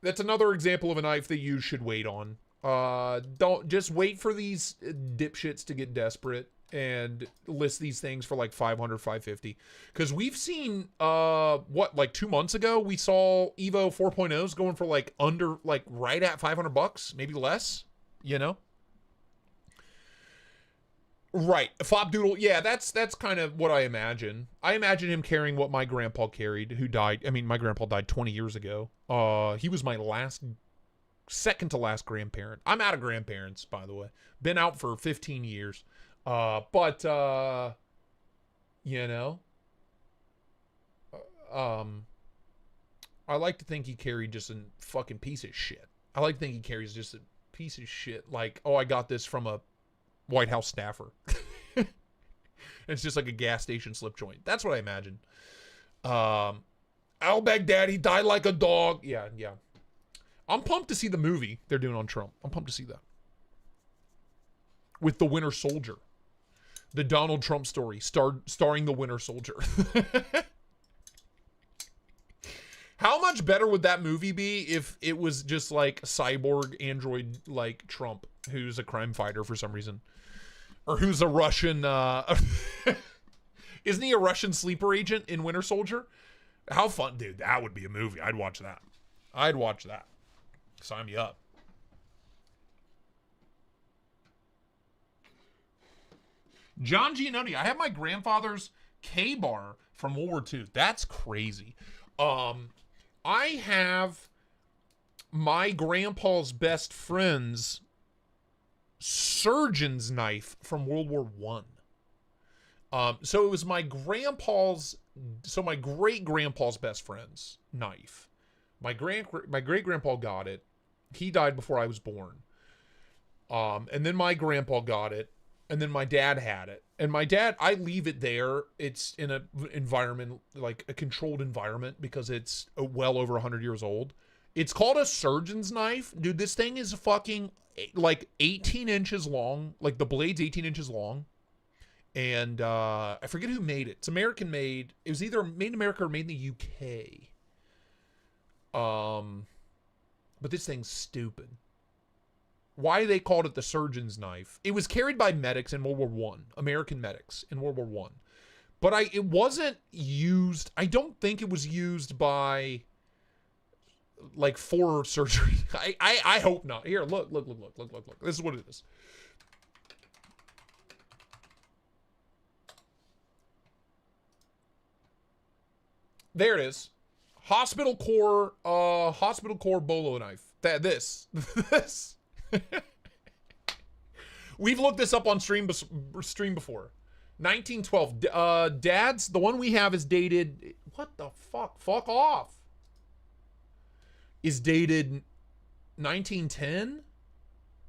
That's another example of a knife that you should wait on. Don't just wait for these dipshits to get desperate and list these things for like 500, 550. Because we've seen, like 2 months ago, we saw Evo 4.0s going for like right at $500, maybe less, you know? Right. Fop Doodle. Yeah, that's kind of what I imagine. I imagine him carrying what my grandpa carried, who died. I mean, my grandpa died 20 years ago. He was my second to last grandparent. I'm out of grandparents, by the way. Been out for 15 years. But you know, I like to think he carried just a fucking piece of shit. I like to think he carries just a piece of shit. Like, oh, I got this from a White House staffer. It's just like a gas station slip joint. That's what I imagine. Al-Baghdadi died like a dog. Yeah. I'm pumped to see the movie they're doing on Trump. I'm pumped to see that. With the Winter Soldier. The Donald Trump story starring the Winter Soldier. How much better would that movie be if it was just like cyborg android like Trump, who's a crime fighter for some reason? Or who's a Russian, isn't he a Russian sleeper agent in Winter Soldier? How fun, dude. That would be a movie. I'd watch that. Sign me up. John Giannoni, I have my grandfather's K-bar from World War II. That's crazy. I have my grandpa's best friend's surgeon's knife from World War I. So it was my great-grandpa's best friend's knife. My great-grandpa got it. He died before I was born. And then my grandpa got it. And then my dad had it. And my dad, I leave it there. It's in an environment, like a controlled environment, because it's well over 100 years old. It's called a surgeon's knife. Dude, this thing is fucking like 18 inches long. Like the blade's 18 inches long. And I forget who made it. It's American made. It was either made in America or made in the UK. But this thing's stupid. Why they called it the surgeon's knife? It was carried by medics in World War I, American medics in World War I. But it wasn't used. I don't think it was used by like for surgery. I hope not. Here, look. This is what it is. There it is. Hospital core bolo knife. This. We've looked this up on stream before. 1912. Dad's, the one we have is dated, what the fuck? Fuck off. Is dated 1910,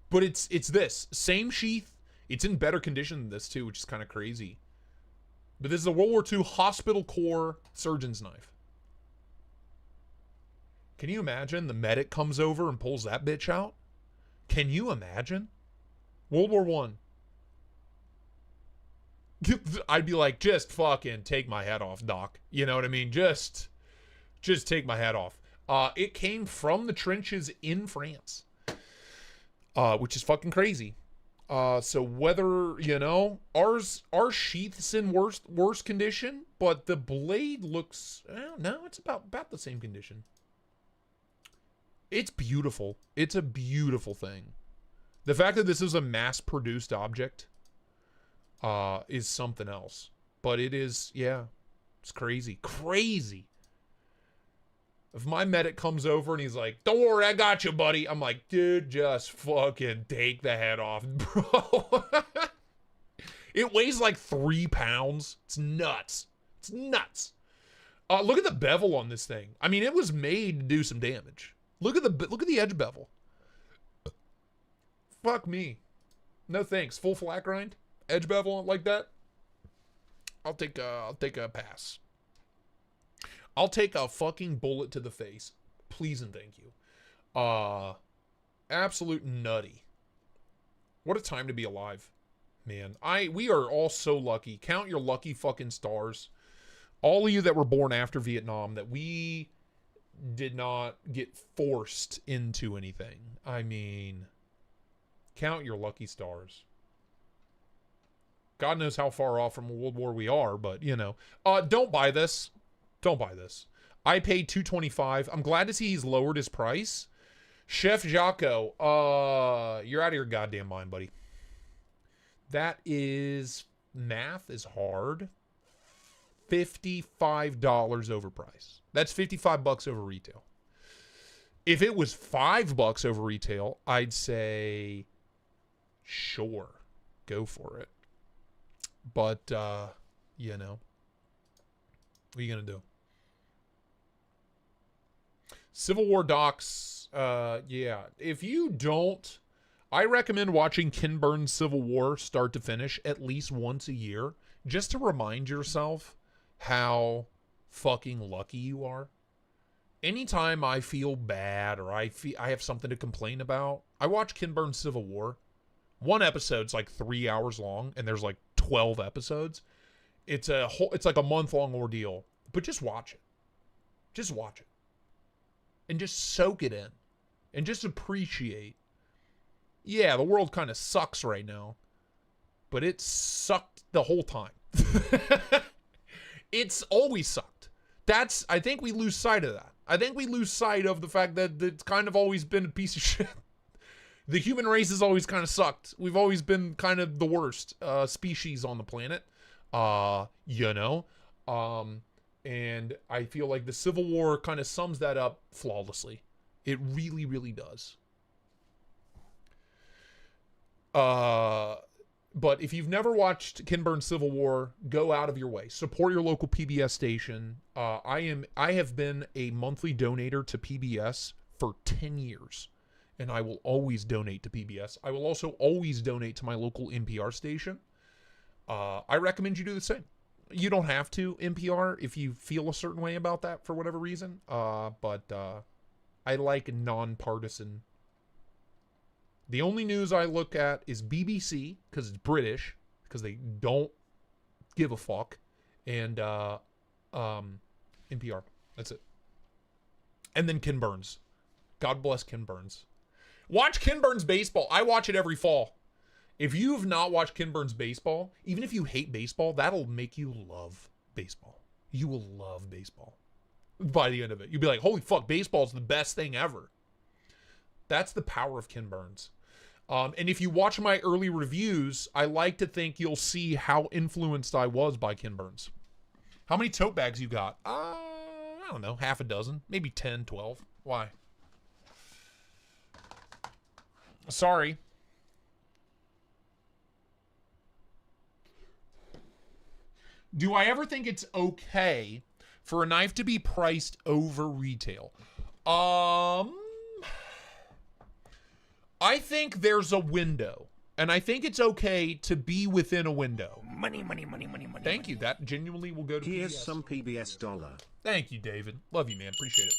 but it's this. Same sheath. It's in better condition than this too, which is kind of crazy. But this is a World War II hospital core surgeon's knife. Can you imagine the medic comes over and pulls that bitch out? Can you imagine? World War I. I'd be like, just fucking take my head off, doc. You know what I mean? Just take my head off. It came from the trenches in France, which is fucking crazy. So whether, you know, our sheath's in worse condition, but the blade looks, no, it's about the same condition. It's beautiful. It's a beautiful thing. The fact that this is a mass-produced object is something else. But it is, yeah, it's crazy. Crazy. If my medic comes over and he's like, don't worry, I got you, buddy. I'm like, dude, just fucking take the head off, bro. It weighs like 3 pounds. It's nuts. It's nuts. Look at the bevel on this thing. I mean, it was made to do some damage. Look at the edge bevel. Fuck me. No thanks. Full flat grind, edge bevel like that. I'll take a pass. I'll take a fucking bullet to the face. Please and thank you. Absolute nutty. What a time to be alive. Man, we are all so lucky. Count your lucky fucking stars. All of you that were born after Vietnam, that we did not get forced into anything. I mean, count your lucky stars. God knows how far off from a world war we are, but you know. Don't buy this. Don't buy this. I paid $225. I'm glad to see he's lowered his price. Chef Jocko, you're out of your goddamn mind, buddy. That is, math is hard. $55 overpriced. That's $55 over retail. If it was $5 over retail, I'd say, sure, go for it. But, you know, what are you going to do? Civil War docs, yeah. If you don't, I recommend watching Ken Burns' Civil War start to finish at least once a year, just to remind yourself how fucking lucky you are. Anytime I feel bad or I have something to complain about, I watch Ken Burns' Civil War. One episode's like 3 hours long, and there's like 12 episodes. It's like a month-long ordeal. But just watch it. Just watch it. And just soak it in. And just appreciate. Yeah, the world kind of sucks right now. But it sucked the whole time. It's always sucked. I think we lose sight of that. I think we lose sight of the fact that it's kind of always been a piece of shit. The human race has always kind of sucked. We've always been kind of the worst species on the planet. You know. And I feel like the Civil War kind of sums that up flawlessly. It really, really does. But if you've never watched Ken Burns' Civil War, go out of your way. Support your local PBS station. I have been a monthly donator to PBS for 10 years. And I will always donate to PBS. I will also always donate to my local NPR station. I recommend you do the same. You don't have to, NPR, if you feel a certain way about that for whatever reason. But I like nonpartisan. The only news I look at is BBC, because it's British, because they don't give a fuck. And NPR. That's it. And then Ken Burns. God bless Ken Burns. Watch Ken Burns baseball. I watch it every fall. If you have not watched Ken Burns baseball, even if you hate baseball, that'll make you love baseball. You will love baseball by the end of it. You'll be like, holy fuck, baseball's the best thing ever. That's the power of Ken Burns. And if you watch my early reviews, I like to think you'll see how influenced I was by Ken Burns. How many tote bags you got? I don't know, half a dozen, maybe 10, 12. Why? Sorry. Do I ever think it's okay for a knife to be priced over retail? I think there's a window. And I think it's okay to be within a window. Money. Thank you. That genuinely will go to Here's PBS. some PBS dollar. Thank you, David. Love you, man. Appreciate it.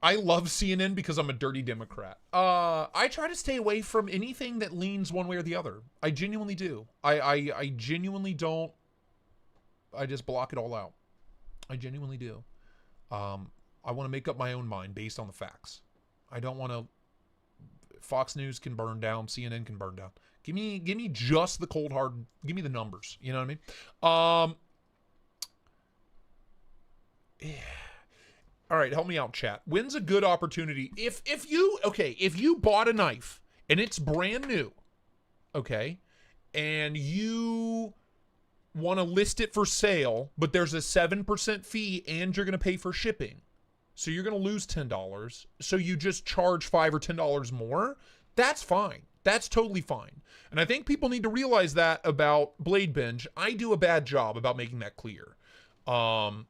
I love CNN because I'm a dirty Democrat. I try to stay away from anything that leans one way or the other. I genuinely do. I genuinely don't. I just block it all out. I genuinely do. I want to make up my own mind based on the facts. I don't want to. Fox News can burn down. CNN can burn down. Give me just the cold hard. Give me the numbers. You know what I mean? Yeah. All right, help me out, chat. When's a good opportunity? If you bought a knife and it's brand new, okay, and you want to list it for sale, but there's a 7% fee and you're going to pay for shipping. So you're going to lose $10. So you just charge $5 or $10 more. That's fine. That's totally fine. And I think people need to realize that about Blade Binge. I do a bad job about making that clear. But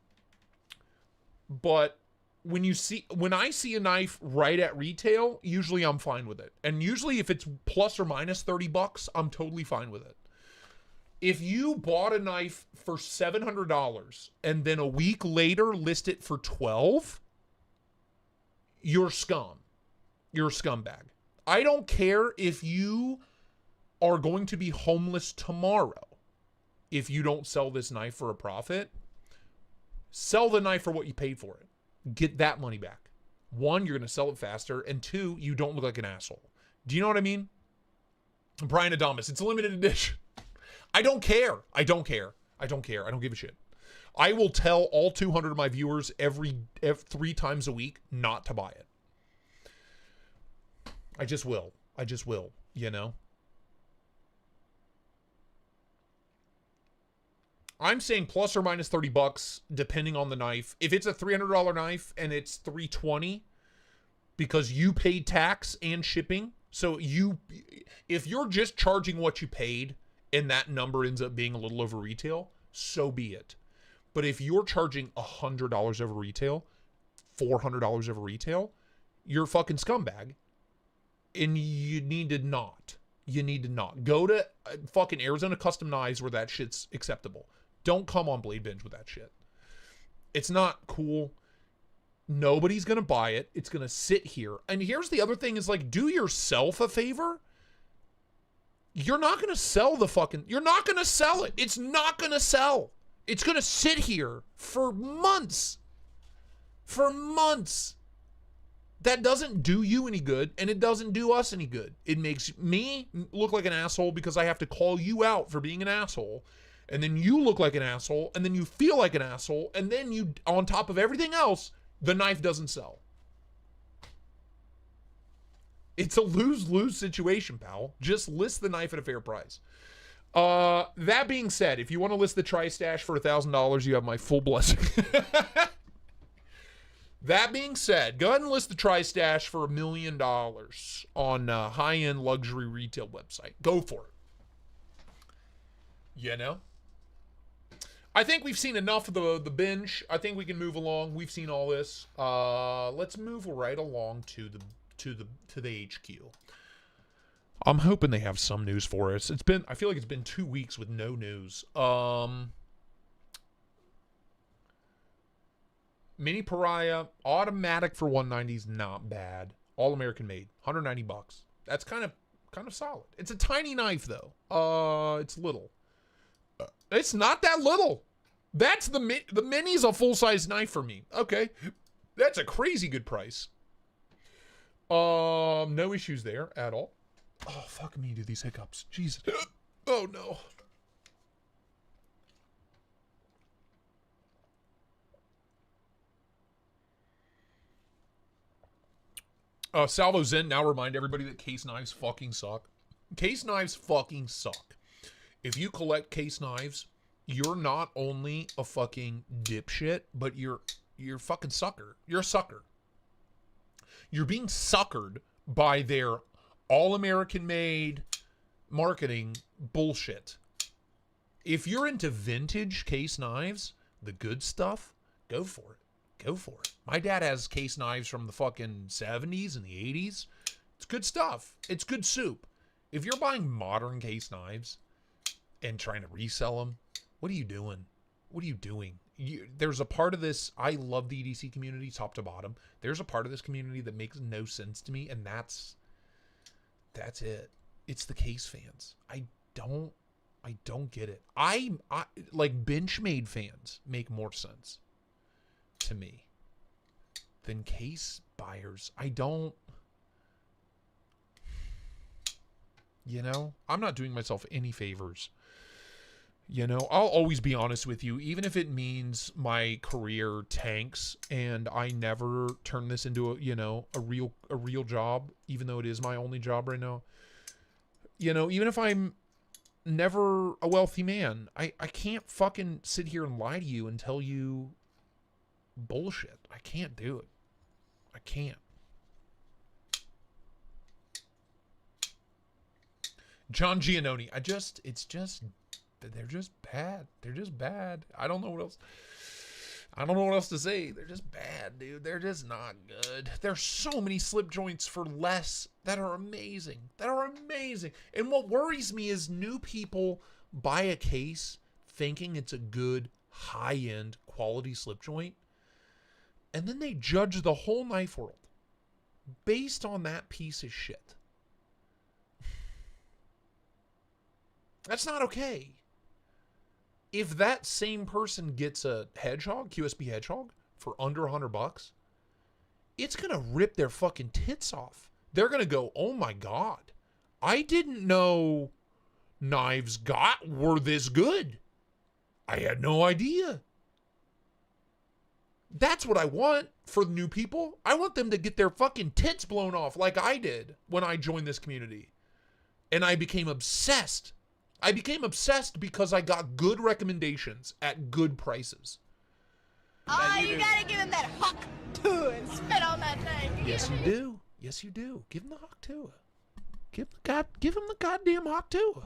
when I see a knife right at retail, usually I'm fine with it. And usually if it's plus or minus $30, I'm totally fine with it. If you bought a knife for $700 and then a week later list it for $12, you're scum. You're a scumbag. I don't care if you are going to be homeless tomorrow. If you don't sell this knife for a profit, sell the knife for what you paid for it. Get that money back. One, you're going to sell it faster. And two, you don't look like an asshole. Do you know what I mean? Brian Adamas, it's a limited edition. I don't care. I don't care. I don't give a shit. I will tell all 200 of my viewers every 3 times a week not to buy it. I just will, you know? I'm saying plus or minus $30 depending on the knife. If it's a $300 knife and it's $320 because you paid tax and shipping, so if you're just charging what you paid and that number ends up being a little over retail, so be it. But if you're charging $100 over retail, $400 over retail, you're a fucking scumbag. And you need to not. Go to fucking Arizona Custom Knives where that shit's acceptable. Don't come on Blade Binge with that shit. It's not cool. Nobody's going to buy it. It's going to sit here. And here's the other thing is like, do yourself a favor. You're not going to sell you're not going to sell it. It's not going to sell. It's going to sit here for months. That doesn't do you any good, and it doesn't do us any good. It makes me look like an asshole because I have to call you out for being an asshole, and then you look like an asshole, and then you feel like an asshole, and then you, on top of everything else, the knife doesn't sell. It's a lose-lose situation, pal. Just list the knife at a fair price. That being said, if you want to list the Tristash for $1,000, you have my full blessing. That being said, go ahead and list the Tristash for $1 million on a high-end luxury retail website. Go for it. You know? I think we've seen enough of the binge. I think we can move along. We've seen all this. Let's move right along to the HQ. I'm hoping they have some news for us. I feel like it's been 2 weeks with no news. Mini Pariah, automatic for 190 is not bad. All American made, $190. That's kind of solid. It's a tiny knife though. It's little. It's not that little. That's the mini's a full-size knife for me. Okay, that's a crazy good price. No issues there at all. Oh fuck me, dude, these hiccups. Jesus. Oh no. Salvo Zen, now remind everybody that case knives fucking suck. Case knives fucking suck. If you collect case knives, you're not only a fucking dipshit, but you're a fucking sucker. You're a sucker. You're being suckered by their all-American made marketing bullshit. If you're into vintage case knives, the good stuff, go for it. Go for it. My dad has case knives from the fucking 70s and the 80s. It's good stuff. It's good soup. If you're buying modern case knives and trying to resell them, what are you doing? What are you doing? There's a part of this, I love the EDC community top to bottom. There's a part of this community that makes no sense to me, and that's it. It's the case fans. I don't get it. I like Benchmade fans make more sense to me than case buyers. I don't, you know, I'm not doing myself any favors. You know, I'll always be honest with you, even if it means my career tanks and I never turn this into a real job, even though it is my only job right now. You know, even if I'm never a wealthy man, I can't fucking sit here and lie to you and tell you bullshit. I can't do it. I can't. John Giannone, they're just bad. They're just bad. I don't know what else to say. They're just bad, dude. They're just not good. There's so many slip joints for less that are amazing. And what worries me is new people buy a case thinking it's a good, high-end, quality slip joint, and then they judge the whole knife world based on that piece of shit. That's not okay. If that same person gets a Hedgehog, QSB Hedgehog, for under $100, it's going to rip their fucking tits off. They're going to go, oh my God, I didn't know knives were this good. I had no idea. That's what I want for the new people. I want them to get their fucking tits blown off like I did when I joined this community. And I became obsessed. I became obsessed because I got good recommendations at good prices. Oh, you gotta give him that huck too and spit on that thing. Yes, you do. Yes, you do. Give him the huck too. Give him the goddamn huck too.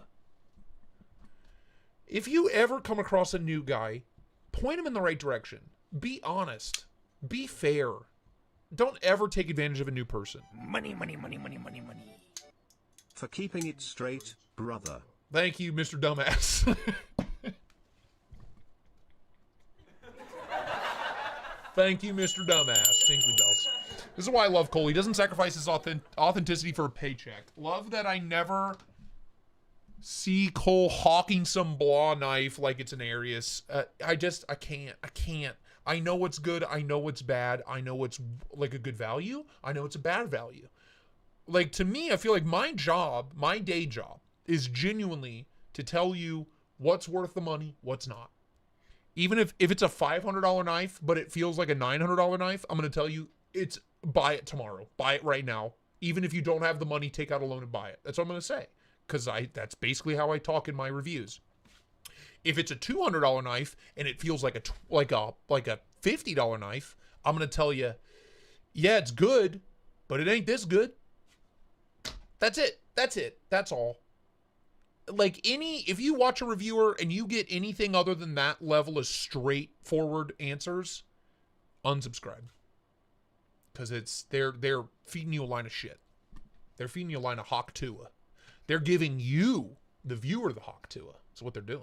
If you ever come across a new guy, point him in the right direction. Be honest. Be fair. Don't ever take advantage of a new person. Money, money, money, money, money, money. For keeping it straight, brother. Thank you, Mr. Dumbass. Thank you, Mr. Dumbass. Tinkly bells. This is why I love Cole. He doesn't sacrifice his authenticity for a paycheck. Love that I never see Cole hawking some Blah knife like it's an Arius. I can't. I know what's good. I know what's bad. I know what's like a good value. I know it's a bad value. Like, to me, I feel like my day job, is genuinely to tell you what's worth the money, what's not. Even if it's a $500 knife, but it feels like a $900 knife, I'm going to tell you, buy it tomorrow. Buy it right now. Even if you don't have the money, take out a loan and buy it. That's what I'm going to say. Because that's basically how I talk in my reviews. If it's a $200 knife and it feels like a $50 knife, I'm going to tell you, yeah, it's good, but it ain't this good. That's it. That's all. Like, if you watch a reviewer and you get anything other than that level of straightforward answers, unsubscribe. Because they're feeding you a line of shit. They're feeding you a line of Hawk Tua. They're giving you, the viewer, the Hawk Tua. That's what they're doing.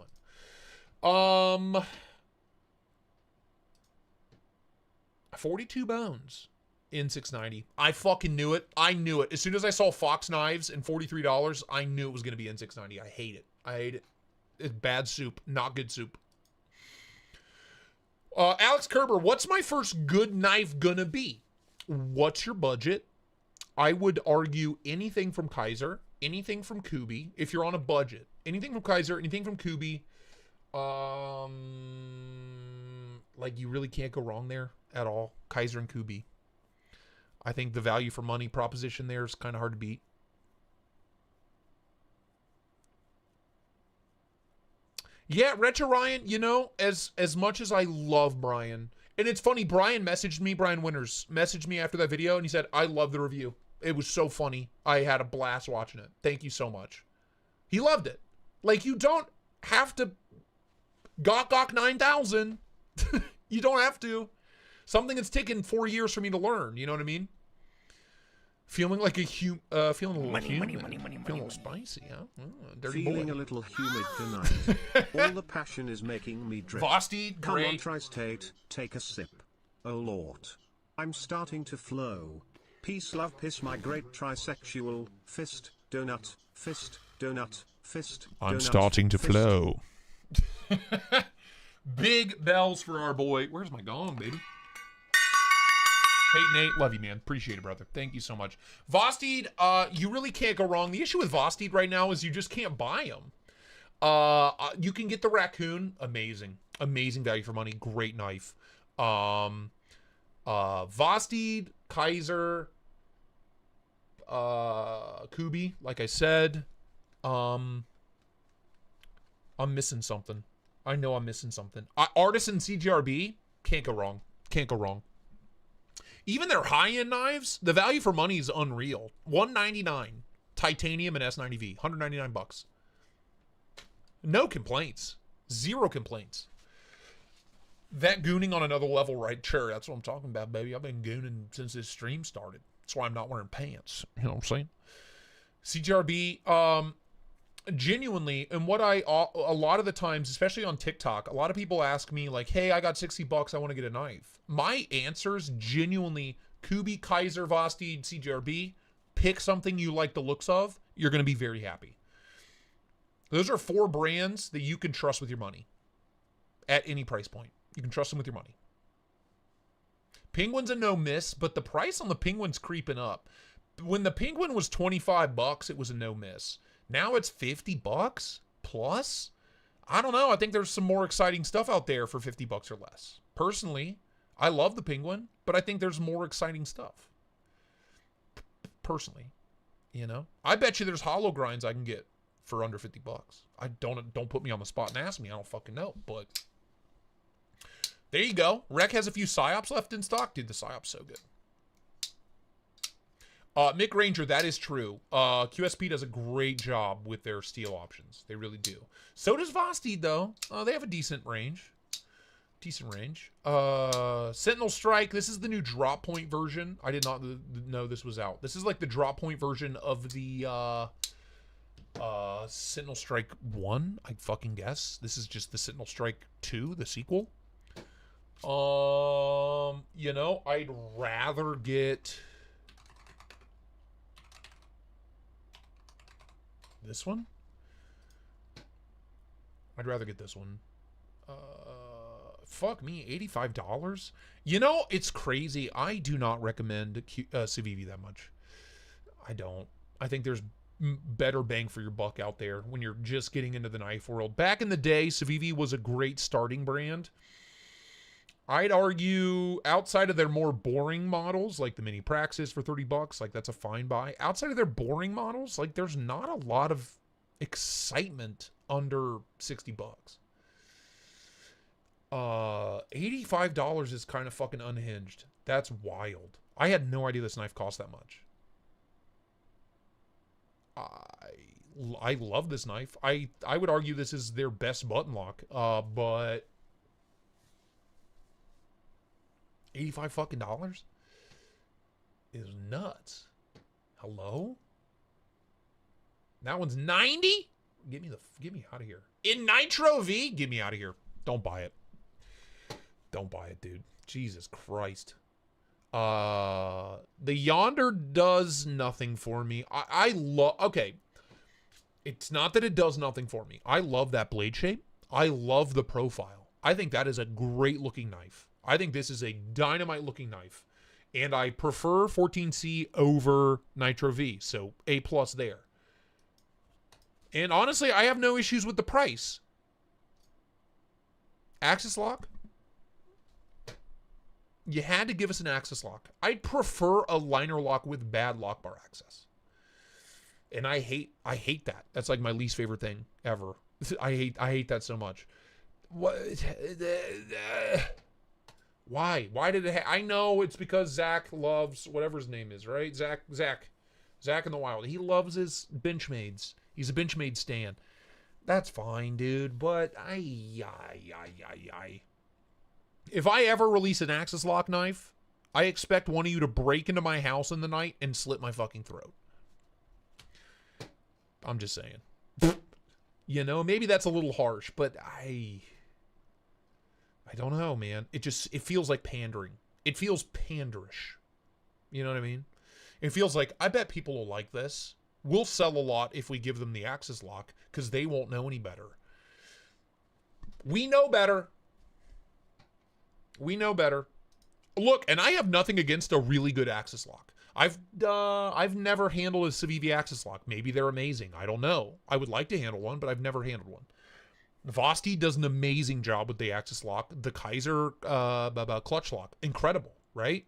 42 bones in 690. I fucking knew it. I knew it. As soon as I saw Fox knives and $43, I knew it was going to be in 690. I hate it. It's bad soup. Not good soup. Alex Kerber, what's my first good knife gonna be? What's your budget? I would argue anything from Kaiser, anything from Kubi, if you're on a budget. Anything from Kaiser, anything from Kubi. Like, you really can't go wrong there at all. Kaiser and Kubi. I think the value for money proposition there is kind of hard to beat. Yeah, Retro Ryan, you know, as much as I love Brian, and it's funny, Brian Winters messaged me after that video, and he said, I love the review. It was so funny. I had a blast watching it. Thank you so much. He loved it. Like, you don't have to gawk 9,000. You don't have to. Something that's taken 4 years for me to learn, you know what I mean? Feeling like a feeling a little humid. Feeling a little spicy, huh? Dirty feeling boy. a little humid tonight. All the passion is making me drip. Vosti, Come on, great. Tristate, take a sip. Oh Lord. I'm starting to flow. Peace, love, piss, my great trisexual. Fist, donut, fist, donut, fist, donut, I'm starting to fist. flow. Big bells for our boy. Where's my gong, baby? Hey, Nate. Love you, man. Appreciate it, brother. Thank you so much. Vosteed, you really can't go wrong. The issue with Vosteed right now is you just can't buy them. You can get the raccoon. Amazing. Amazing value for money. Great knife. Vosteed, Kaiser, Kubi, like I said. I'm missing something. I know I'm missing something. Artisan CGRB, can't go wrong. Can't go wrong. Even their high-end knives, the value for money is unreal. $199, titanium and S90V, $199. No complaints. Zero complaints. That gooning on another level, right? Sure, that's what I'm talking about, baby. I've been gooning since this stream started. That's why I'm not wearing pants. You know what I'm saying? CGRB, genuinely, and what a lot of the times, especially on TikTok, a lot of people ask me like, hey, I got $60, I want to get a knife. My answers genuinely, Kubi, Kaiser, Vosteed, CGRB, pick something you like the looks of, you're going to be very happy. Those are 4 brands that you can trust with your money at any price point. You can trust them with your money. Penguin's a no miss, but the price on the Penguin's creeping up. When the Penguin was $25, it was a no miss. Now it's $50 plus. I don't know. I think there's some more exciting stuff out there for $50 or less. Personally, I love the Penguin, but I think there's more exciting stuff. Personally, you know, I bet you there's hollow grinds I can get for under $50. I don't put me on the spot and ask me. I don't fucking know, but there you go. Rec has a few psyops left in stock. Dude, the psyop's so good. Mick Ranger, that is true. QSP does a great job with their steel options. They really do. So does Vosteed, though. They have a decent range. Sentinel Strike. This is the new drop point version. I did not know this was out. This is like the drop point version of the Sentinel Strike 1, I fucking guess. This is just the Sentinel Strike 2, the sequel. You know, I'd rather get this one. I'd rather get this one. Fuck me, $85? You know, it's crazy. I do not recommend Civivi that much. I don't. I think there's better bang for your buck out there when you're just getting into the knife world. Back in the day, Civivi was a great starting brand. I'd argue outside of their more boring models, like the Mini Praxis for $30, like that's a fine buy. Outside of their boring models, like there's not a lot of excitement under $60. $85 is kind of fucking unhinged. That's wild. I had no idea this knife cost that much. I love this knife. I would argue this is their best button lock. But $85 fucking dollars is nuts. Hello? That one's 90? Get me out of here. In Nitro V? Get me out of here. Don't buy it. Don't buy it, dude. Jesus Christ. The Yonder does nothing for me. I love... Okay. It's not that it does nothing for me. I love that blade shape. I love the profile. I think that is a great looking knife. I think this is a dynamite looking knife. And I prefer 14C over Nitro V. So A+ there. And honestly, I have no issues with the price. Axis lock? You had to give us an axis lock. I'd prefer a liner lock with bad lock bar access. And I hate that. That's like my least favorite thing ever. I hate that so much. What? Why? Why did it? I know it's because Zach loves whatever his name is, right? Zach in the Wild. He loves his Benchmades. He's a Benchmade stan. That's fine, dude. But if I ever release an Axis lock knife, I expect one of you to break into my house in the night and slit my fucking throat. I'm just saying. You know, maybe that's a little harsh, but I don't know, man. It feels like pandering. It feels panderish. You know what I mean? It feels like, I bet people will like this. We'll sell a lot if we give them the Axis lock, because they won't know any better. We know better. We know better. Look, and I have nothing against a really good Axis lock. I've never handled a Civivi Axis lock. Maybe they're amazing. I don't know. I would like to handle one, but I've never handled one. Vosti does an amazing job with the Axis lock. The Kaiser clutch lock, incredible, right?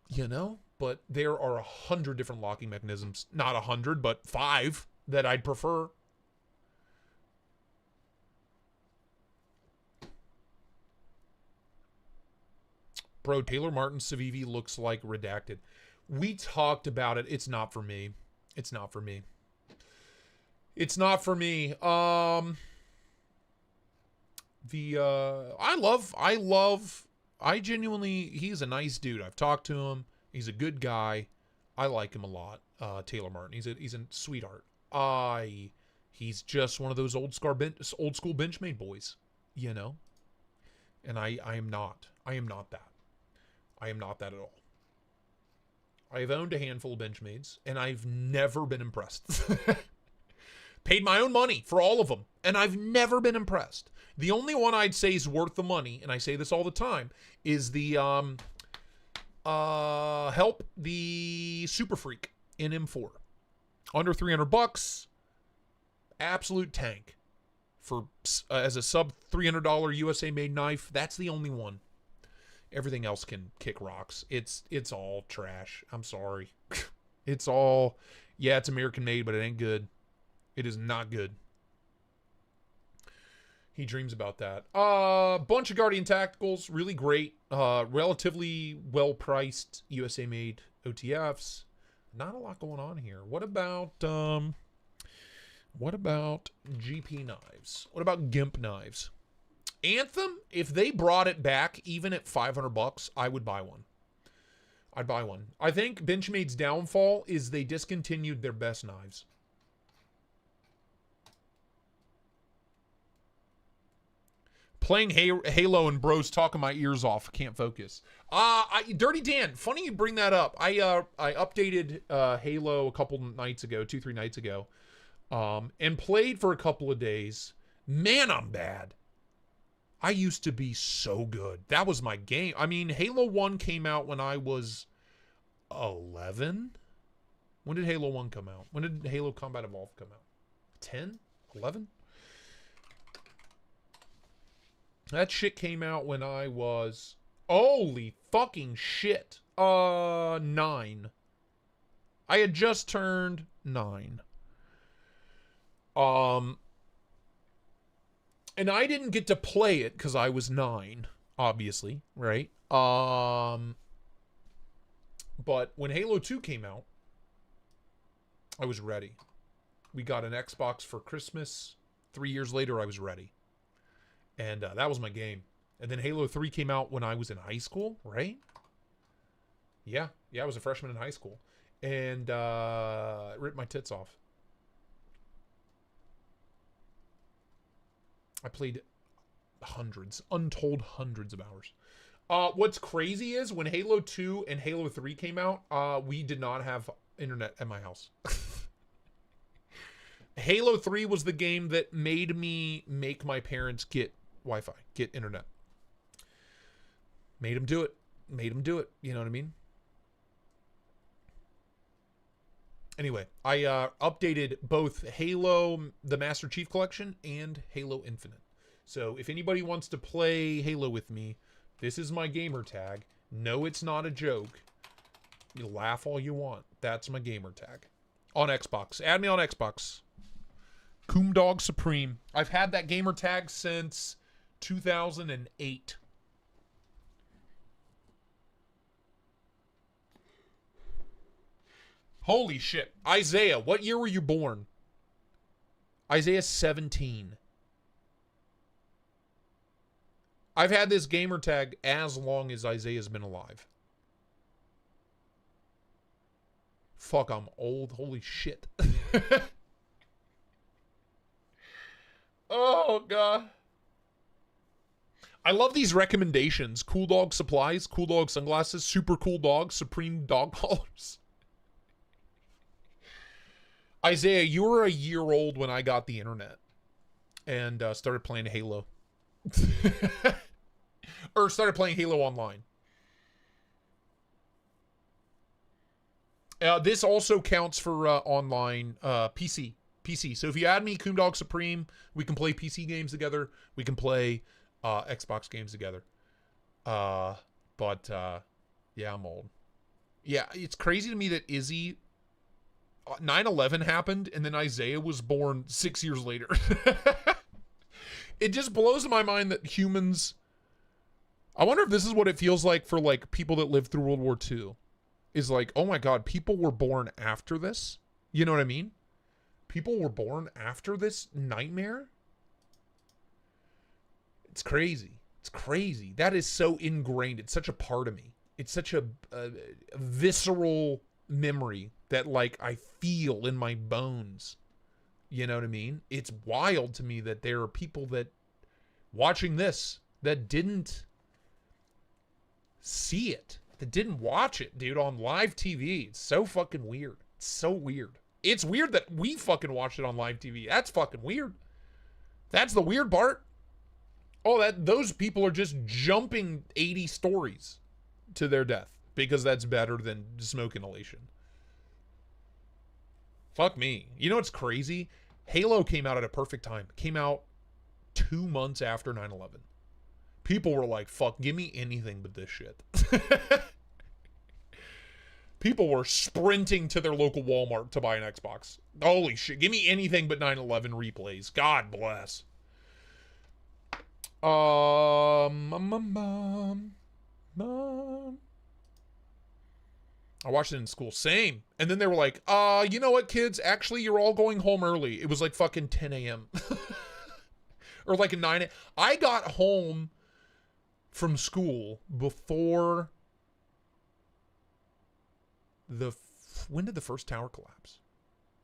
You know, but there are 100 different locking mechanisms. Not 100, but 5 that I'd prefer. Bro, Taylor Martin's Civivi looks like redacted. We talked about it. It's not for me. It's not for me. It's not for me. I genuinely, he's a nice dude. I've talked to him. He's a good guy. I like him a lot. Taylor Martin. He's a sweetheart. He's just one of those old school Benchmade boys, you know? And I am not. I am not that. I am not that at all. I have owned a handful of Benchmades, and I've never been impressed. Paid my own money for all of them, and I've never been impressed. The only one I'd say is worth the money, and I say this all the time, is the the Super Freak in M4. Under $300, absolute tank. For as a sub $300 USA made knife, that's the only one. Everything else can kick rocks. It's all trash. I'm sorry. It's all, yeah, it's American made, but it ain't good. It is not good. He dreams about that. Bunch of Guardian Tacticals, really great. Relatively well priced USA made OTFs. Not a lot going on here. What about GP knives? What about GIMP knives? Anthem, if they brought it back even at $500, I would buy one. I'd buy one. I think Benchmade's downfall is they discontinued their best knives. Playing Halo and bros talking my ears off. Can't focus. Dirty Dan, funny you bring that up. I updated Halo a couple nights ago, 2-3 nights ago, and played for a couple of days. Man, I'm bad. I used to be so good. That was my game. I mean, Halo 1 came out when I was 11. When did Halo 1 come out? When did Halo Combat Evolved come out? 10? 11? That shit came out when I was... Holy fucking shit. 9. I had just turned 9. And I didn't get to play it because I was 9, obviously, right? But when Halo 2 came out, I was ready. We got an Xbox for Christmas. 3 years later, I was ready. And that was my game. And then Halo 3 came out when I was in high school, right? Yeah, I was a freshman in high school. And ripped my tits off. I played hundreds, untold hundreds of hours. What's crazy is when Halo 2 and Halo 3 came out, we did not have internet at my house. Halo 3 was the game that made me make my parents get Wi-Fi, get internet. Made them do it. You know what I mean? Anyway, I updated both Halo, the Master Chief Collection, and Halo Infinite. So if anybody wants to play Halo with me, this is my gamer tag. No, it's not a joke. You laugh all you want. That's my gamer tag. On Xbox. Add me on Xbox. Coomdog Supreme. I've had that gamer tag since 2008. Holy shit. Isaiah, what year were you born? Isaiah 17. I've had this gamer tag as long as Isaiah's been alive. Fuck, I'm old. Holy shit. Oh, God. I love these recommendations. Cool Dog Supplies, Cool Dog Sunglasses, Super Cool Dog, Supreme Dog Collars. Isaiah, you were a year old when I got the internet and started playing Halo. Or started playing Halo Online. This also counts for online PC. So if you add me, Coomdog Supreme, we can play PC games together. We can play Xbox games together. Yeah, I'm old. Yeah, it's crazy to me that Izzy... 9/11 happened, and then Isaiah was born 6 years later. It just blows my mind that humans... I wonder if this is what it feels like for, like, people that lived through World War II. Is like, oh my God, people were born after this? You know what I mean? People were born after this nightmare? It's crazy. It's crazy. That is so ingrained. It's such a part of me. It's such a visceral memory that, like, I feel in my bones. You know what I mean? It's wild to me that there are people that watching this that didn't see it, that didn't watch it, dude, on live TV. It's so fucking weird. It's so weird. It's weird that we fucking watched it on live TV. That's fucking weird. That's the weird part. Oh, those people are just jumping 80 stories to their death because that's better than smoke inhalation. Fuck me. You know what's crazy? Halo came out at a perfect time. It came out 2 months after 9/11. People were like, fuck, give me anything but this shit. People were sprinting to their local Walmart to buy an Xbox. Holy shit. Give me anything but 9/11 replays. God bless. I watched it in school. Same. And then they were like, you know what, kids? Actually, you're all going home early. It was like fucking 10 a.m. Or like a 9 a.m. I got home from school before when did the first tower collapse?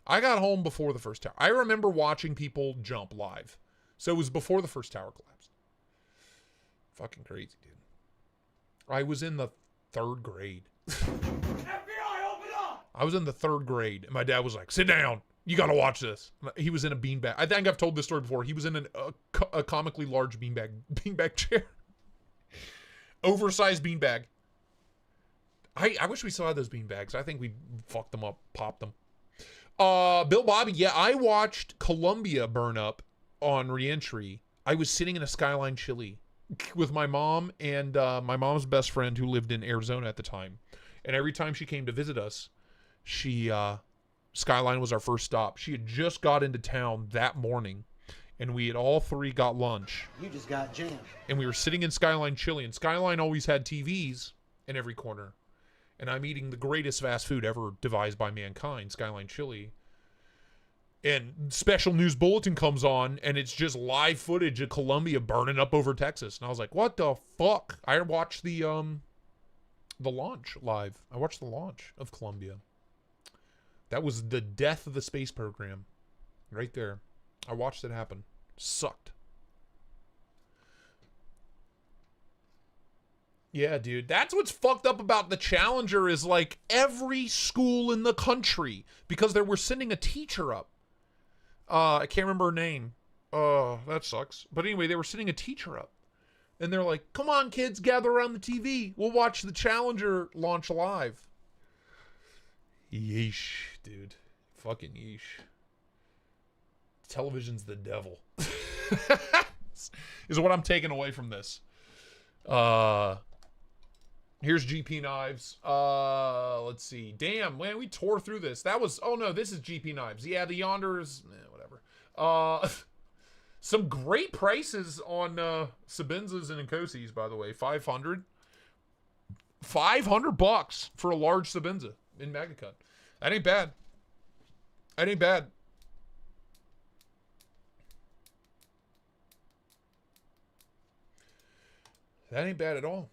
I got home before the first tower. I remember watching people jump live. So it was before the first tower collapsed. Fucking crazy, dude. I was in the 3rd grade. FBI, open up! I was in the 3rd grade, and my dad was like, sit down. You got to watch this. He was in a beanbag. I think I've told this story before. He was in a comically large beanbag chair. Oversized beanbag. I wish we still had those beanbags. I think we fucked them up, popped them. Bill Bobby, yeah, I watched Columbia burn up on Reentry. I was sitting in a Skyline Chili with my mom and my mom's best friend who lived in Arizona at the time. And every time she came to visit us, Skyline was our first stop. She had just got into town that morning, and we had all three got lunch. You just got jammed. And we were sitting in Skyline Chili, and Skyline always had TVs in every corner. And I'm eating the greatest fast food ever devised by mankind, Skyline Chili. And special news bulletin comes on, and it's just live footage of Columbia burning up over Texas. And I was like, what the fuck? I watched the launch live. I watched the launch of Columbia. That was the death of the space program. Right there. I watched it happen. Sucked. Yeah, dude. That's what's fucked up about the Challenger is like every school in the country, because they were sending a teacher up. I can't remember her name. Oh, that sucks. But anyway, they were sending a teacher up. And they're like, come on, kids, gather around the TV. We'll watch the Challenger launch live. Yeesh, dude. Fucking yeesh. Television's the devil. Is what I'm taking away from this. Here's GP Knives. Let's see. Damn, man, we tore through this. That was, oh no, this is GP Knives. Yeah, the Yonder is, whatever. Some great prices on Sabinzas and Nkosis, by the way. $500 for a large Sabinza in MagnaCut. That ain't bad. That ain't bad. That ain't bad at all.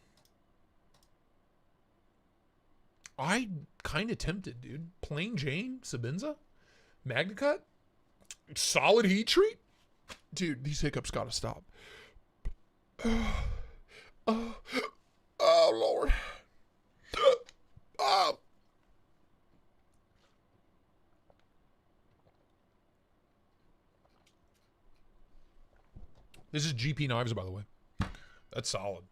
I kind of tempted, dude. Plain Jane, Sabinza, MagnaCut, solid heat treat. Dude, these hiccups gotta stop. Oh, Lord. Oh. This is GP Knives, by the way. That's solid.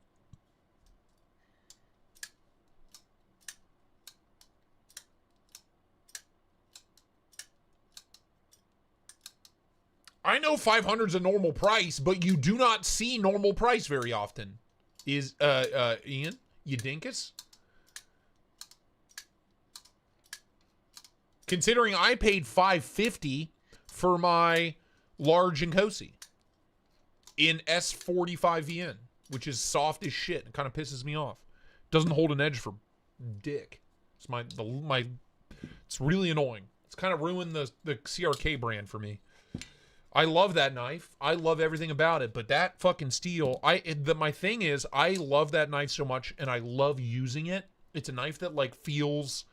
I know 500 is a normal price, but you do not see normal price very often. Is Ian, you dinkus? Considering I paid $550 for my large Nkosi in S45VN, which is soft as shit. It kind of pisses me off. Doesn't hold an edge for dick. It's it's really annoying. It's kind of ruined the CRK brand for me. I love that knife. I love everything about it, but that fucking steel, my thing is, I love that knife so much, and I love using it. It's a knife that, like, feels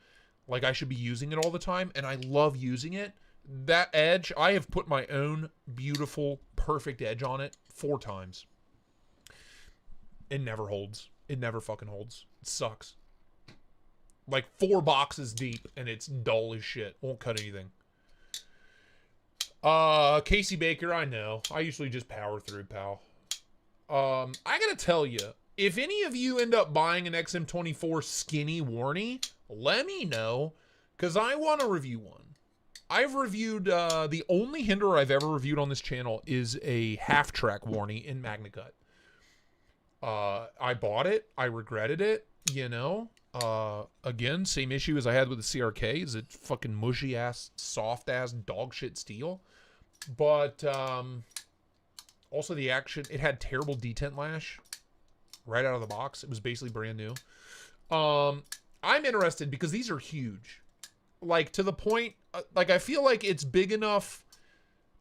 like I should be using it all the time, and I love using it. That edge, I have put my own beautiful, perfect edge on it 4 times. It never holds. It never fucking holds. It sucks. Like 4 boxes deep, and it's dull as shit. Won't cut anything. Casey Baker, I know. I usually just power through, pal. I gotta tell you, if any of you end up buying an XM24 skinny Warnie, let me know, because I want to review one. I've reviewed, the only Hinder I've ever reviewed on this channel is a half-track Warnie in MagnaCut. I bought it. I regretted it, you know. Again, same issue as I had with the CRK. Is it fucking mushy-ass, soft-ass, dog-shit steel. But, also the action, it had terrible detent lash right out of the box. It was basically brand new. I'm interested because these are huge. Like, to the point, like, I feel like it's big enough,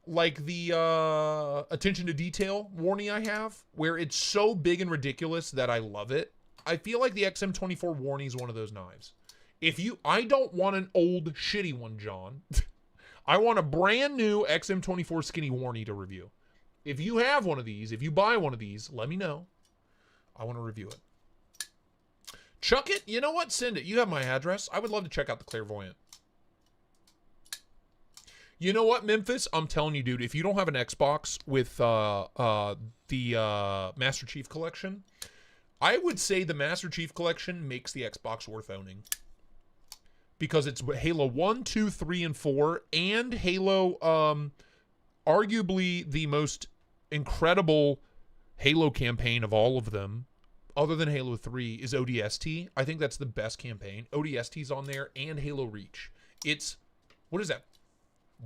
like the attention to detail Warnie I have, where it's so big and ridiculous that I love it. I feel like the XM24 Warnie is one of those knives. I don't want an old shitty one, John. I want a brand new XM24 skinny Warnie to review. If you have one of these, if you buy one of these, let me know. I want to review it. Chuck it. You know what? Send it. You have my address. I would love to check out the Clairvoyant. You know what, Memphis? I'm telling you, dude, if you don't have an Xbox with the Master Chief Collection, I would say the Master Chief Collection makes the Xbox worth owning. Because it's Halo 1, 2, 3, and 4, and Halo, arguably the most incredible Halo campaign of all of them, other than Halo 3, is ODST. I think that's the best campaign. ODST's on there, and Halo Reach. It's, what is that?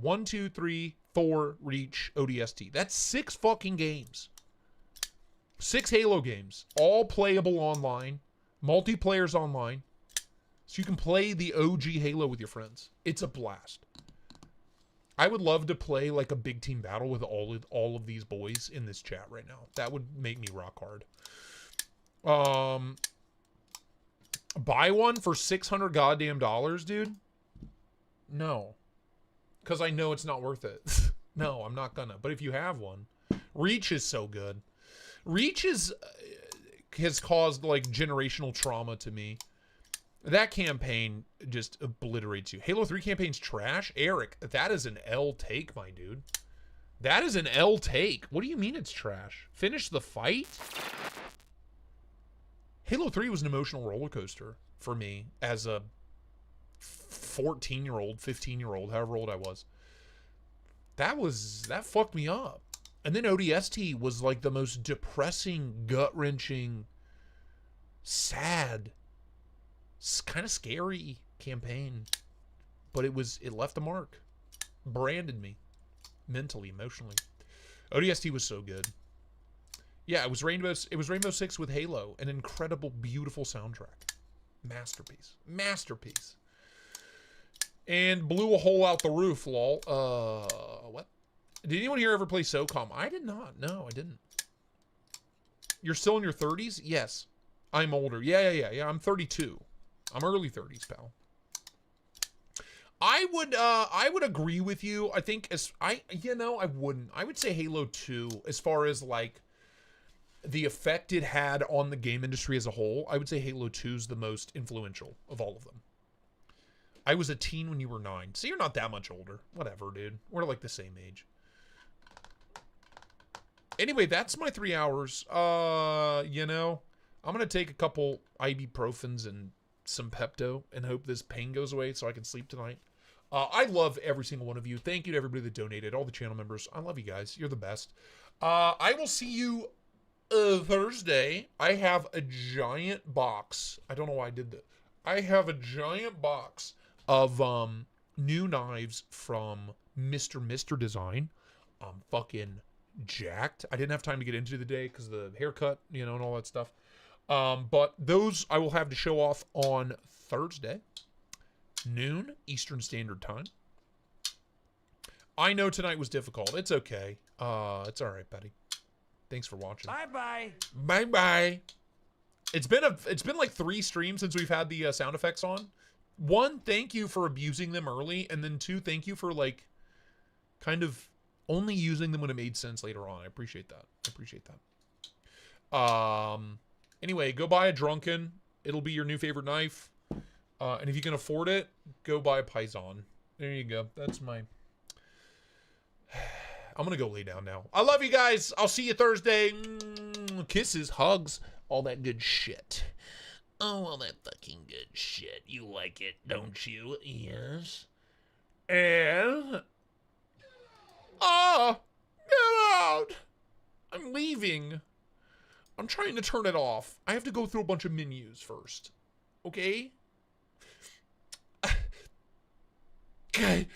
1, 2, 3, 4, Reach, ODST. That's 6 fucking games. 6 Halo games. All playable online. Multiplayer's online. So you can play the OG Halo with your friends. It's a blast. I would love to play like a big team battle with all of these boys in this chat right now. That would make me rock hard. Buy one for $600 goddamn dollars, dude? No. Because I know it's not worth it. No, I'm not gonna. But if you have one, Reach is so good. Reach has caused like generational trauma to me. That campaign just obliterates you. Halo 3 campaign's trash? Eric, that is an L take, my dude. That is an L take. What do you mean it's trash? Finish the fight? Halo 3 was an emotional roller coaster for me as a 14-year-old, 15-year-old, however old I was. That fucked me up. And then ODST was like the most depressing, gut-wrenching, sad, kind of scary campaign. But it left a mark. Branded me. mentally, emotionally. ODST was so good. Yeah, it was Rainbow Six with Halo, an incredible, beautiful soundtrack. Masterpiece. Masterpiece. And blew a hole out the roof, lol. What? Did anyone here ever play SOCOM? I did not. No, I didn't. You're still in your 30s? Yes. I'm older. Yeah. I'm 32. I'm early 30s, pal. I would agree with you. I think I wouldn't. I would say Halo 2 as far as like the effect it had on the game industry as a whole. I would say Halo 2 is the most influential of all of them. I was a teen when you were 9. So you're not that much older. Whatever, dude. We're like the same age. Anyway, that's my 3 hours. You know, I'm going to take a couple ibuprofens and some Pepto and hope this pain goes away so I can sleep tonight. I love every single one of you. Thank you to everybody that donated, all the channel members. I love you guys. You're the best. I will see you Thursday. I have a giant box. I don't know why I did that. I have a giant box of new knives from Mr. Design. I'm fucking jacked. I didn't have time to get into today because of the haircut, you know, and all that stuff. But those I will have to show off on Thursday, noon Eastern Standard Time. I know tonight was difficult. It's okay. It's all right, buddy. Thanks for watching. Bye-bye. Bye-bye. It's been like 3 streams since we've had the sound effects on. 1, thank you for abusing them early, and then 2, thank you for like kind of only using them when it made sense later on. I appreciate that. Anyway, go buy a Drunken. It'll be your new favorite knife. And if you can afford it, go buy a Paisan. There you go. That's my... I'm going to go lay down now. I love you guys. I'll see you Thursday. Kisses, hugs, all that good shit. Oh, all that fucking good shit. You like it, don't you? Yes. And... get out! I'm leaving. I'm trying to turn it off. I have to go through a bunch of menus first. Okay? Okay.